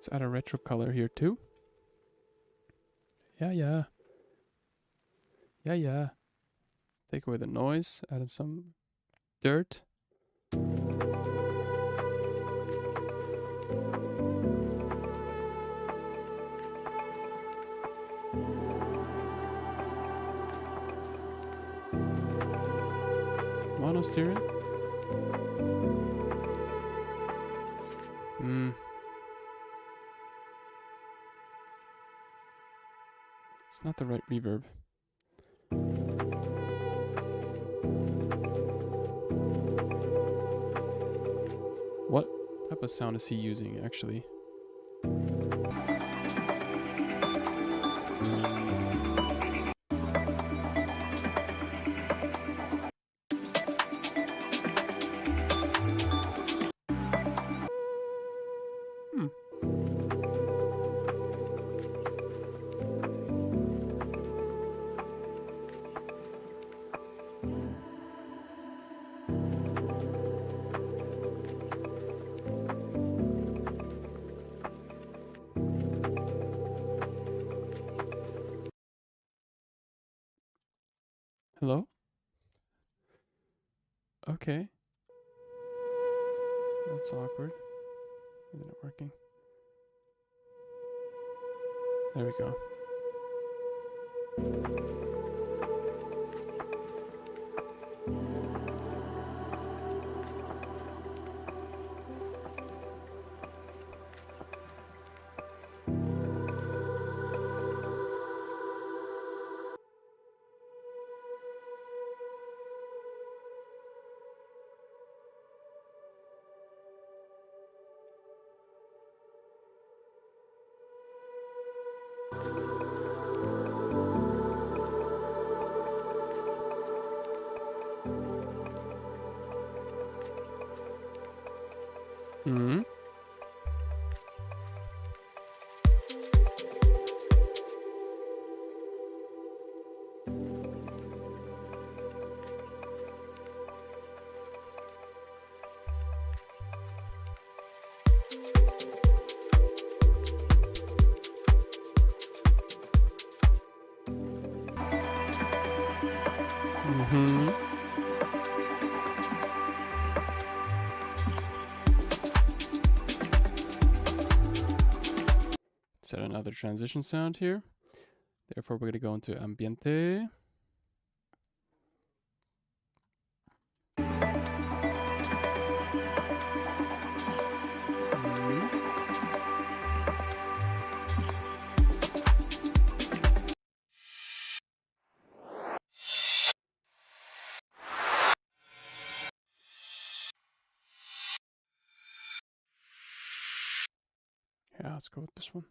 Let's add a retro color here too. Yeah. Take away the noise, add some dirt. Mono steering. It's not the right reverb. What type of sound is he using actually? Hello? Okay. That's awkward. Isn't it working? There we go. Hmm. Mm-hmm. Set another transition sound here. Therefore, we're going to go into Ambiente. Yeah, let's go with this one.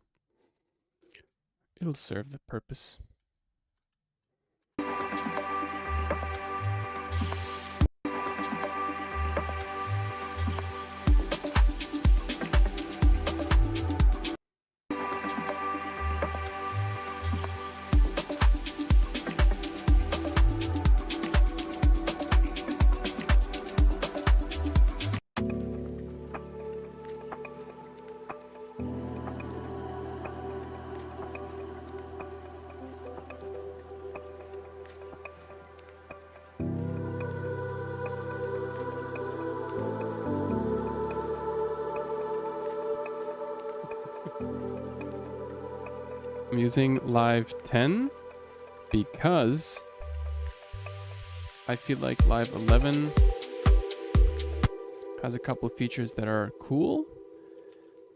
It'll serve the purpose. I'm using Live 10 because I feel like Live 11 has a couple of features that are cool,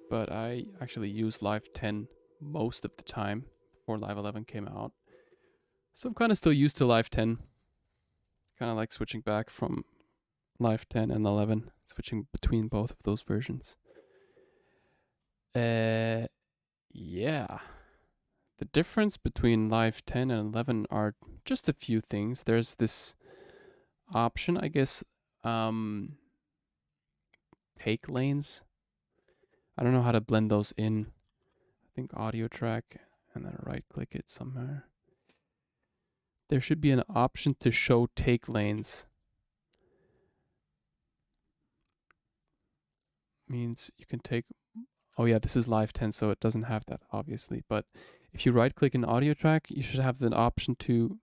but I actually use Live 10 most of the time before Live 11 came out. So I'm kind of still used to Live 10. Kind of like switching back from Live 10 and 11, switching between both of those versions. Yeah. The difference between Live 10 and 11 are just a few things. There's this option, I guess, take lanes. I don't know how to blend those in. I think audio track and then right click it somewhere. There should be an option to show take lanes. Means you can take, oh yeah, this is Live 10, so it doesn't have that obviously, but if you right click an audio track, you should have the option to,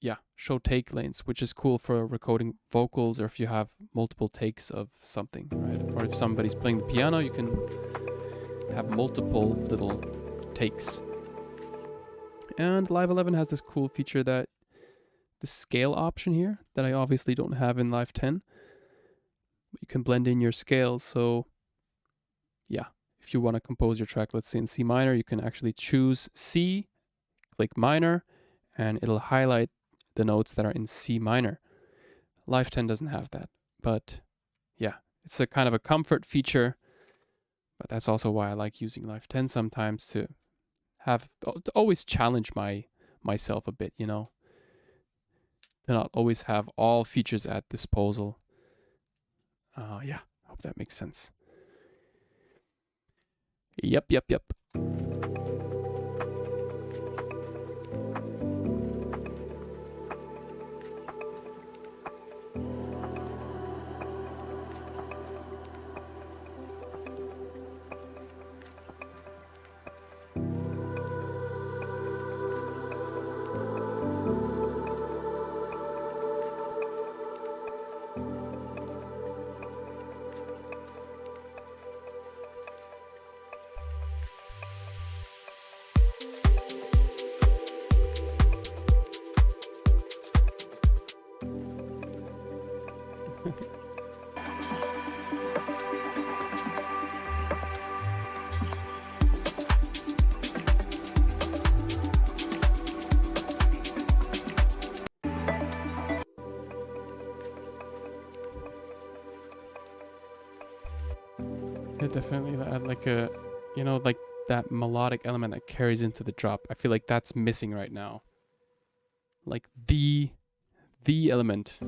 yeah, show take lanes, which is cool for recording vocals or if you have multiple takes of something, right? Or if somebody's playing the piano, you can have multiple little takes. And Live 11 has this cool feature that the scale option here that I obviously don't have in Live 10. You can blend in your scales, so yeah, if you want to compose your track, let's say in C minor, you can actually choose C, click minor, and it'll highlight the notes that are in C minor. Live 10 doesn't have that, but yeah, it's a kind of a comfort feature, but that's also why I like using Live 10 sometimes to always challenge myself a bit, you know, to not always have all features at disposal. Yeah, I hope that makes sense. Yep. Yeah, definitely add like a, you know, like that melodic element that carries into the drop. I feel like that's missing right now. Like the element.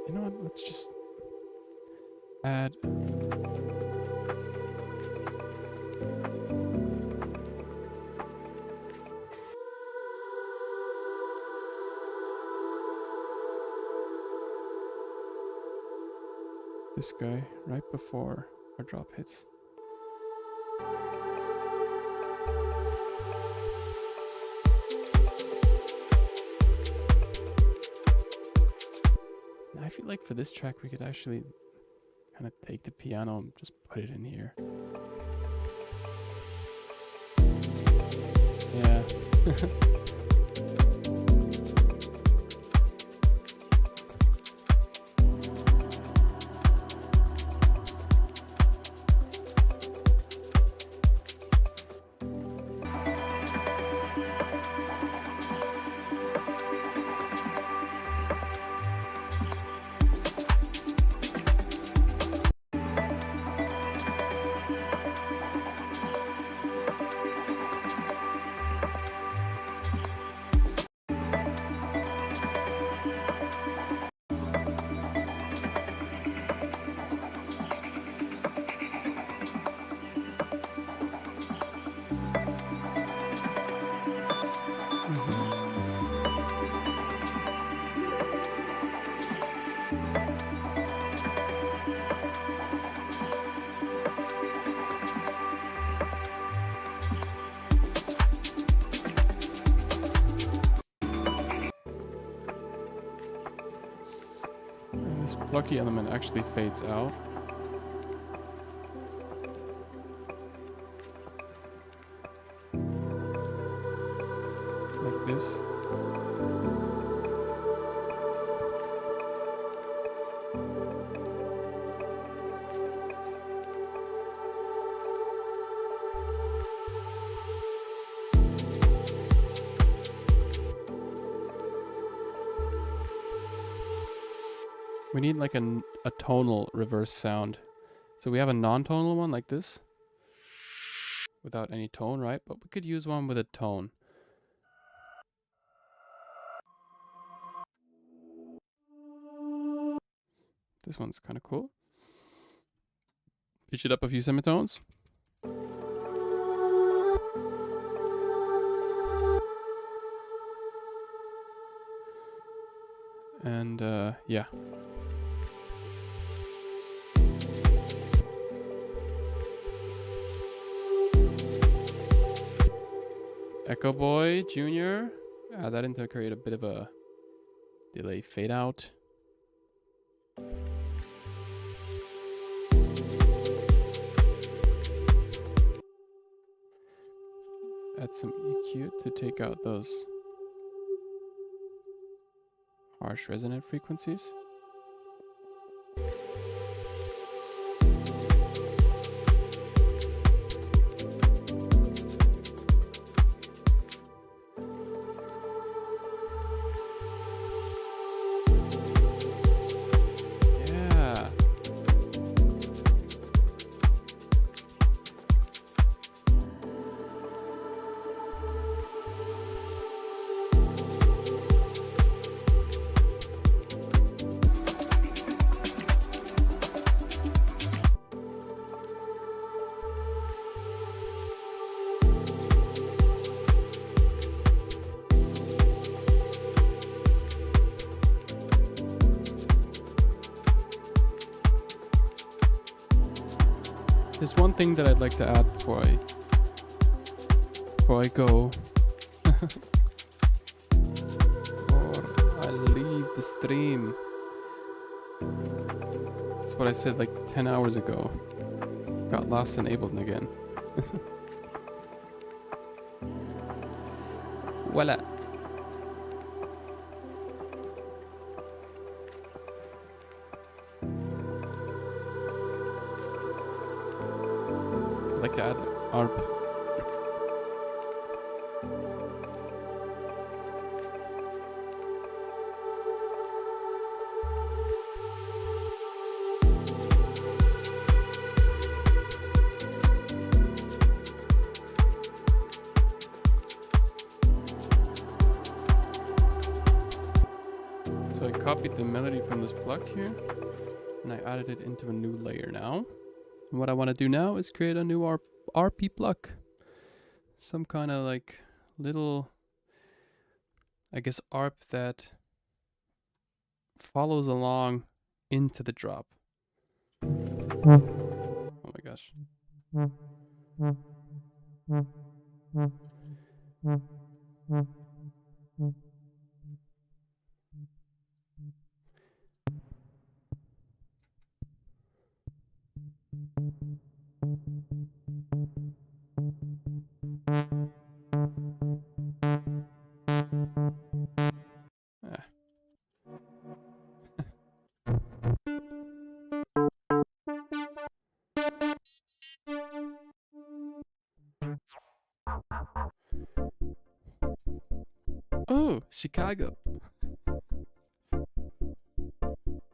You know what? Let's just add. This guy right before our drop hits. I feel like for this track we could actually kind of take the piano and just put it in here. Yeah. This plucky element actually fades out. Like this. We need like a tonal reverse sound. So we have a non-tonal one like this. Without any tone, right? But we could use one with a tone. This one's kind of cool. Pitch it up a few semitones. And yeah. Echo Boy Jr. Add that in to create a bit of a delay fade out. Add some EQ to take out those harsh resonant frequencies. one thing that I'd like to add before I go. Or I leave the stream. That's what I said like 10 hours ago. Got lost in Ableton again. Voila. I'd like to add ARP. So I copied the melody from this plug here, and I added it into a new layer now. And what I want to do now is create a new RP pluck. Some kind of like little, I guess, ARP that follows along into the drop. Oh my gosh. Ah. Oh, Chicago.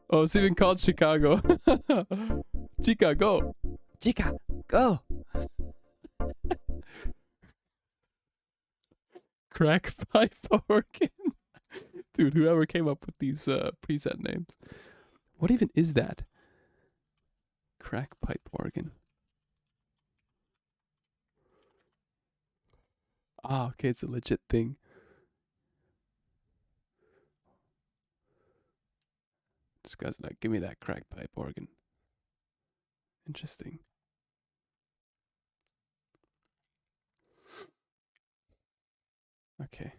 Oh, it's even called Chicago. Chicago. Chicago. Crack pipe organ. Dude, whoever came up with these preset names. What even is that? Crack pipe organ. Ah, okay, it's a legit thing. This guy's like, give me that crack pipe organ. Interesting. Okay.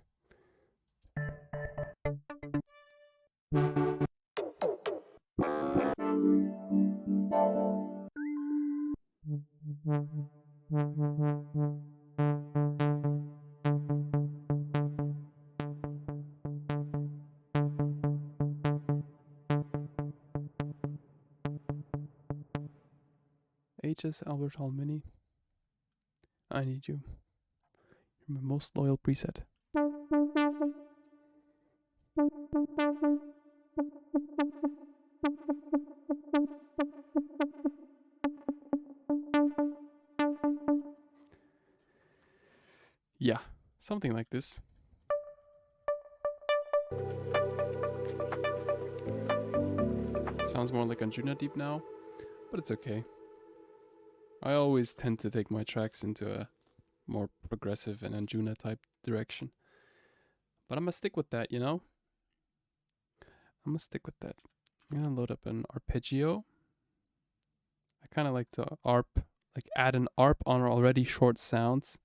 HS Albert Hall Mini. I need you. You're my most loyal preset. Yeah, something like this. Sounds more like Anjuna Deep now, but it's okay. I always tend to take my tracks into a more progressive and Anjuna type direction. But I'm gonna stick with that, you know? I'm gonna stick with that. I'm gonna load up an arpeggio. I kind of like to add an ARP on already short sounds.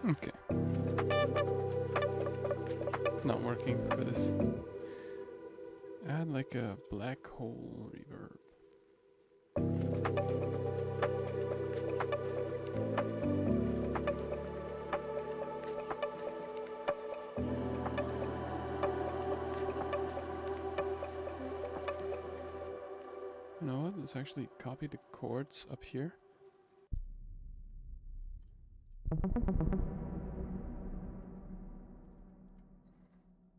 Okay. Not working for this. Add like a black hole reverb. You know what? Let's actually copy the chords up here.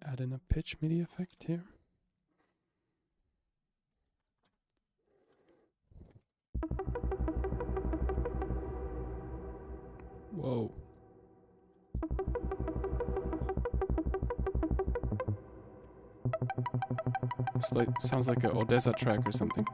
Add in a pitch MIDI effect here. Whoa. It's like, sounds like an Odessa track or something.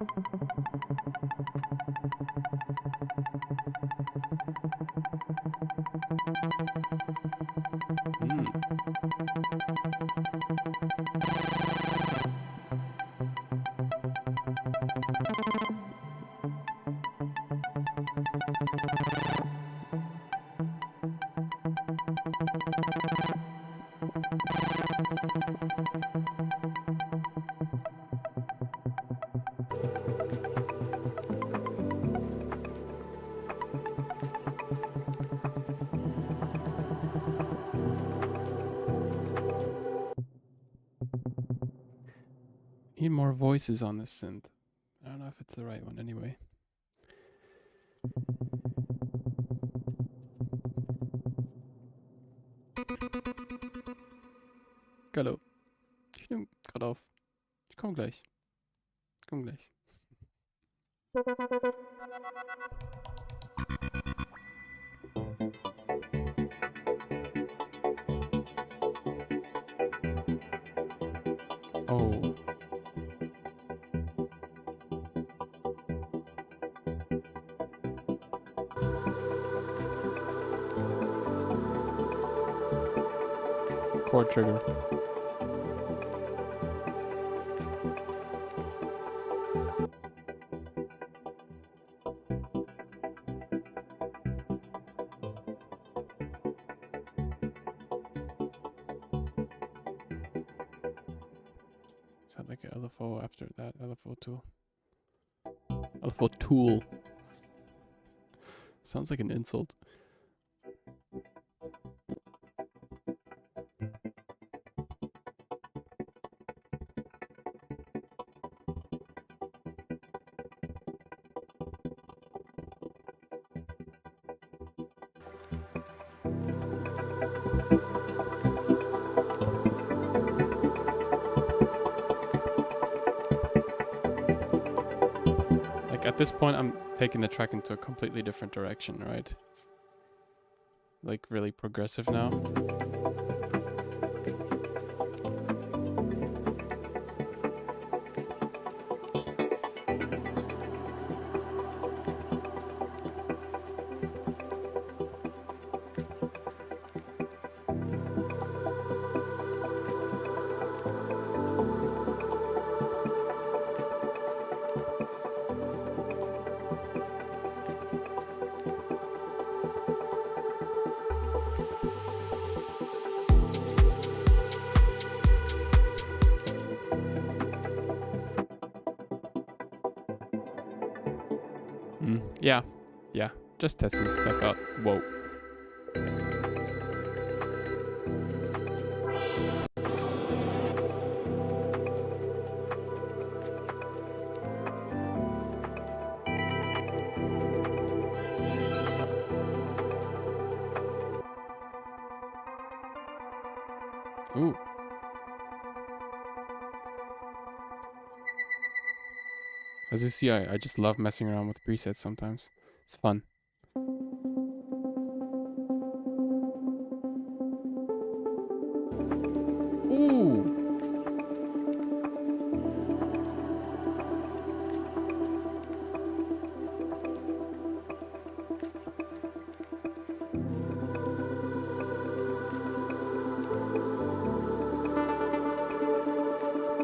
Need more voices on this synth. I don't know if it's the right one anyway. Hallo. Ich nehme gerade auf. Ich komme gleich. Ich komme gleich. Oh. Chord trigger. Is that like an LFO after that? LFO tool. LFO tool. Sounds like an insult. At this point, I'm taking the track into a completely different direction, right? It's like really progressive now. Yeah, just testing stuff out. Whoa. Ooh. As you see, I just love messing around with presets sometimes. It's fun. Ooh.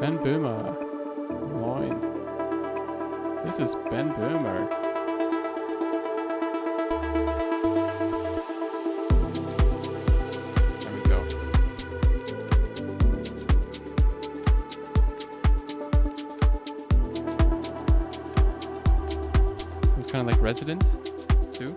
Ben Böhmer. Moin. This is Ben Böhmer. Kind of like Resident, too.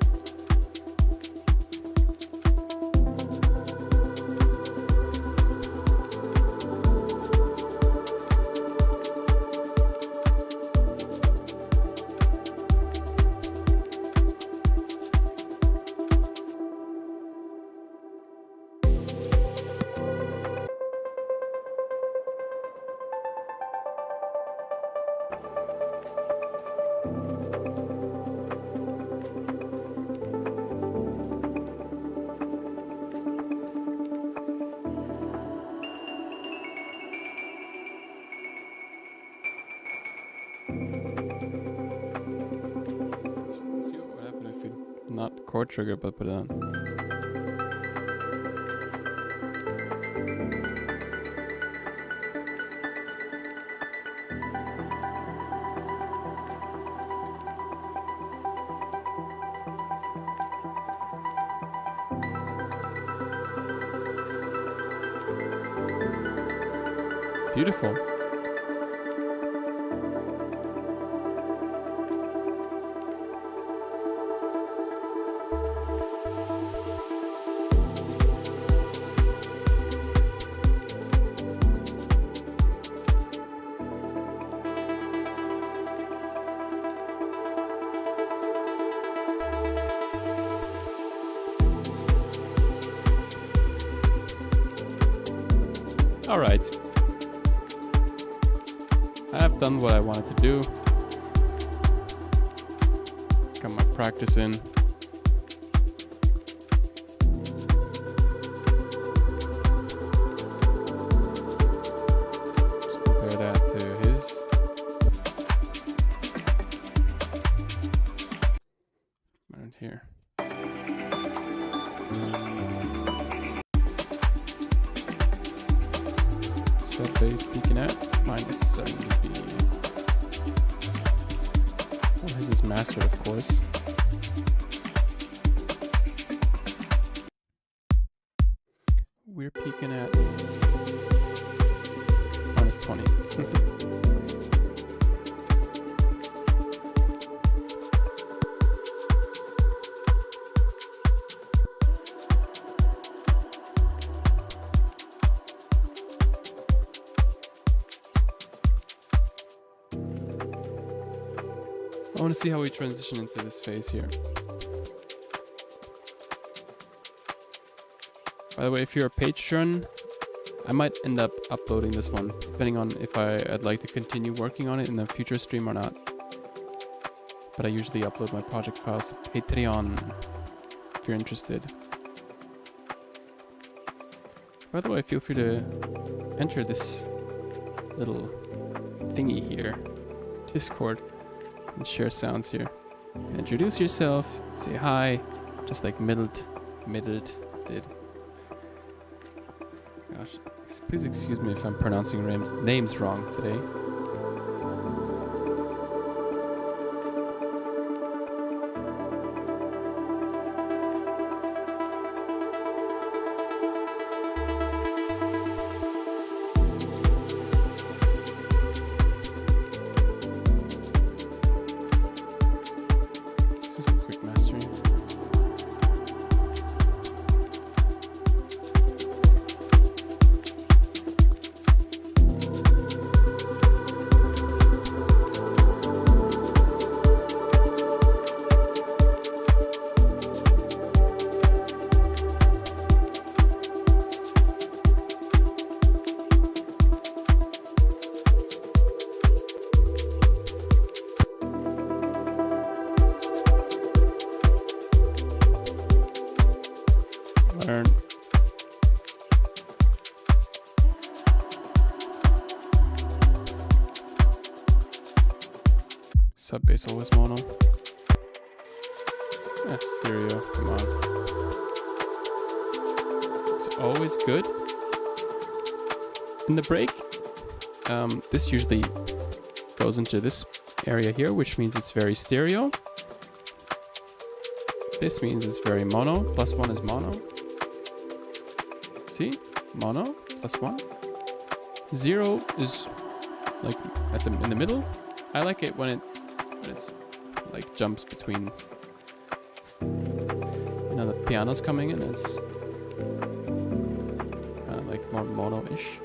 chord trigger, but put it on. Beautiful. All right. I've done what I wanted to do. Got my practice in. Just compare that to his. Right here. Sub bass peaking at -7 dB. Oh, this is mastered, of course. We're peaking at -20. I want to see how we transition into this phase here. By the way, if you're a patron, I might end up uploading this one, depending on if I'd like to continue working on it in the future stream or not. But I usually upload my project files to Patreon, if you're interested. By the way, feel free to enter this little thingy here, Discord, and share sounds here. You can introduce yourself, say hi, just like Middled did. Gosh, please excuse me if I'm pronouncing names wrong today. Sub bass always mono. Stereo, come on. It's always good. In the break, this usually goes into this area here, which means it's very stereo. This means it's very mono. +1 is mono. See? Mono, +1. 0 is like in the middle. I like it when it's like jumps between, the piano's coming in. It's kind of like more mono-ish.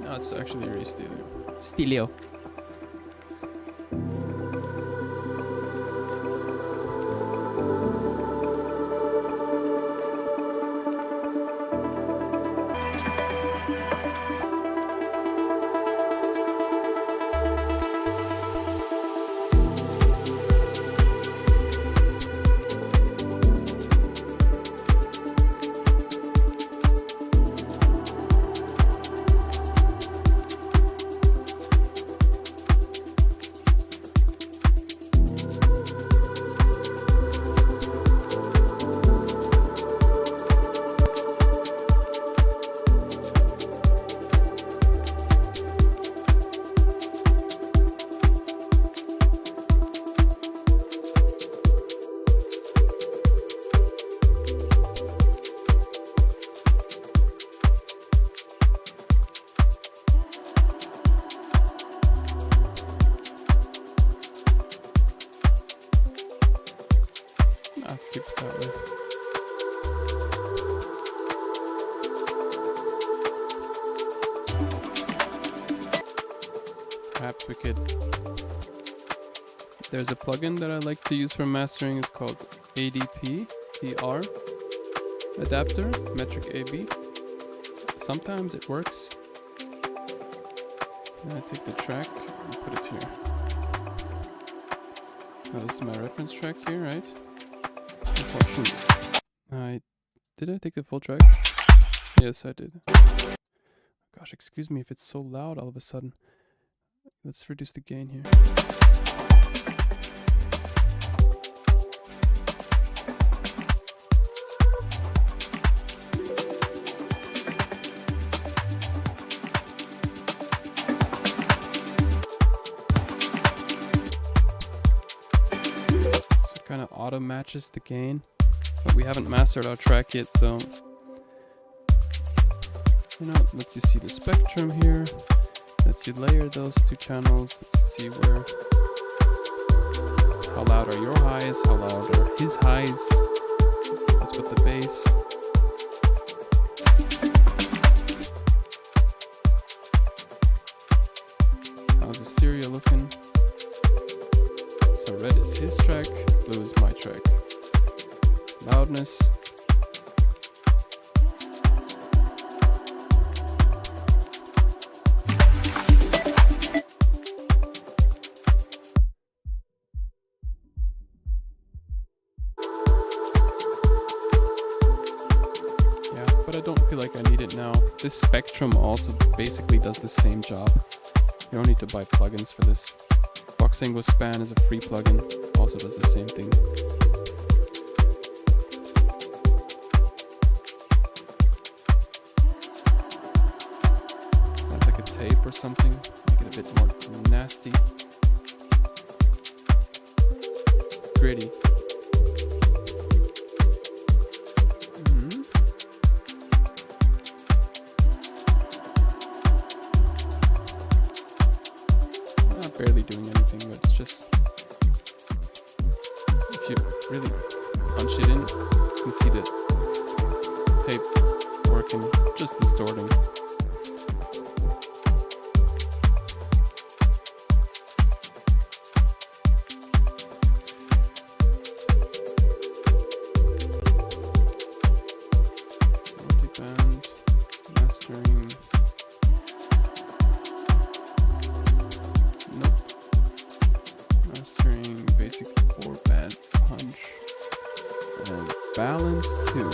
No, it's actually really stereo. perhaps we could... There's a plugin that I like to use for mastering. It's called ADP, PR adapter, metric AB. Sometimes it works. And I take the track and put it here. Now this is my reference track here, right? Did I take the full track? Yes, I did. Gosh, excuse me if it's so loud all of a sudden. Let's reduce the gain here. Kind of auto matches the gain, but we haven't mastered our track yet, so you know, lets you see the spectrum here, lets you layer those two channels, lets you see where, how loud are your highs, how loud are his highs. Let's put the bass. How's the stereo looking? So red is his track, blue is my track. Loudness. Yeah, but I don't feel like I need it now. This spectrum also basically does the same job. You don't need to buy plugins for this. Boxing with Span is a free plugin, also does the same thing. Sounds like a tape or something, make it a bit more nasty. Gritty. Barely doing anything, but it's just, if you really punch it in, you can see the tape working, just distorting. Multi-band, mastering. Basic 4-band punch and balance 2.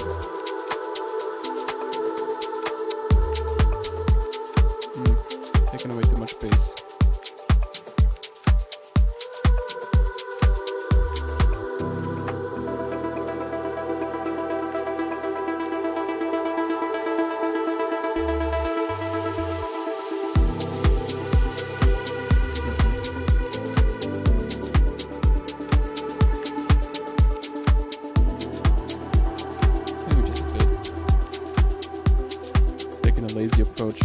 Taking away too much bass. Lazy approach.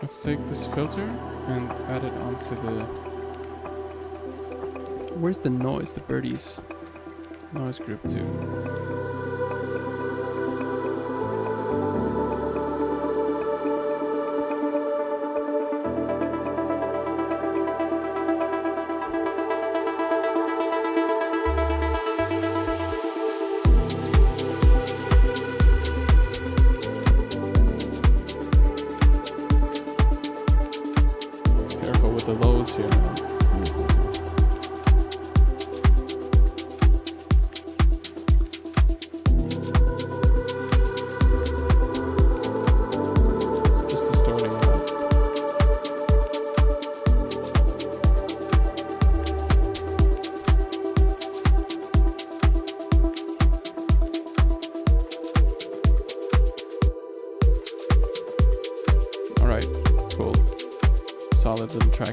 Let's take this filter and add it onto the... Where's the noise? The birdies. Noise group 2.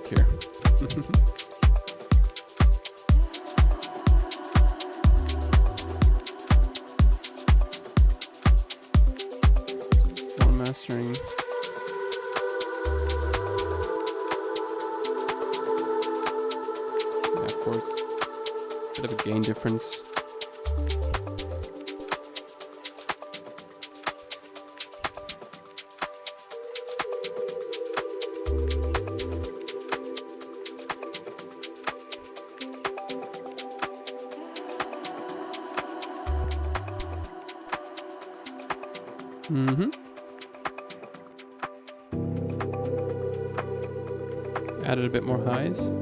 here. One mastering. Yeah, of course, bit of a gain difference. Added a bit more highs.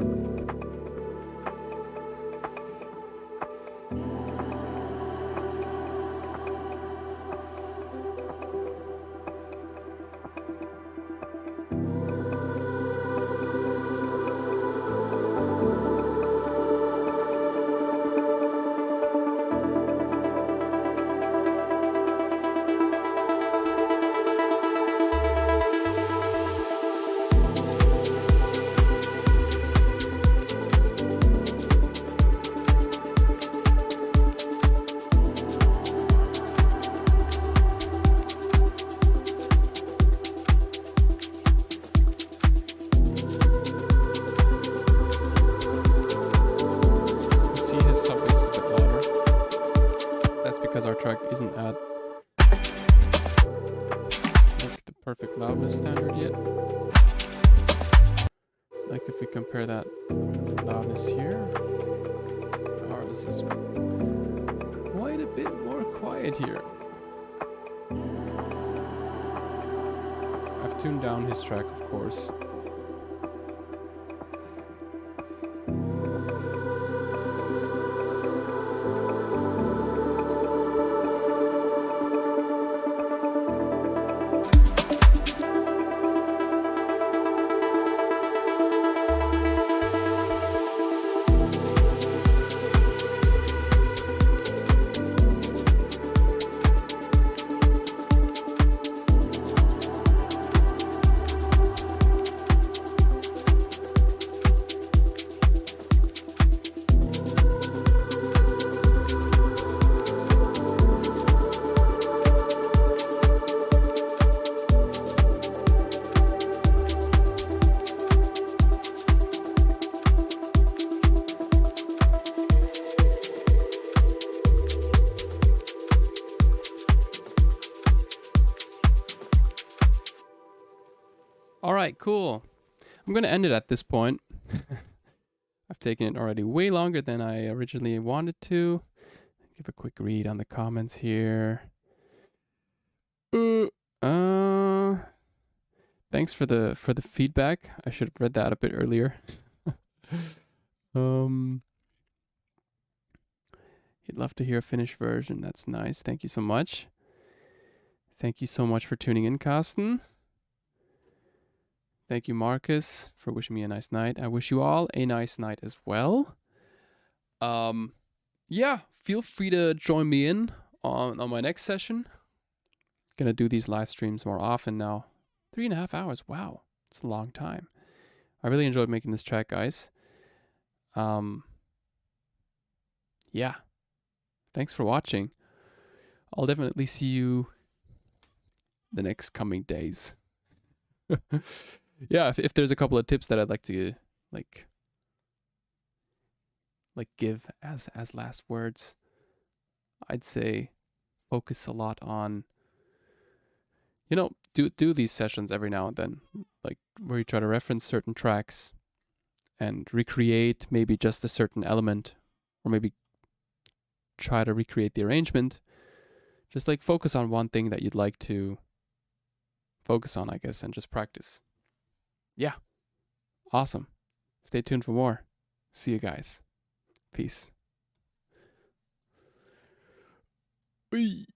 Isn't at like the perfect loudness standard yet. Like if we compare that loudness here, ours is quite a bit more quiet here. I've tuned down his track, of course. All right, cool. I'm going to end it at this point. I've taken it already way longer than I originally wanted to. Give a quick read on the comments here. Thanks for the feedback. I should have read that a bit earlier. You'd love to hear a finished version. That's nice. Thank you so much. Thank you so much for tuning in, Carsten. Thank you, Marcus, for wishing me a nice night. I wish you all a nice night as well. Yeah, feel free to join me in on my next session. Gonna do these live streams more often now. 3.5 hours. Wow, it's a long time. I really enjoyed making this track, guys. Yeah, thanks for watching. I'll definitely see you the next coming days. Yeah, if there's a couple of tips that I'd like to like give as last words, I'd say focus a lot on, you know, do these sessions every now and then, like where you try to reference certain tracks and recreate maybe just a certain element, or maybe try to recreate the arrangement. Just like focus on one thing that you'd like to focus on, I guess, and just practice. Yeah. Awesome. Stay tuned for more. See you guys. Peace. Whee.